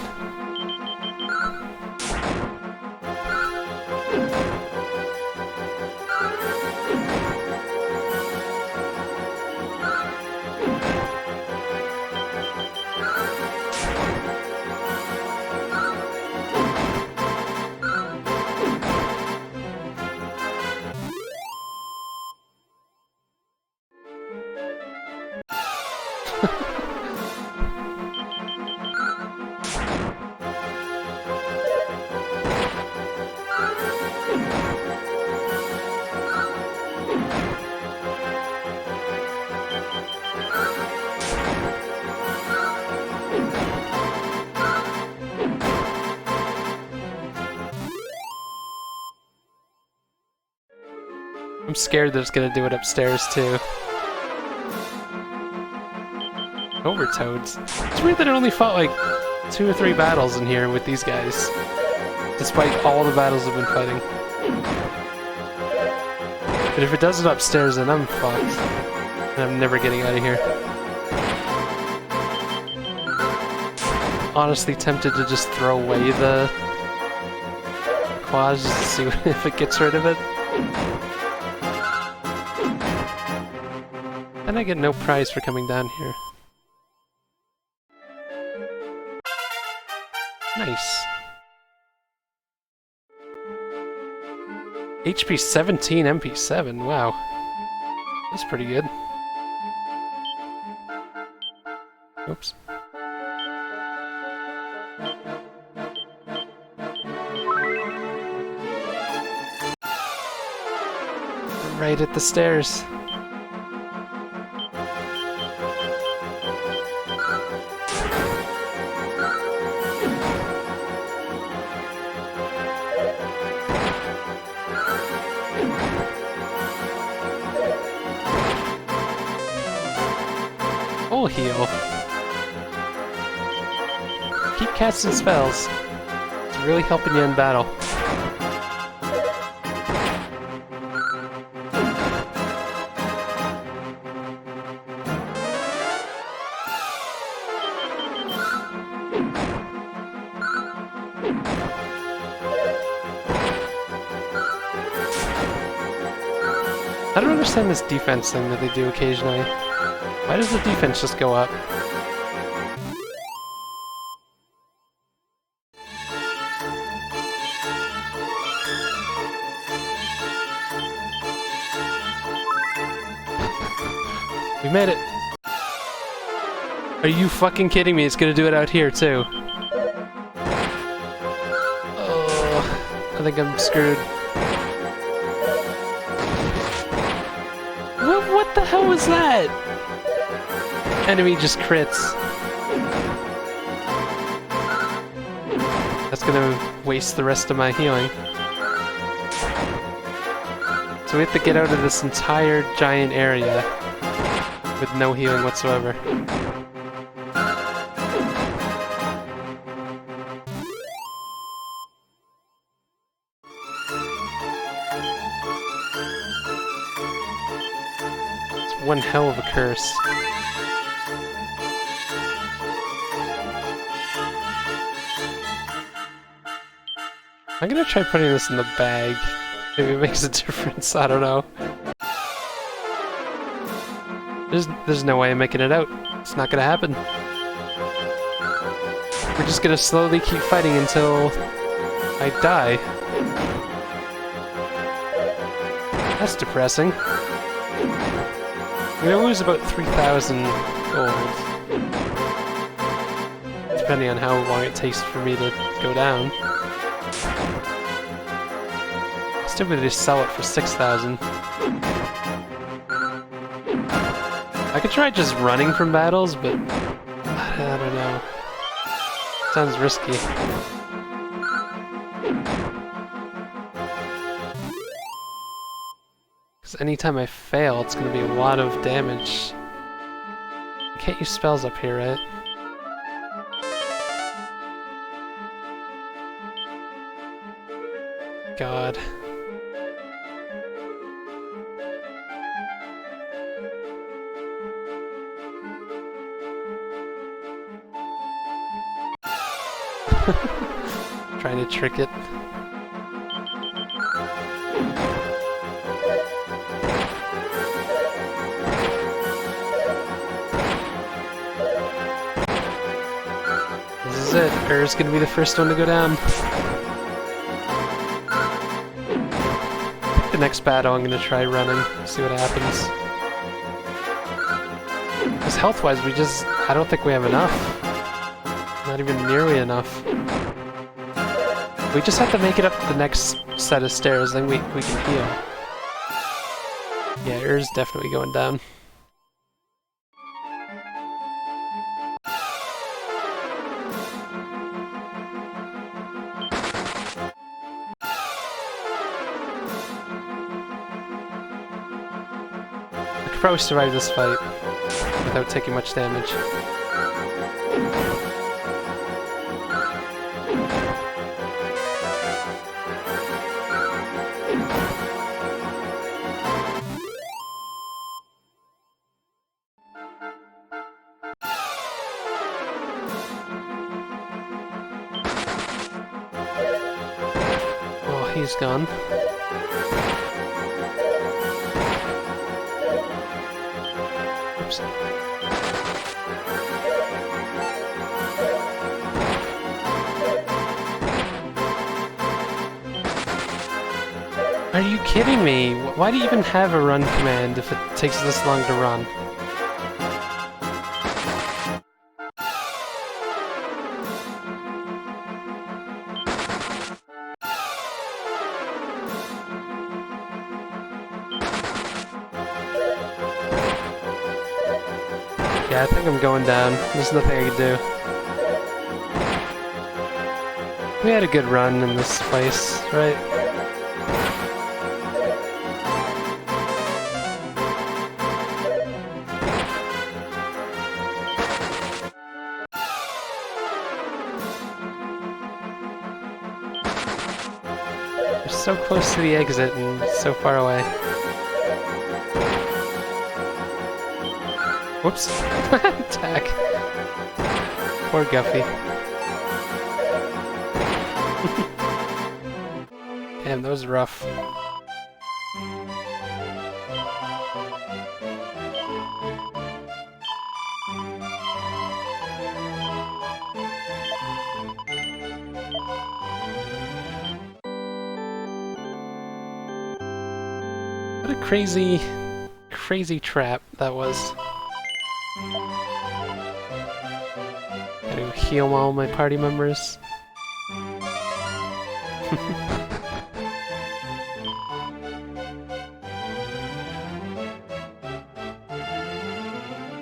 Speaker 1: I'm scared that it's gonna do it upstairs too. Overtoads. It's weird that I only fought like 2 or 3 battles in here with these guys, despite all the battles I've been fighting. But if it does it upstairs, then I'm fucked. And I'm never getting out of here. Honestly tempted to just throw away the quads just to see if it gets rid of it. And I get no prize for coming down here. Nice. HP 17, MP 7, wow. That's pretty good. Oops. right at the stairs. Full heal. Keep casting spells. It's really helping you in battle. I don't understand this defense thing that they do occasionally. Why does the defense just go up? We made it! Are you fucking kidding me? It's gonna do it out here too. Oh, I think I'm screwed. What the hell was that? Enemy just crits. That's gonna waste the rest of my healing. So we have to get out of this entire giant area with no healing whatsoever. It's one hell of a curse. I'm gonna try putting this in the bag. Maybe it makes a difference, I don't know. There's no way I'm making it out. It's not gonna happen. We're just gonna slowly keep fighting until I die. That's depressing. I'm gonna lose about 3,000 gold. Depending on how long it takes for me to go down. Still gonna just sell it for 6,000. I could try just running from battles, but I don't know. Sounds risky. Because anytime I fail, it's gonna be a lot of damage. I can't use spells up here, right? God. Trying to trick it. This is it. Ur's gonna be the first one to go down. I think the next battle I'm gonna try running, see what happens. Because health-wise, I don't think we have enough. Not even nearly enough. We just have to make it up the next set of stairs, then we can heal. Yeah, Ur's definitely going down. I could probably survive this fight without taking much damage. He's gone. Oops. Are you kidding me? Why do you even have a run command if it takes this long to run? Yeah, I think I'm going down. There's nothing I can do. We had a good run in this place, right? We're so close to the exit and so far away. Whoops. Attack. Poor Guffy. Damn, that was rough. What a crazy, crazy trap that was. Gotta heal all my party members.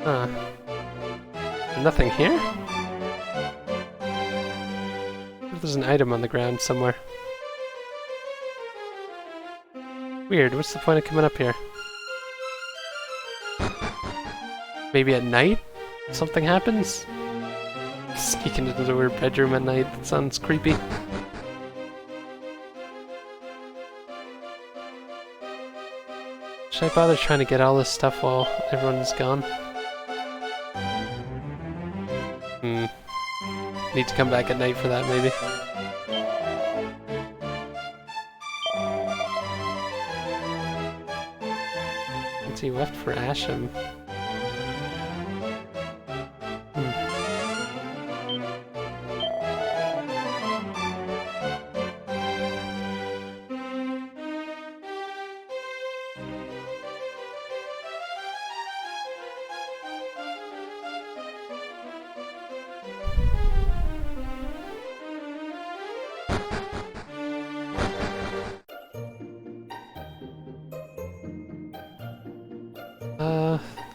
Speaker 1: Huh. Nothing here? There's an item on the ground somewhere. Weird, what's the point of coming up here? Maybe at night? Something happens? Sneak into the bedroom at night, that sounds creepy. Should I bother trying to get all this stuff while everyone's gone? Need to come back at night for that, maybe. What's he left for Asham?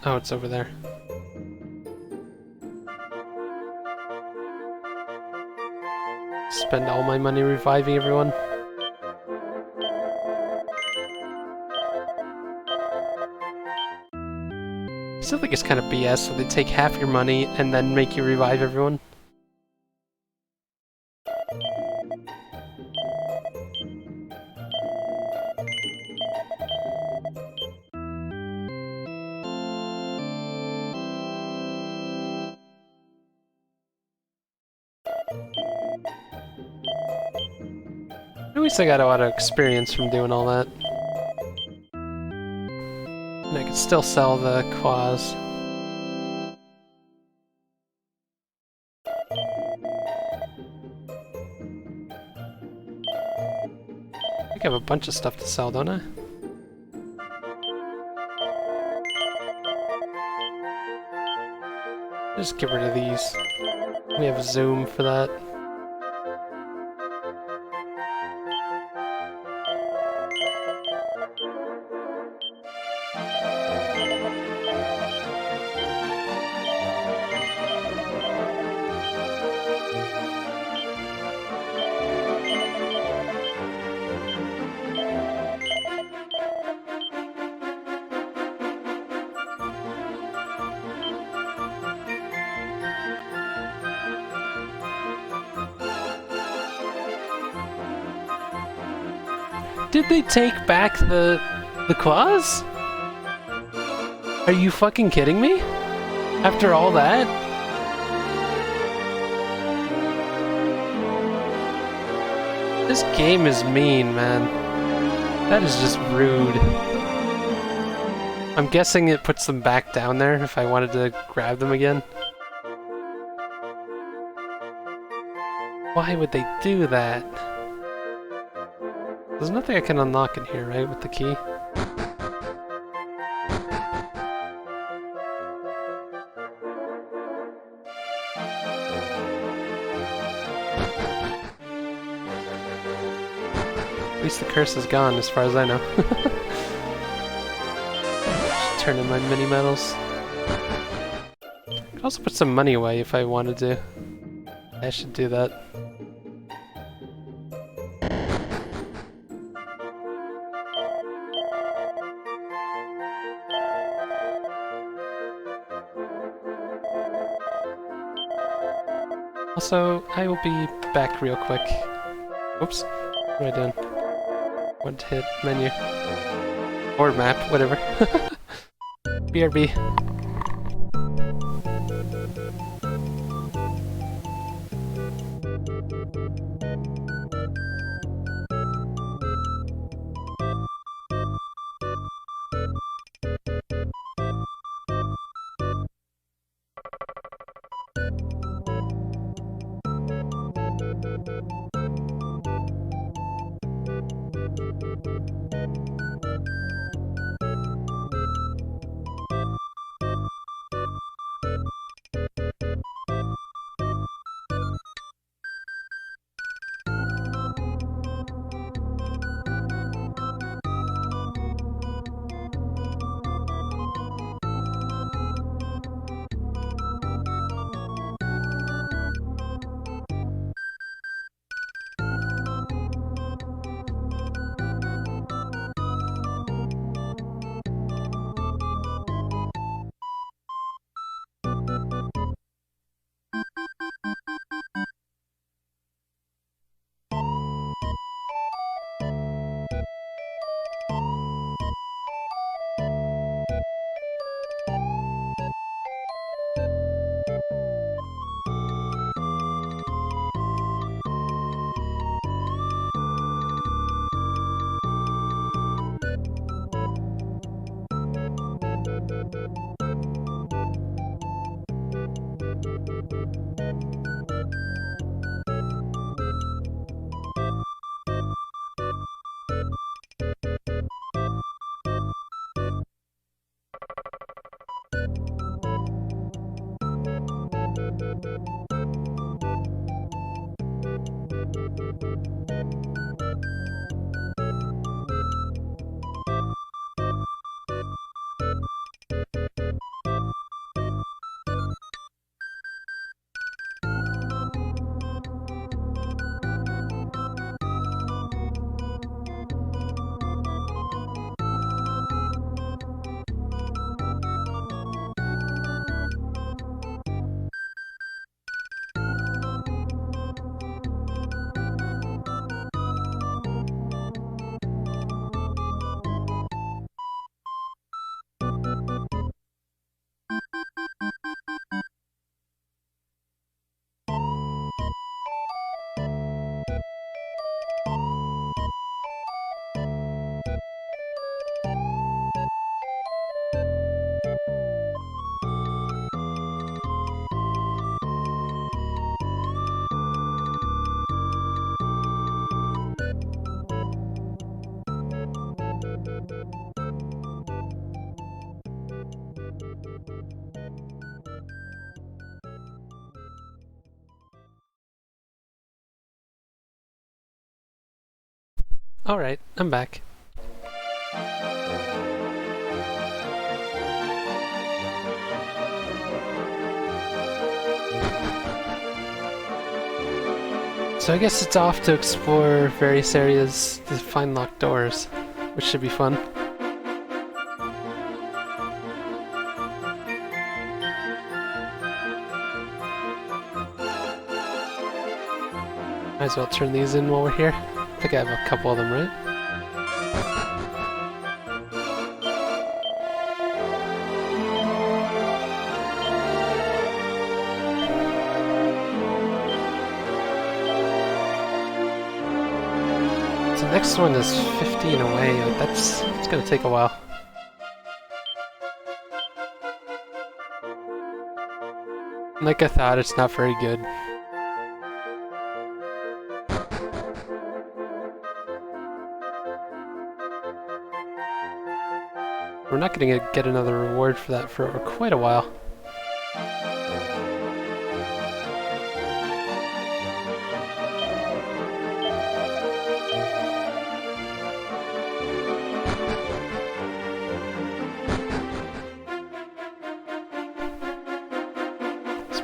Speaker 1: Oh, it's over there. Spend all my money reviving everyone. I still think it's kind of BS, so they take half your money and then make you revive everyone. At least I got a lot of experience from doing all that. And I could still sell the claws. I think I have a bunch of stuff to sell, don't I? Just get rid of these. We have zoom for that. Did they take back the claws? Are you fucking kidding me? After all that? This game is mean, man. That is just rude. I'm guessing it puts them back down there if I wanted to grab them again. Why would they do that? There's nothing I can unlock in here, right, with the key? At least the curse is gone, as far as I know. Just turn in my mini medals. Could also put some money away if I wanted to. I should do that. Also, I will be back real quick. Oops. What am I doing? Want to hit menu. Or map, whatever. BRB. Alright, I'm back. So I guess it's off to explore various areas to find locked doors, which should be fun. Might as well turn these in while we're here. I think I have a couple of them, right? So the next one is 15 away. It's gonna take a while. Like I thought, it's not very good. We're not going to get another reward for that for quite a while.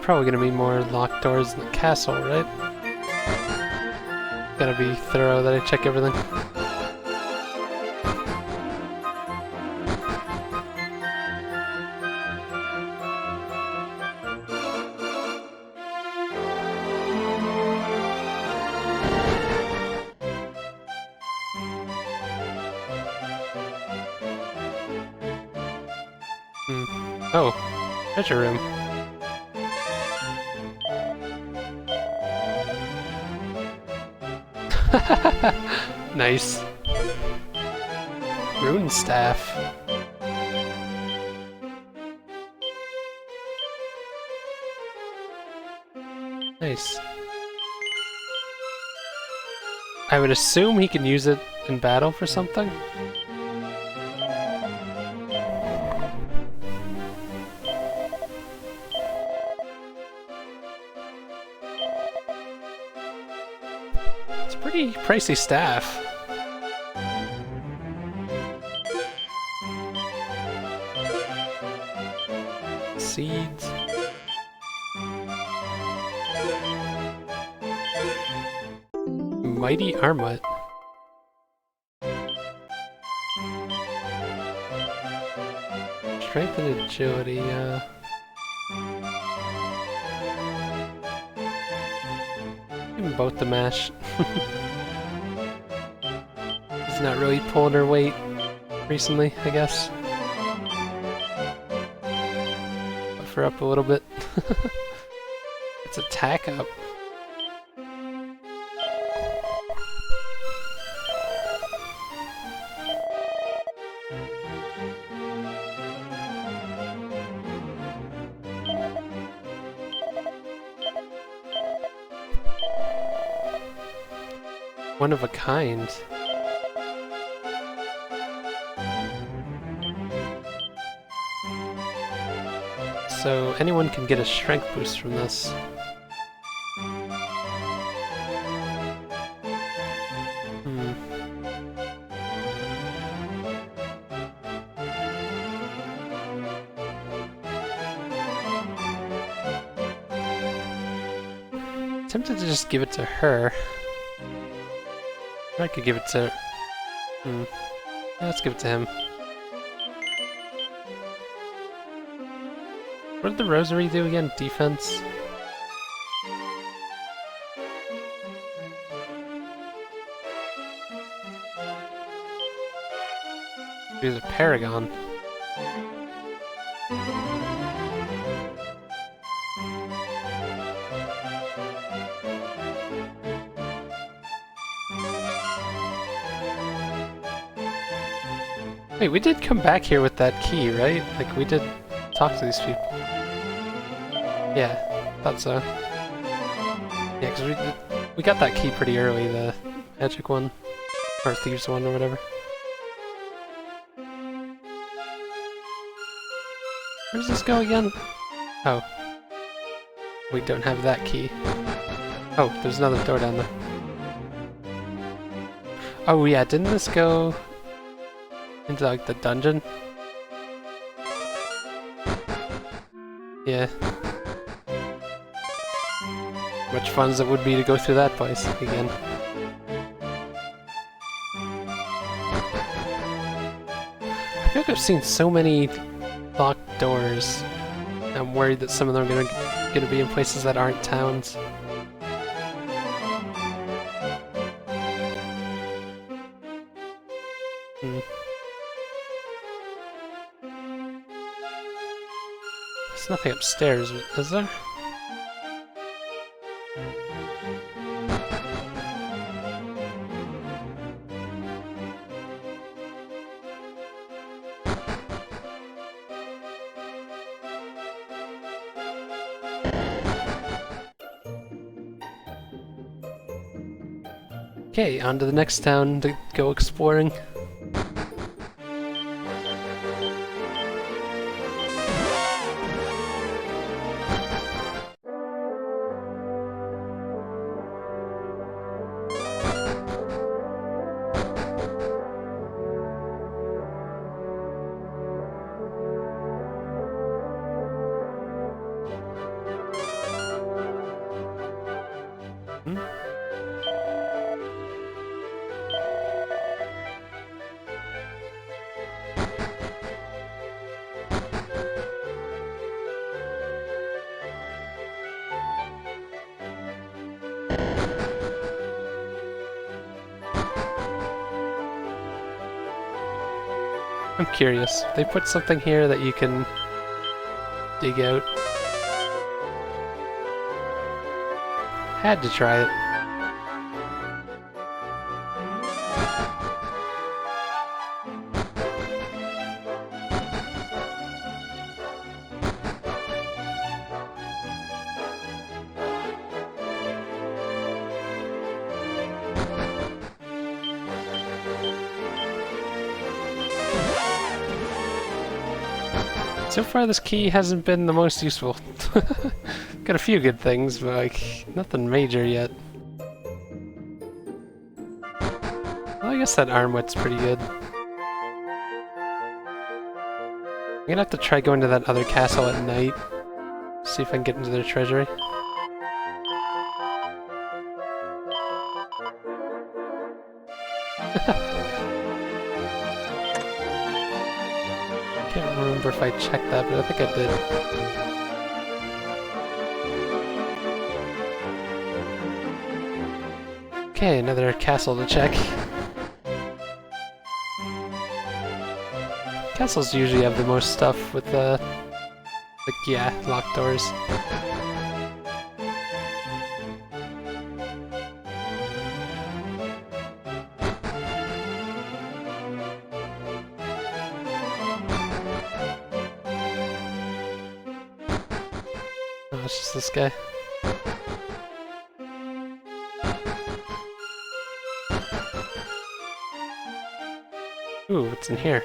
Speaker 1: probably gonna be more locked doors in the castle, right? Gotta be thorough that I check everything. Oh, treasure room. Nice. Rune staff. Nice. I would assume he can use it in battle for something. It's a pretty pricey staff. Seeds. Mighty armlet. Strength and agility, give him both the mash. He's not really pulling her weight recently, I guess. Buff her up a little bit. It's attack up. One of a kind. So anyone can get a strength boost from this. Tempted to just give it to her. I could give it to... Yeah, let's give it to him. What did the rosary do again? Defense? He was a paragon. Wait, we did come back here with that key, right? Like, we did talk to these people. Yeah, thought so. Yeah, because we got that key pretty early, the magic one. Or thieves one, or whatever. Where does this go again? Oh. We don't have that key. Oh, there's another door down there. Oh yeah, didn't this go... into, like, the dungeon? Yeah. Much fun as it would be to go through that place again. I feel like I've seen so many locked doors. I'm worried that some of them are gonna be in places that aren't towns. There's nothing upstairs, is there? Okay, on to the next town to go exploring. I'm curious. They put something here that you can dig out. Had to try it. So far this key hasn't been the most useful. Got a few good things, but like, nothing major yet. Well, I guess that arm width's pretty good. I'm gonna have to try going to that other castle at night. See if I can get into their treasury. Can't remember if I checked that, but I think I did. Okay, another castle to check. Castles usually have the most stuff with the... like, yeah, locked doors. Oh, it's just this guy. Ooh, what's in here?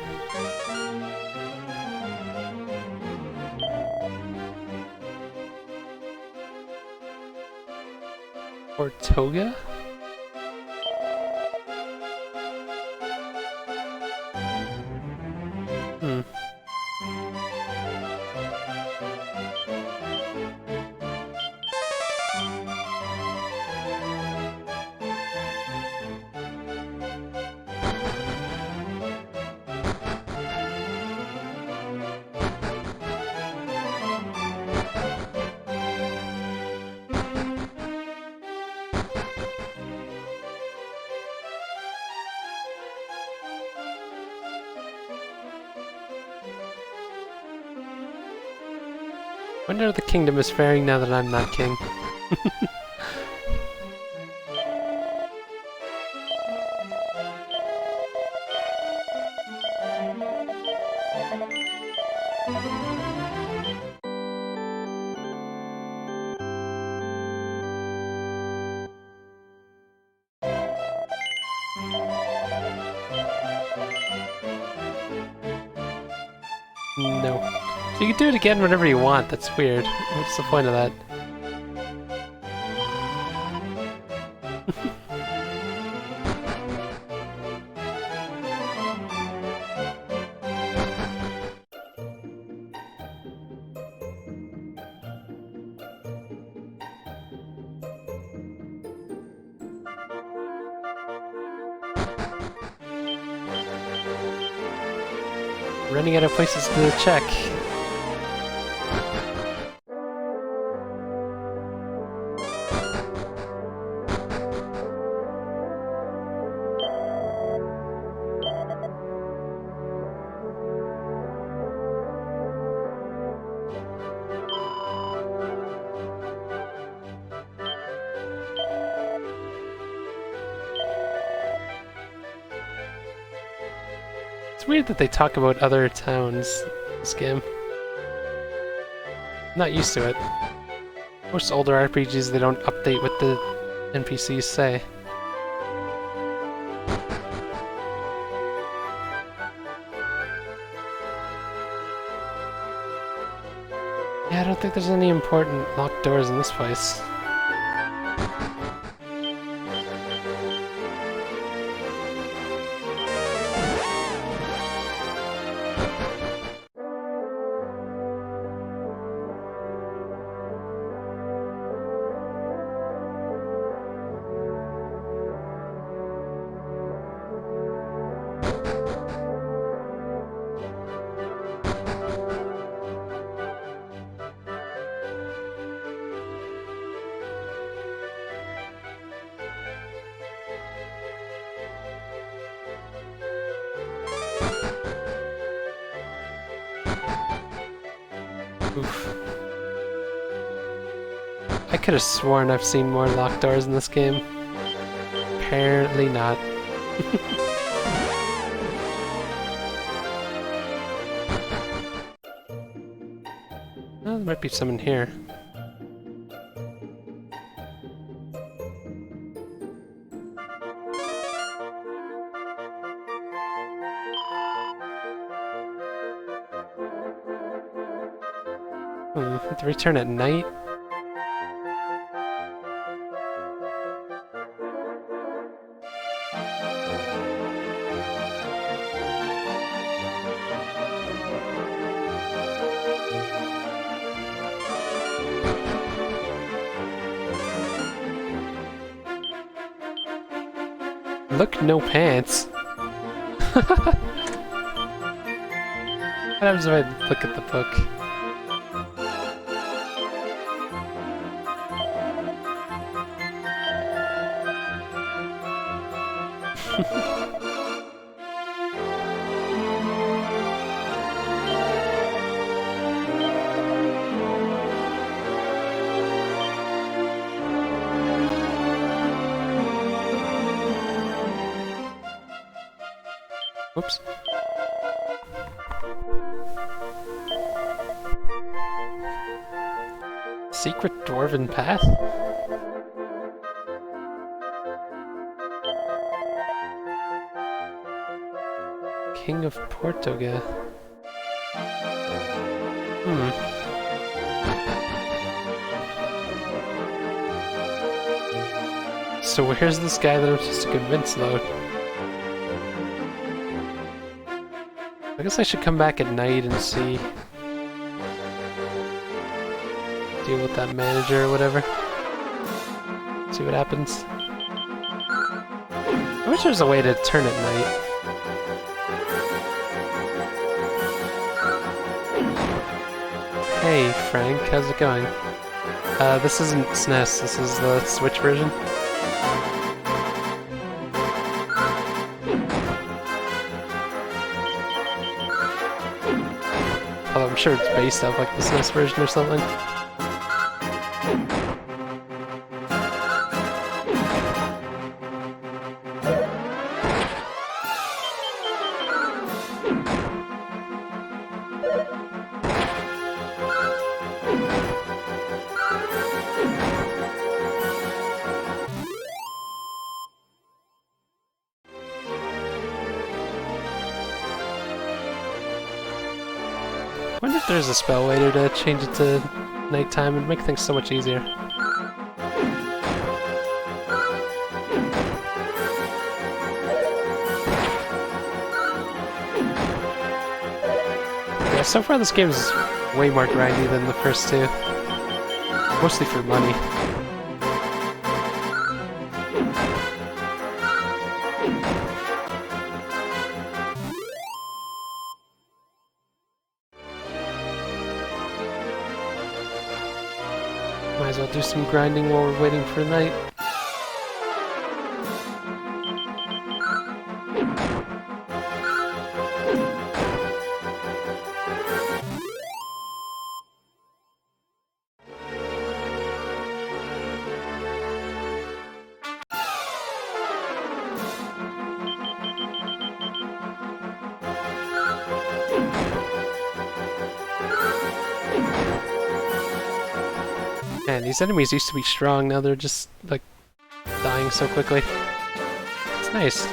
Speaker 1: Ortoga? Hmm. Wonder how the kingdom is faring now that I'm not king. No. So you can do it again whenever you want, that's weird. What's the point of that? Running out of places to check. It's weird that they talk about other towns in this game. I'm not used to it. Most older RPGs, they don't update what the NPCs say. Yeah, I don't think there's any important locked doors in this place. Oof. I could have sworn I've seen more locked doors in this game. Apparently not. Well, there might be some in here. To return at night? Look, no pants. What happens if I look at the book? Whoops. Secret Dwarven Path? King of Portoga. So where's this guy that I'm supposed to convince, though? I guess I should come back at night and see. Deal with that manager or whatever. See what happens. I wish there was a way to turn at night. Hey Frank, how's it going? This isn't SNES, this is the Switch version. Although I'm sure it's based off like the SNES version or something. I wonder if there's a spell later to change it to nighttime and make things so much easier. Yeah, so far this game is way more grindy than the first two. Mostly for money. Might as well do some grinding while we're waiting for night. Man, these enemies used to be strong, now they're just, like, dying so quickly. It's nice.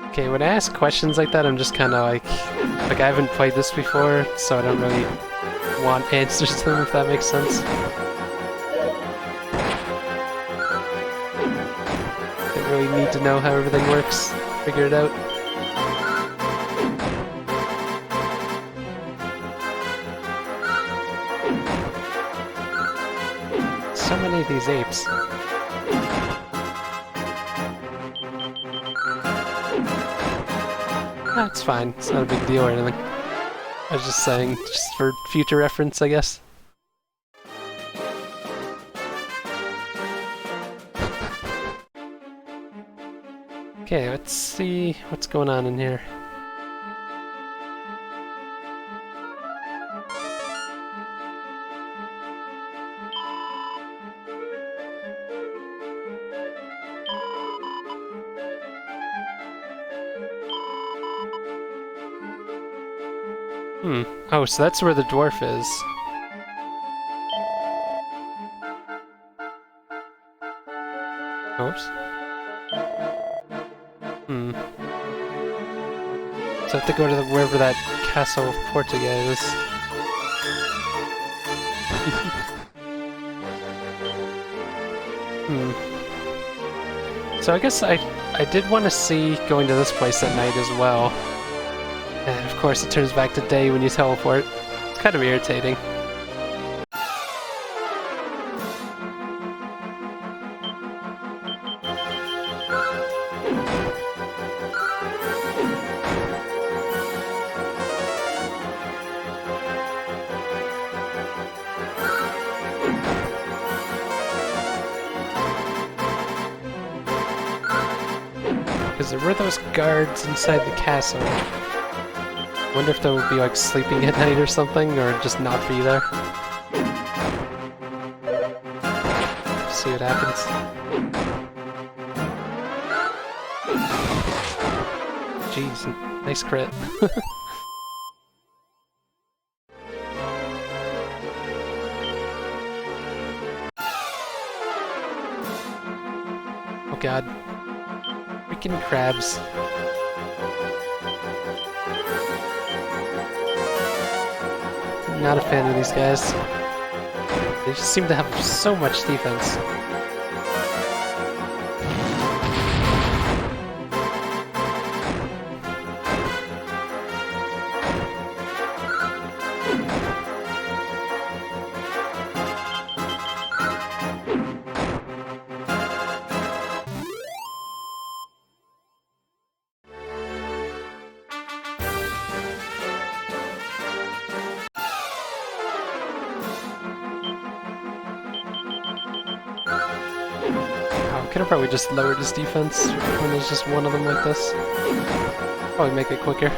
Speaker 1: Okay, when I ask questions like that, I'm just kinda like I haven't played this before, so I don't really want answers to them, if that makes sense. I really need to know how everything works, figure it out. So many of these apes. That's fine, it's not a big deal or anything. I was just saying, just for future reference, I guess. Okay, let's see what's going on in here. Oh, so that's where the dwarf is. Oops. So I have to go to wherever that Castle of Portugal is. So I guess I did want to see going to this place at night as well. And of course it turns back to day when you teleport. It's kind of irritating. Because there were those guards inside the castle. Wonder if they would be like sleeping at night or something, or just not be there. See what happens. Jeez, nice crit. Oh god. Freaking crabs. Not a fan of these guys. They just seem to have so much defense. Could have probably just lowered his defense when there's just one of them like this. Probably make it quicker.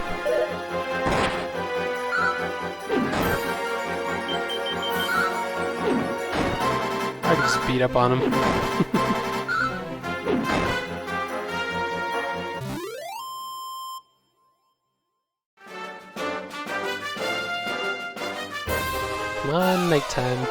Speaker 1: I could just beat up on him. Come on, nighttime.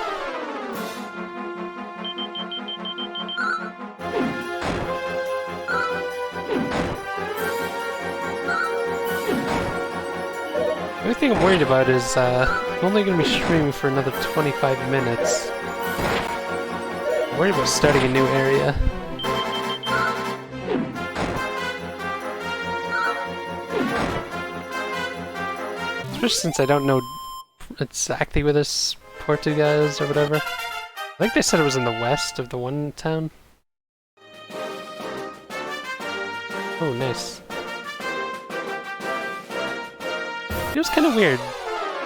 Speaker 1: The only thing I'm worried about is I'm only going to be streaming for another 25 minutes. I'm worried about starting a new area. Especially since I don't know exactly where this Portugal is or whatever. I think they said it was in the west of the one town. Oh, nice. It was kind of weird.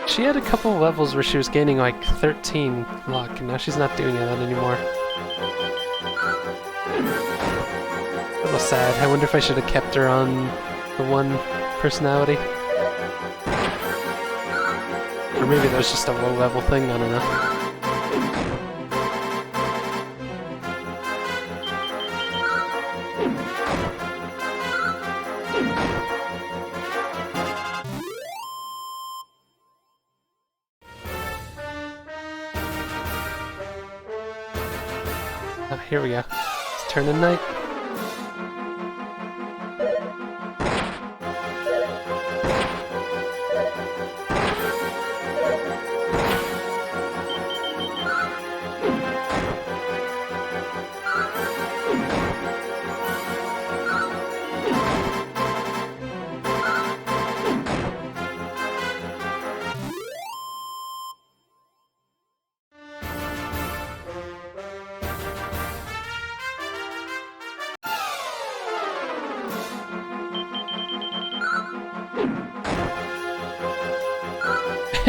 Speaker 1: She had a couple levels where she was gaining like 13 luck, and now she's not doing that anymore. A little sad. I wonder if I should have kept her on the one personality. Or maybe that was just a low level thing, I don't know. Here we go. It's turning night.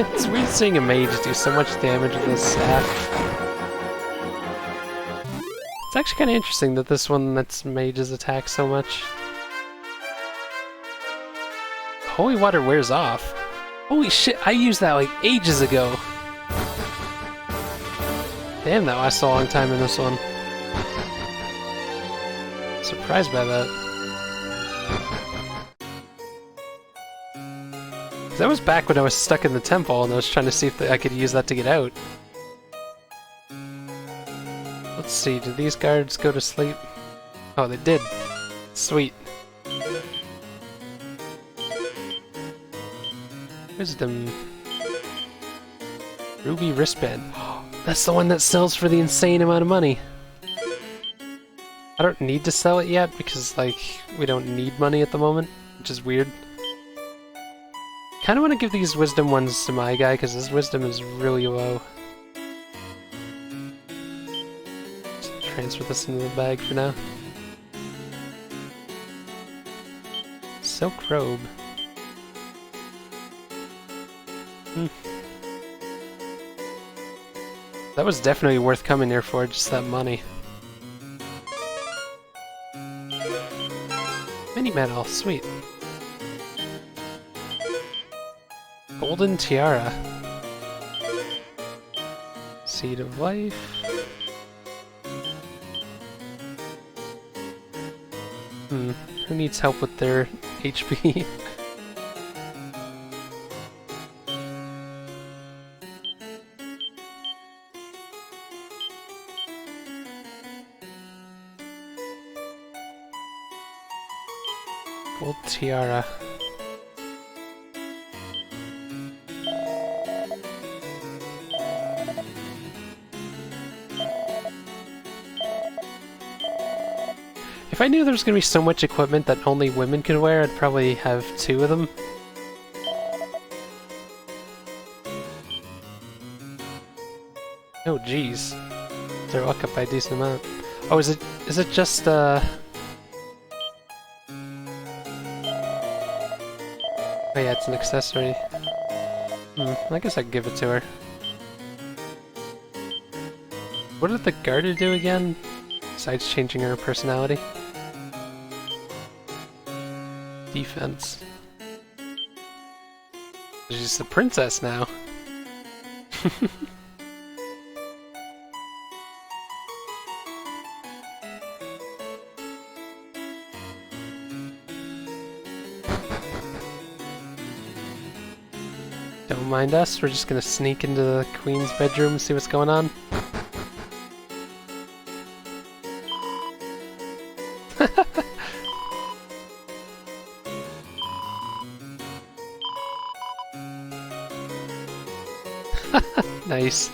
Speaker 1: It's weird seeing a mage do so much damage with his staff. It's actually kind of interesting that this one lets mages attack so much. holy water wears off. Holy shit, I used that like ages ago. Damn, that lasts a long time in this one. Surprised by that. That was back when I was stuck in the temple and I was trying to see if I could use that to get out. Let's see, did these guards go to sleep? Oh, they did. Sweet. Wisdom. Ruby wristband. That's the one that sells for the insane amount of money. I don't need to sell it yet because, like, we don't need money at the moment, which is weird. Kind of want to give these wisdom ones to my guy because his wisdom is really low. Just transfer this into the bag for now. Silk robe. That was definitely worth coming here for, just that money. Mini medal, sweet. Golden tiara. Seed of life. Who needs help with their HP? Gold tiara. If I knew there was going to be so much equipment that only women could wear, I'd probably have 2 of them. Oh jeez. They're up by a decent amount. Oh, is it just Oh yeah, it's an accessory. I guess I could give it to her. What did the Garter do again? Besides changing her personality? Defense. She's the princess now. Don't mind us, we're just gonna sneak into the queen's bedroom and see what's going on. Nice.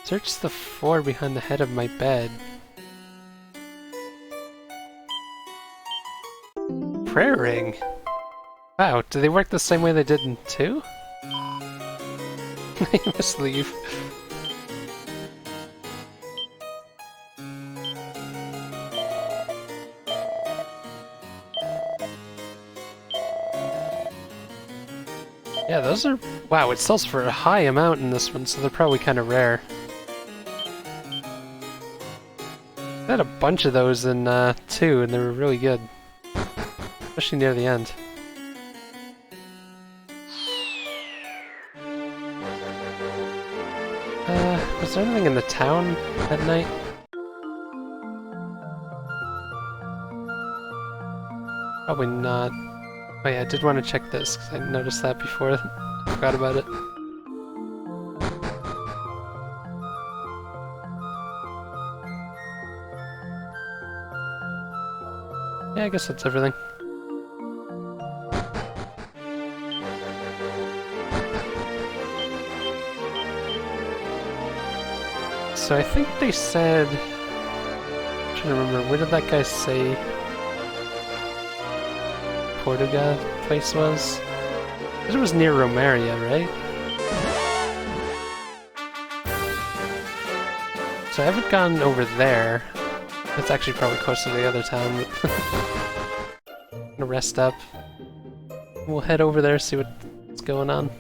Speaker 1: Search the floor behind the head of my bed. Prayer ring? Wow, do they work the same way they did in 2? I must leave. Yeah, those are... Wow, it sells for a high amount in this one, so they're probably kind of rare. I had a bunch of those in 2, and they were really good. Especially near the end. Was there anything in the town at night? Probably not. Oh yeah, I did want to check this, because I noticed that before. I forgot about it. Yeah, I guess that's everything. So I think they said... I'm trying to remember, where did that guy say Portuga place was? It was near Romaria, right? So I haven't gone over there. That's actually probably close to the other town. Gonna rest up. We'll head over there, see what's going on.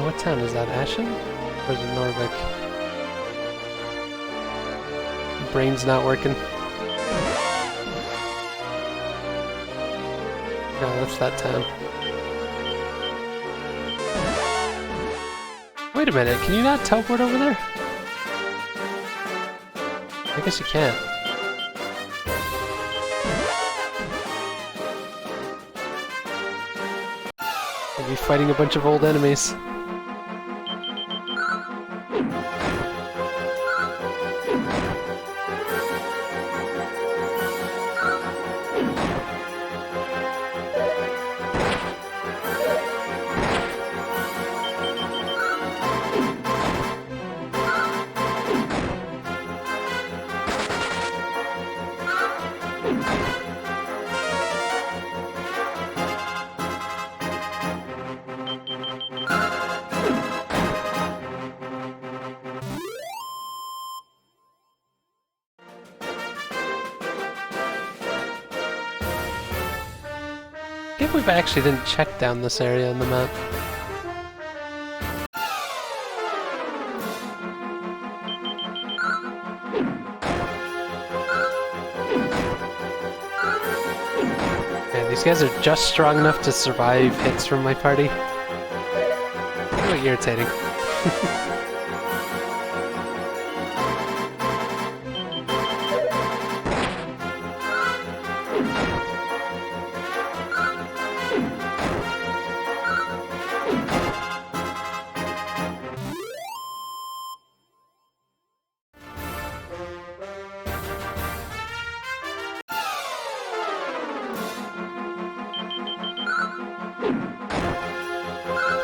Speaker 1: What town is that? Ashen? Or is it Norvik? Brain's not working. No, that's that town. Wait a minute, can you not teleport over there? I guess you can't. I'll be fighting a bunch of old enemies. I can't believe I actually didn't check down this area on the map. Man, these guys are just strong enough to survive hits from my party. Really irritating.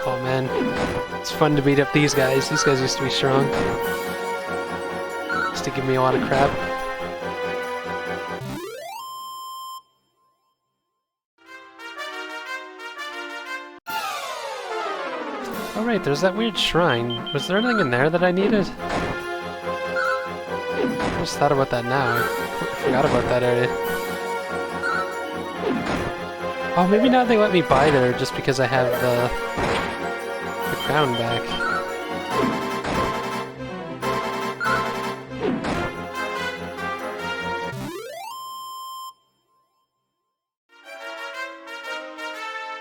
Speaker 1: Oh man, it's fun to beat up these guys. These guys used to be strong. Used to give me a lot of crap. Oh right, there's that weird shrine. Was there anything in there that I needed? I just thought about that now. I forgot about that area. Oh, maybe now they let me buy there just because I have the crown back.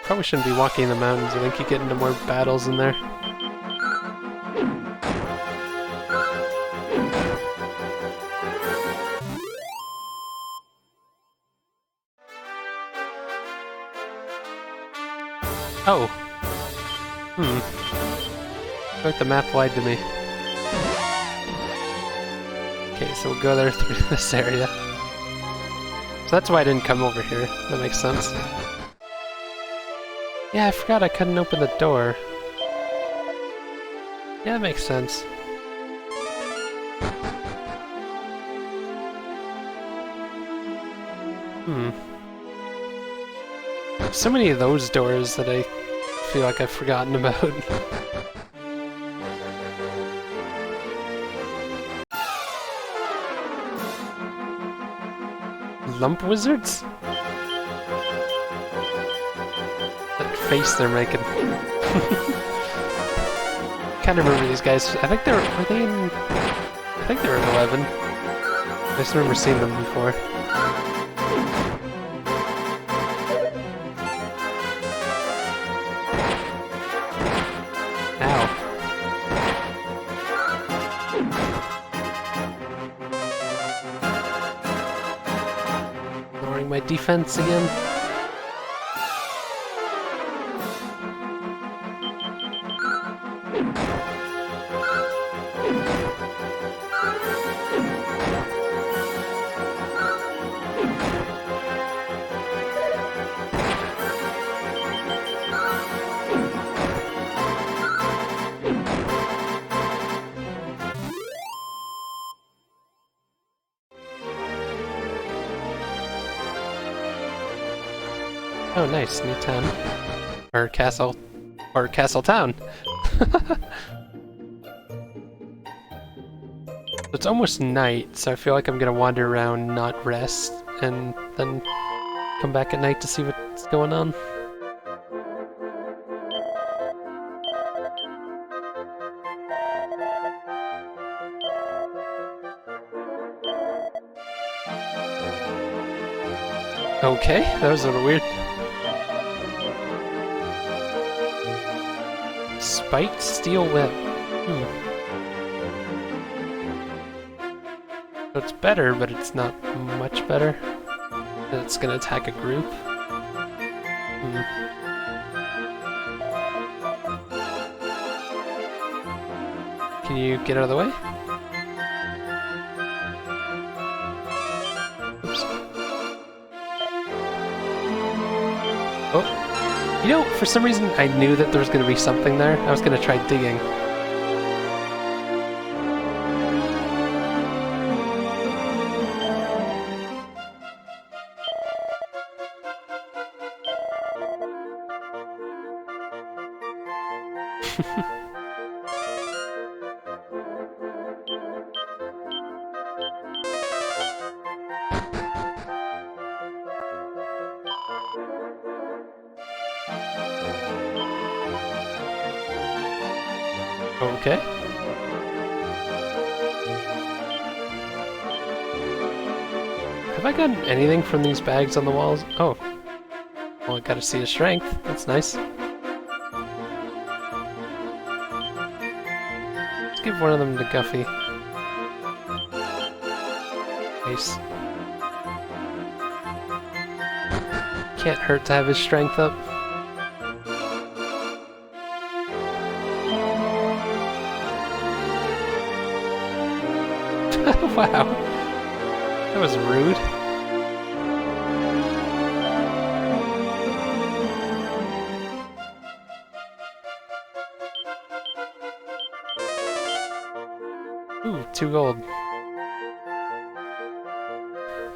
Speaker 1: Probably shouldn't be walking in the mountains. I think you get into more battles in there. Oh. I feel like the map lied to me. Okay, so we'll go there through this area. So that's why I didn't come over here. That makes sense. Yeah, I forgot I couldn't open the door. Yeah, that makes sense. So many of those doors that I feel like I've forgotten about. Lump wizards? That face they're making. Can't remember these guys. I think they're... Were they in... I think they were in 11. I just remember seeing them before. My defense again. Oh, nice, new town. Or castle. Or castle town. It's almost night, so I feel like I'm gonna wander around, not rest, and then come back at night to see what's going on. Okay, that was a little weird. Spiked steel web. So it's better, but it's not much better. It's gonna attack a group. Can you get out of the way? Oops. Oh. You know, for some reason I knew that there was gonna be something there. I was gonna try digging. Okay. Have I gotten anything from these bags on the walls? Oh. Well, I gotta see his strength. That's nice. Let's give one of them to Guffy. Nice. Can't hurt to have his strength up. Wow. That was rude. Ooh, 2 gold.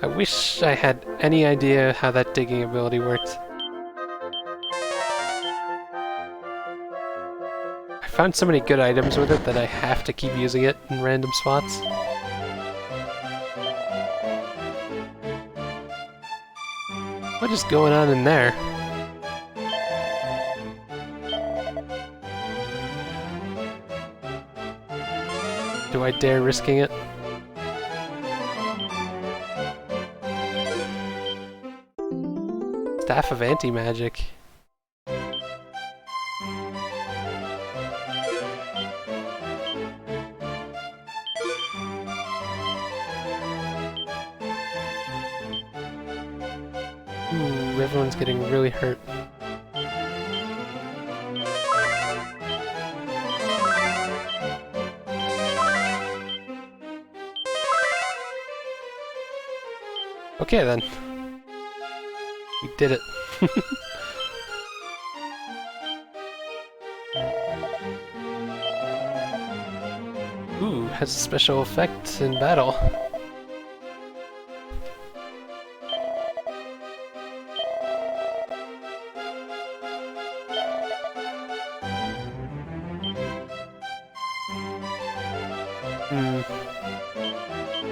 Speaker 1: I wish I had any idea how that digging ability worked. I found so many good items with it that I have to keep using it in random spots. What is going on in there? Do I dare risking it? Staff of Anti-Magic. Ooh, everyone's getting really hurt. Okay then. We did it. Ooh, has a special effect in battle.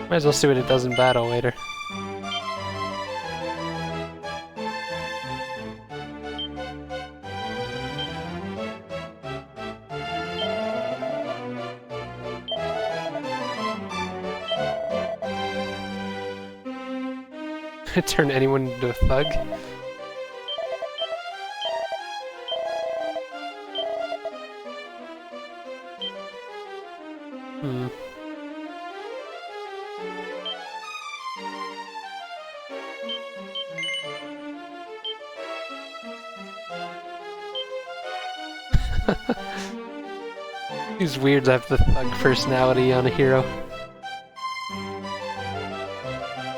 Speaker 1: Might as well see what it does in battle later. Turn anyone into a thug? It's weird to have the thug personality on a hero.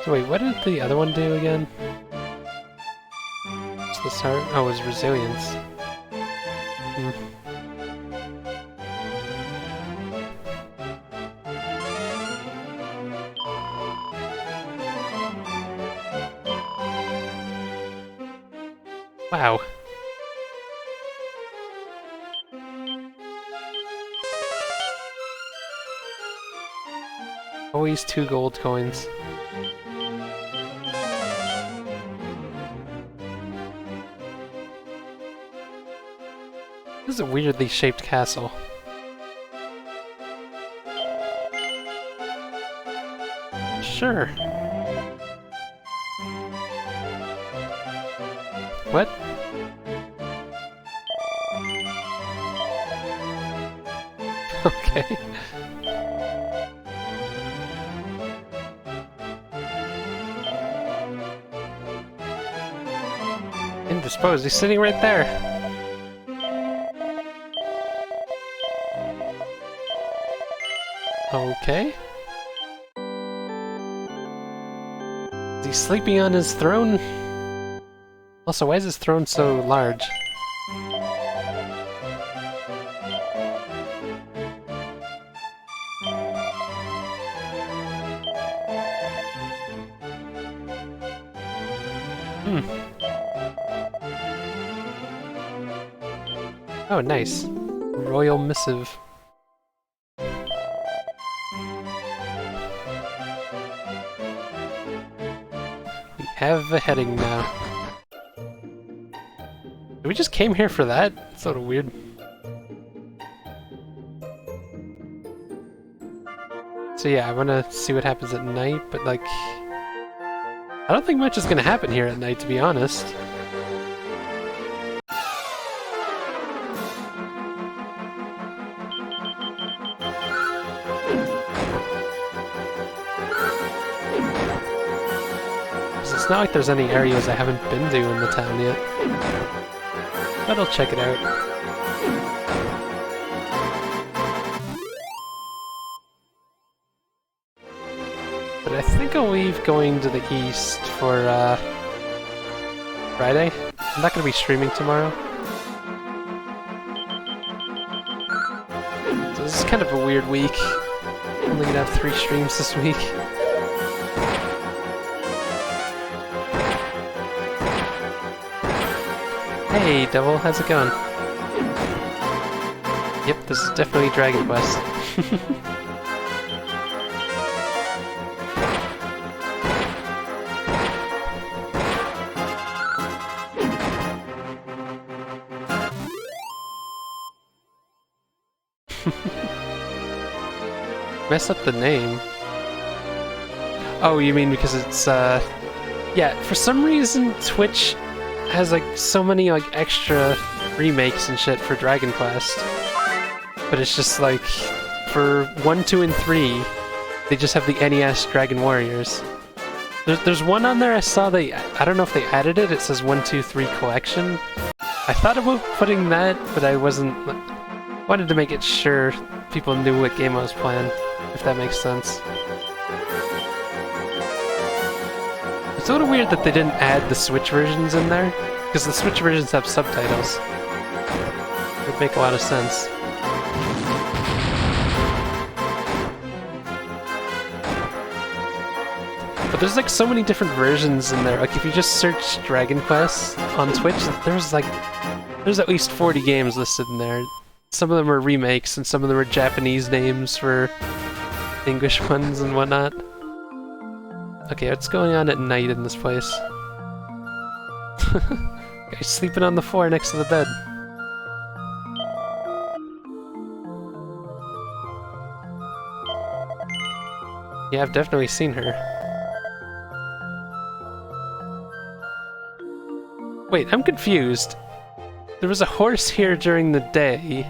Speaker 1: So wait, what did the other one do again? What's the start? Oh, it was resilience. Wow. Always 2 gold coins. This is a weirdly shaped castle. Sure. What? Okay. Indisposed, he's sitting right there. Okay. Is he sleeping on his throne? Also, why is his throne so large? Oh, nice. Royal missive. We have a heading now. We just came here for that? It's sort of weird. So yeah, I want to see what happens at night, but like... I don't think much is going to happen here at night, to be honest. It's not like there's any areas I haven't been to in the town yet. But I'll check it out. But I think I'll leave going to the east for Friday. I'm not going to be streaming tomorrow. So this is kind of a weird week. I'm only going to have 3 streams this week. Hey, Devil, how's it going? Yep, this is definitely Dragon Quest. Mess up the name. Oh, you mean because it's, yeah, for some reason Twitch has like so many like extra remakes and shit for Dragon Quest, but it's just like for 1, 2, and 3 they just have the NES Dragon Warriors. There's one on there I saw I don't know if they added it. It says 1, 2, 3 collection. I thought about putting that, but I wanted to make it sure people knew what game I was playing, if that makes sense. It's a little weird that they didn't add the Switch versions in there, because the Switch versions have subtitles. It would make a lot of sense. But there's like so many different versions in there. Like if you just search Dragon Quest on Twitch, there's at least 40 games listed in there. Some of them are remakes, and some of them are Japanese names for English ones and whatnot. Okay, what's going on at night in this place? Guy's sleeping on the floor next to the bed. Yeah, I've definitely seen her. Wait, I'm confused. There was a horse here during the day,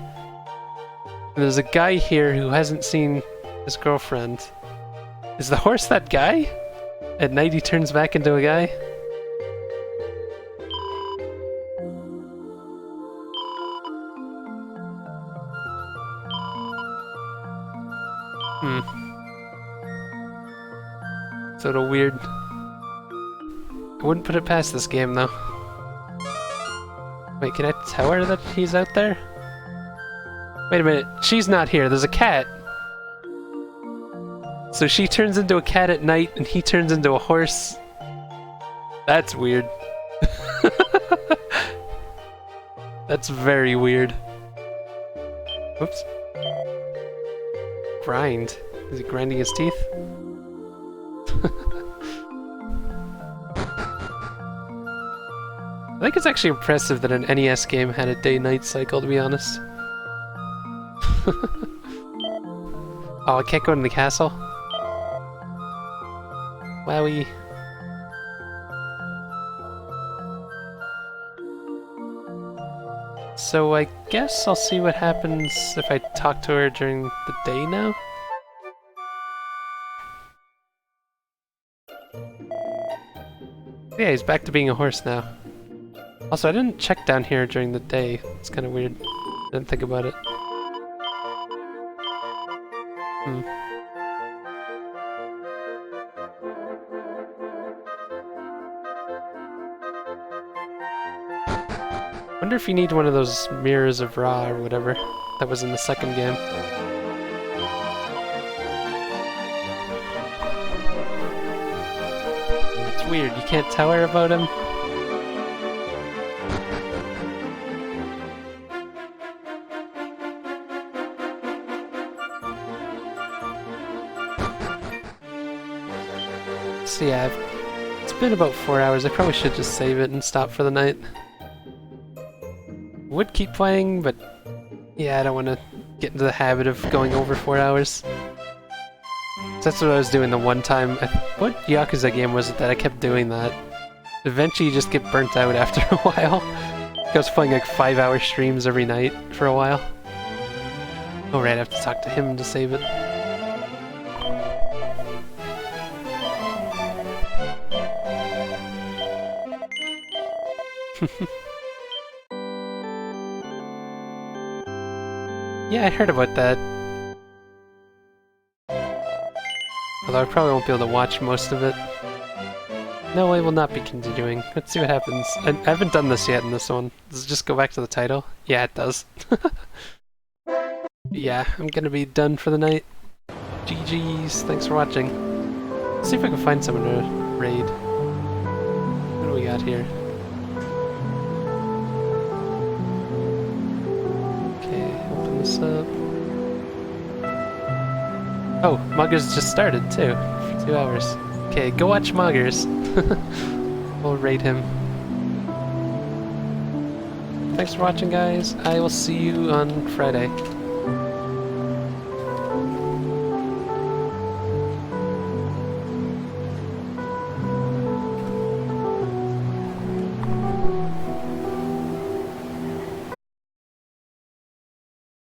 Speaker 1: and there's a guy here who hasn't seen his girlfriend. Is the horse that guy? At night he turns back into a guy? It's a little weird. I wouldn't put it past this game, though. Wait, can I tell her that he's out there? Wait a minute, she's not here, there's a cat! So she turns into a cat at night, and he turns into a horse? That's weird. That's very weird. Oops. Grind. Is he grinding his teeth? I think it's actually impressive that an NES game had a day-night cycle, to be honest. Oh, I can't go in the castle? Wowie. So I guess I'll see what happens if I talk to her during the day now? Yeah, he's back to being a horse now. Also, I didn't check down here during the day. It's kind of weird. Didn't think about it. Wonder if you need one of those mirrors of Ra or whatever that was in the second game. It's weird, you can't tell her about him? So yeah, it's been about 4 hours. I probably should just save it and stop for the night. Would keep playing, but yeah, I don't want to get into the habit of going over 4 hours. That's what I was doing the one time. What Yakuza game was it that I kept doing that? Eventually you just get burnt out after a while. I was playing like 5-hour streams every night for a while. Oh right, I have to talk to him to save it. Yeah, I heard about that. Although I probably won't be able to watch most of it. No, I will not be continuing. Let's see what happens. I haven't done this yet in this one. Does it just go back to the title? Yeah, it does. Yeah, I'm gonna be done for the night. GG's, thanks for watching. Let's see if I can find someone to raid. What do we got here? This up. Oh, Muggers just started too, for 2 hours. Okay, go watch Muggers. We'll raid him. Thanks for watching, guys. I will see you on Friday.